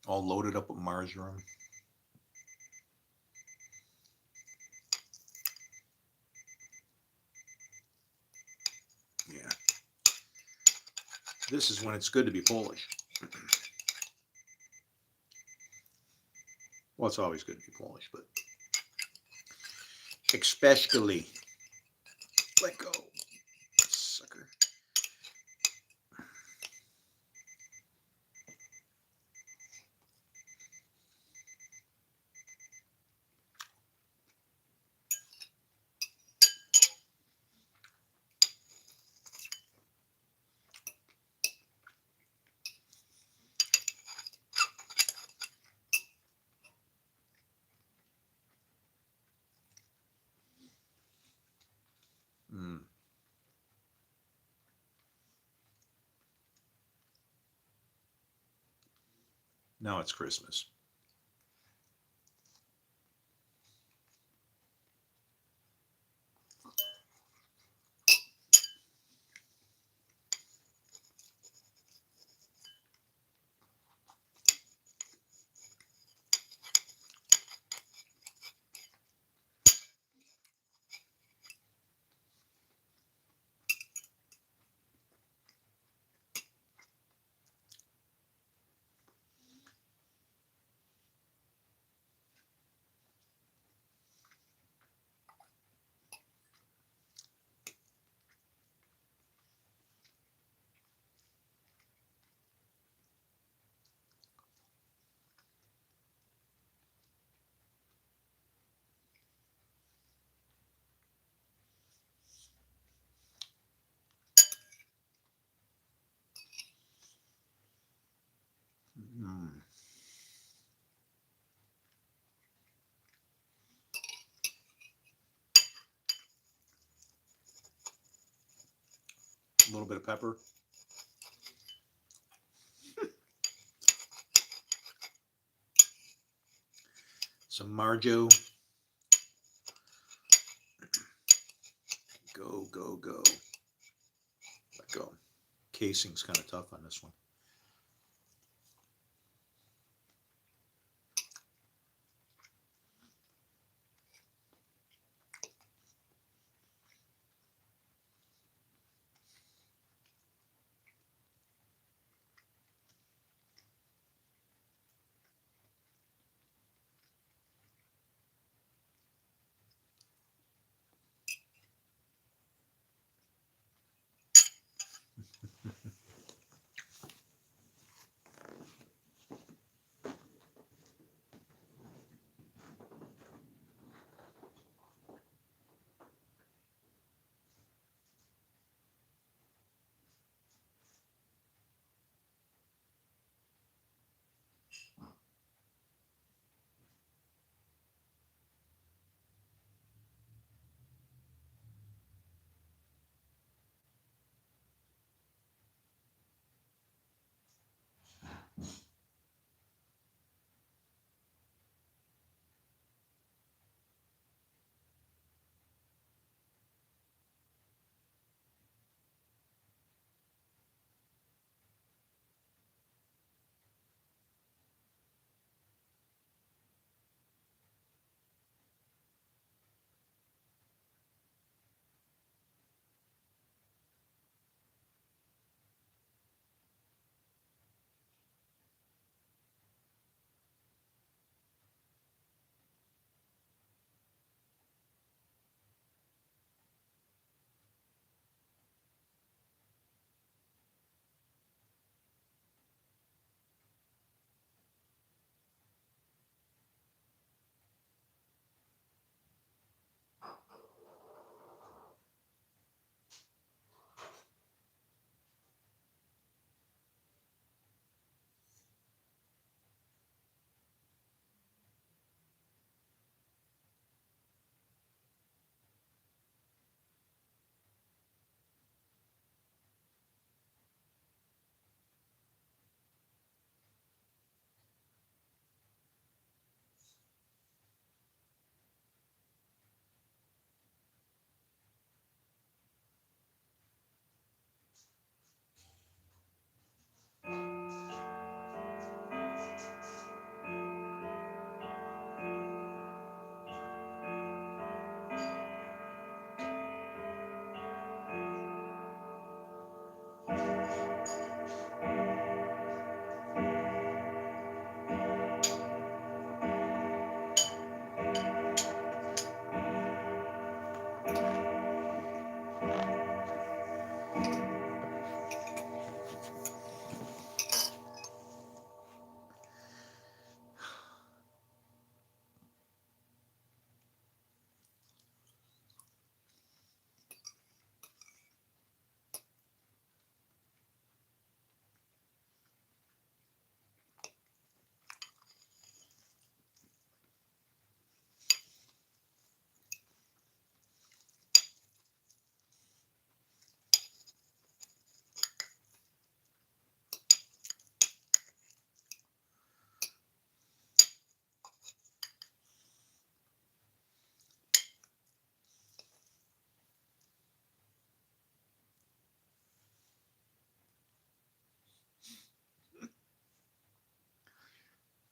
all loaded up with marjoram. Yeah. This is when it's good to be Polish. Well, it's always good to be Polish, but especially, let go, sucker. Mm. Now it's Christmas. Mm. A little bit of pepper. Some marjo. Go, go, go. Let go. Casing's kind of tough on this one.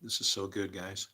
This is so good, guys.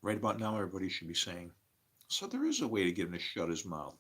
Right about now, everybody should be saying, so there is a way to get him to shut his mouth.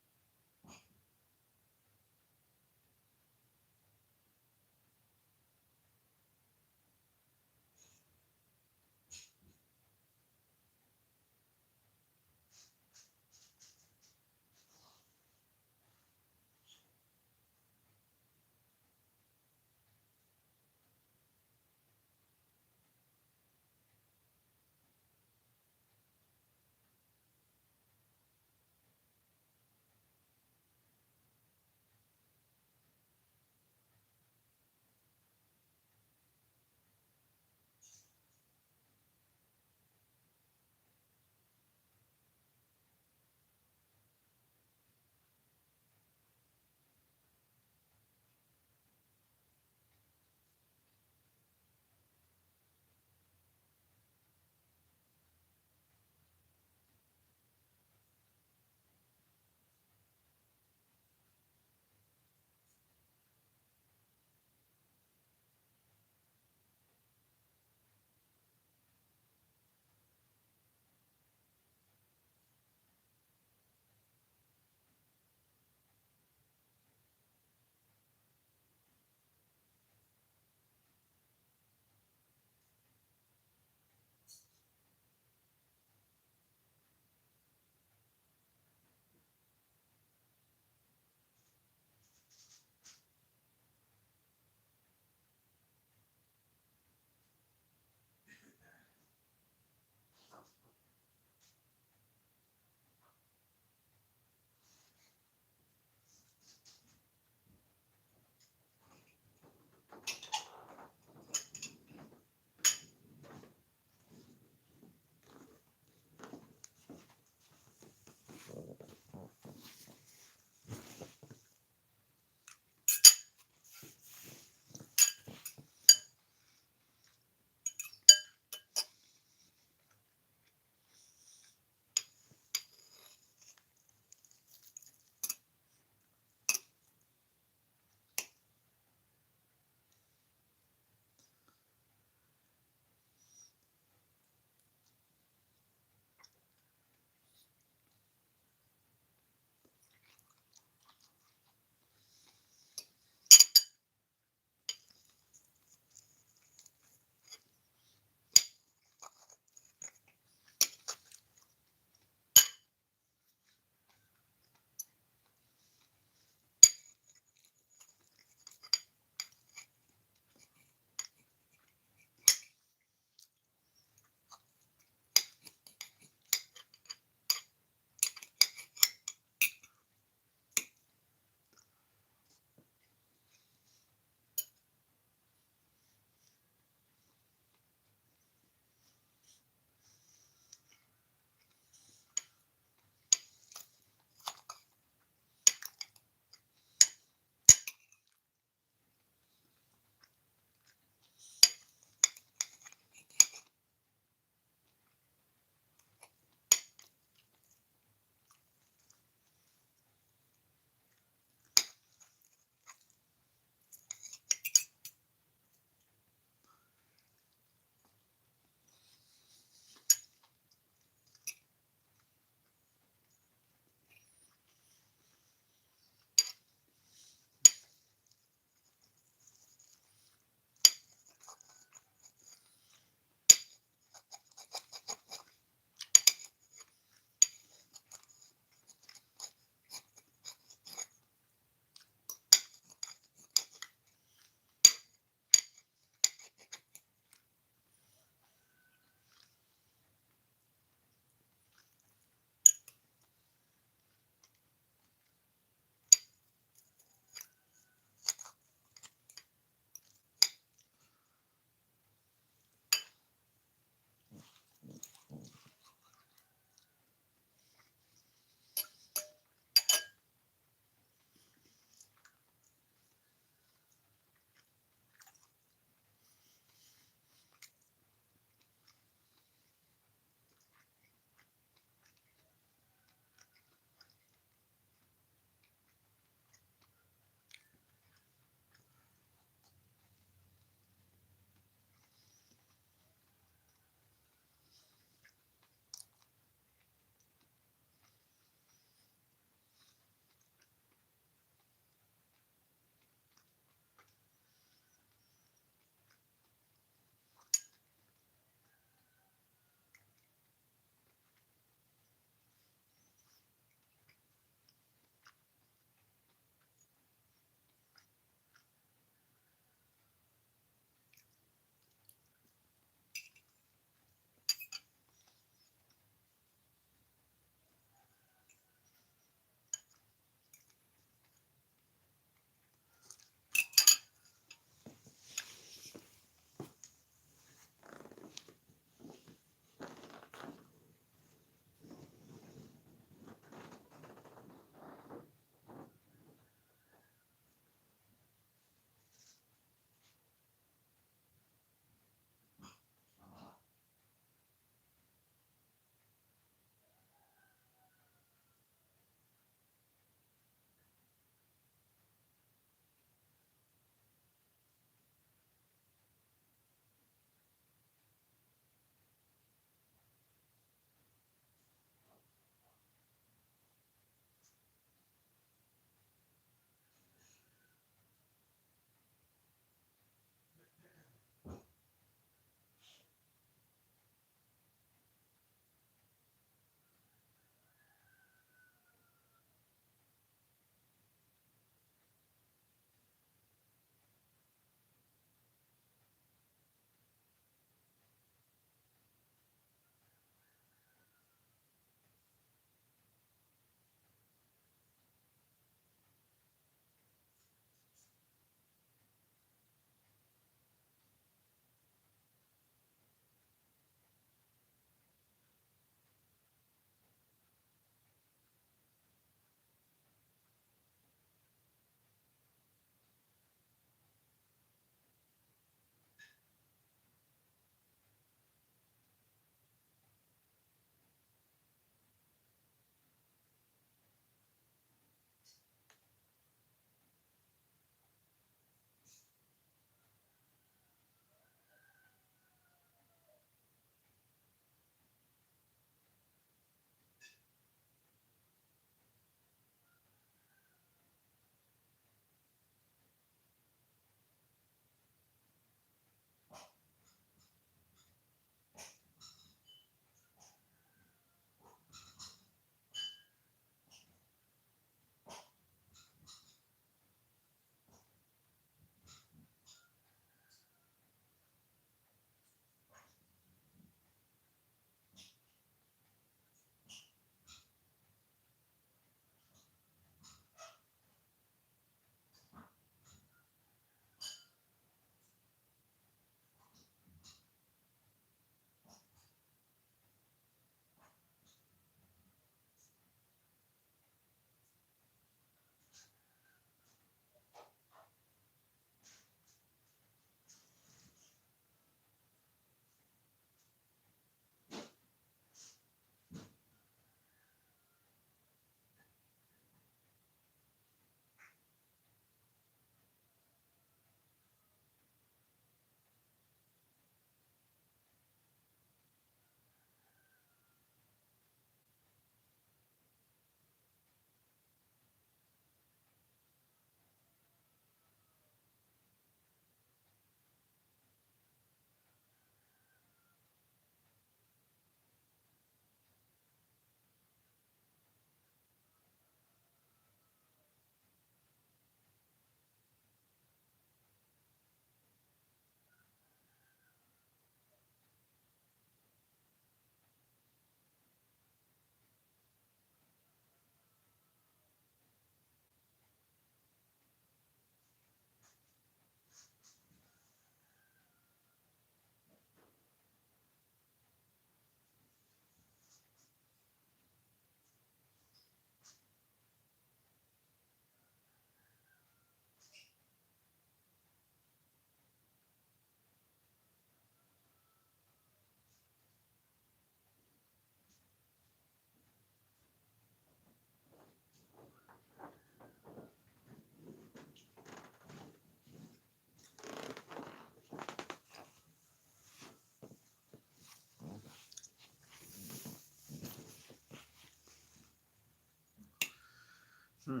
Hmm.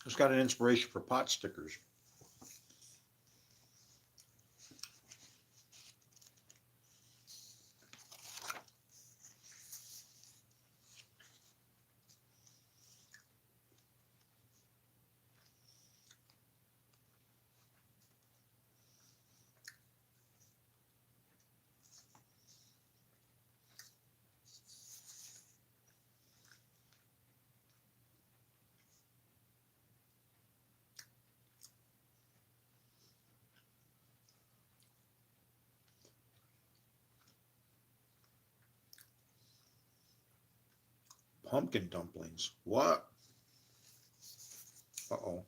Just got an inspiration for pot stickers. Pumpkin dumplings. What? Uh-oh.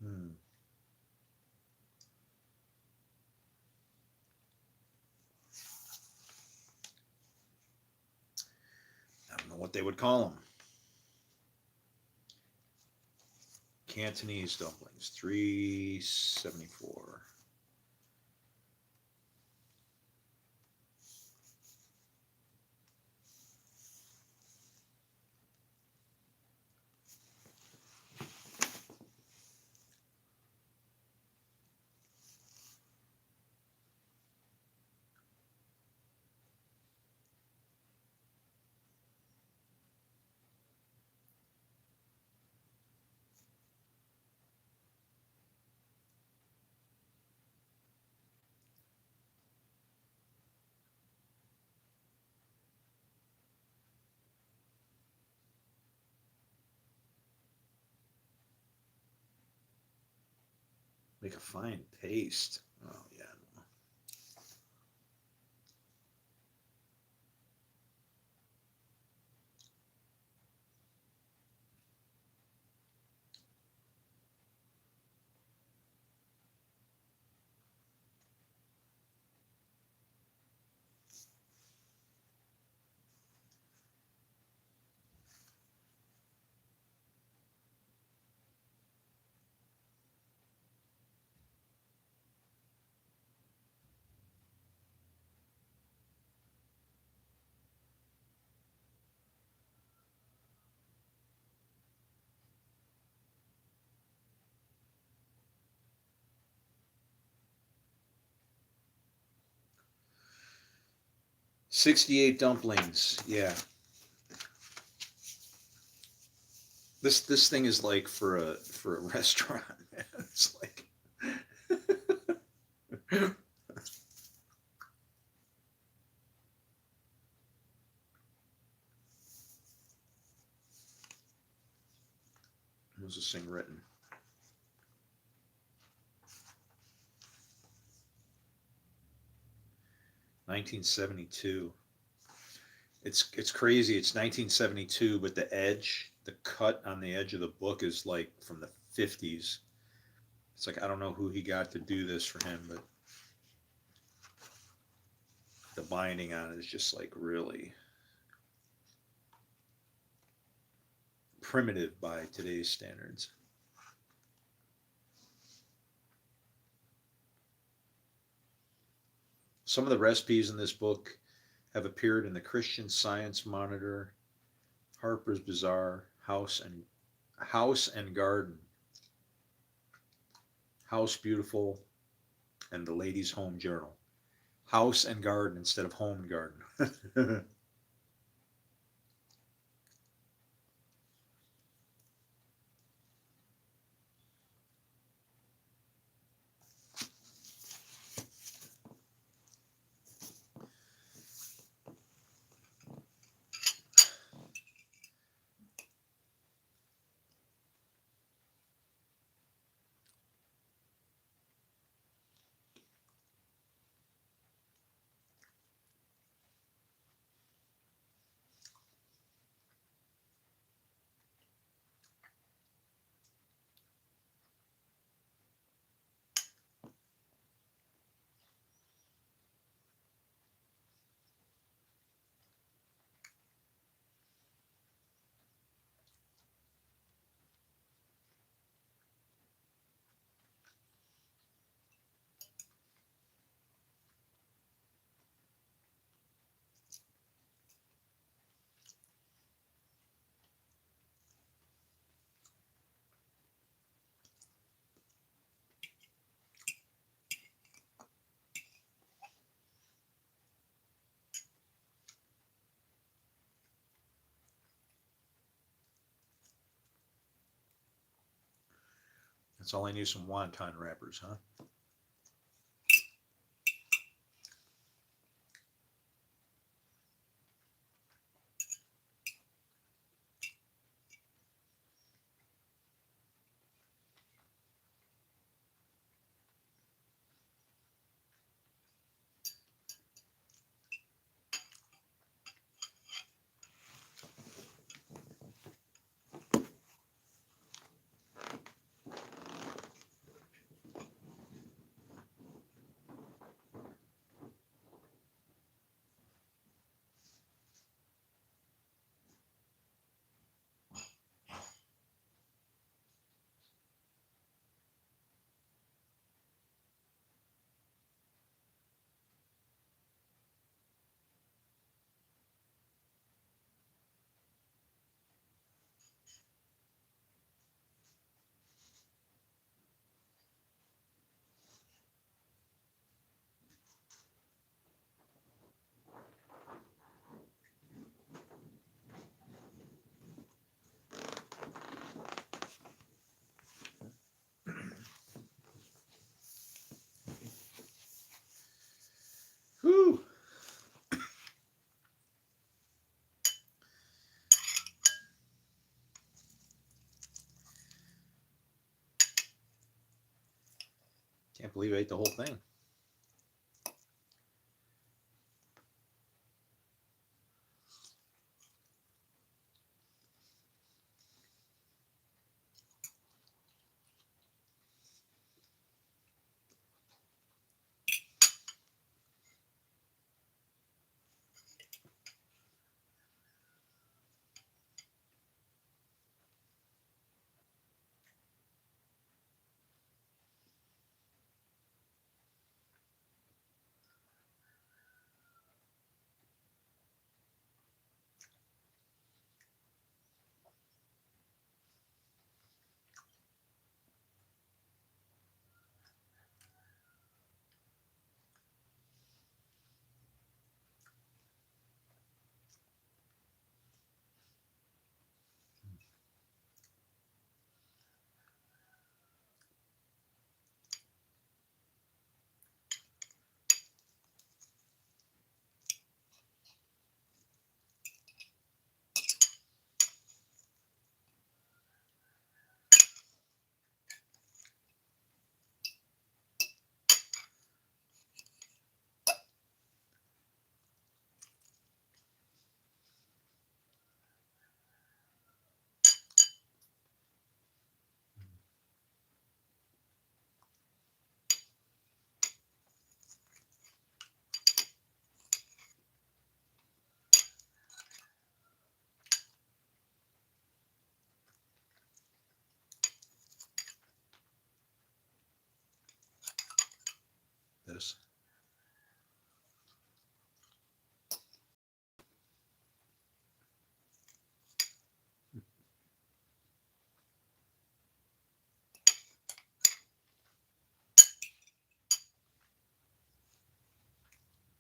Hmm. I don't know what they would call them. Cantonese dumplings, 374. Make a fine paste. Oh, yeah. No. 68 dumplings. Yeah. This thing is like for a restaurant, man. It's like was this thing written? 1972. It's crazy. It's 1972, but the cut on the edge of the book is like from the 50s. It's like I don't know who he got to do this for him, but the binding on it is just like really primitive by today's standards. Some of the recipes in this book have appeared in the Christian Science Monitor, Harper's Bazaar, House and Garden, House Beautiful, and the Ladies' Home Journal. House and Garden instead of Home and Garden. That's all I knew, some wonton wrappers, huh? Whew. Can't believe I ate the whole thing.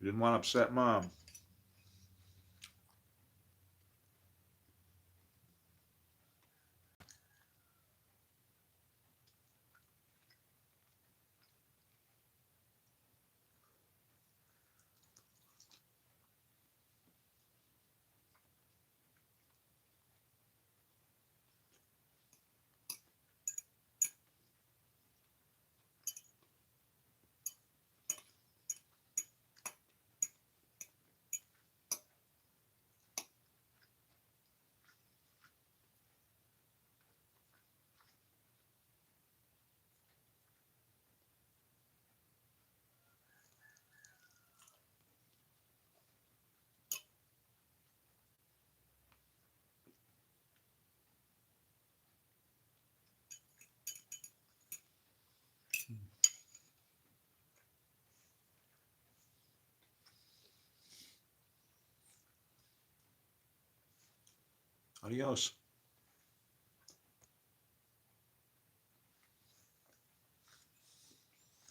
You didn't want to upset mom. Adios.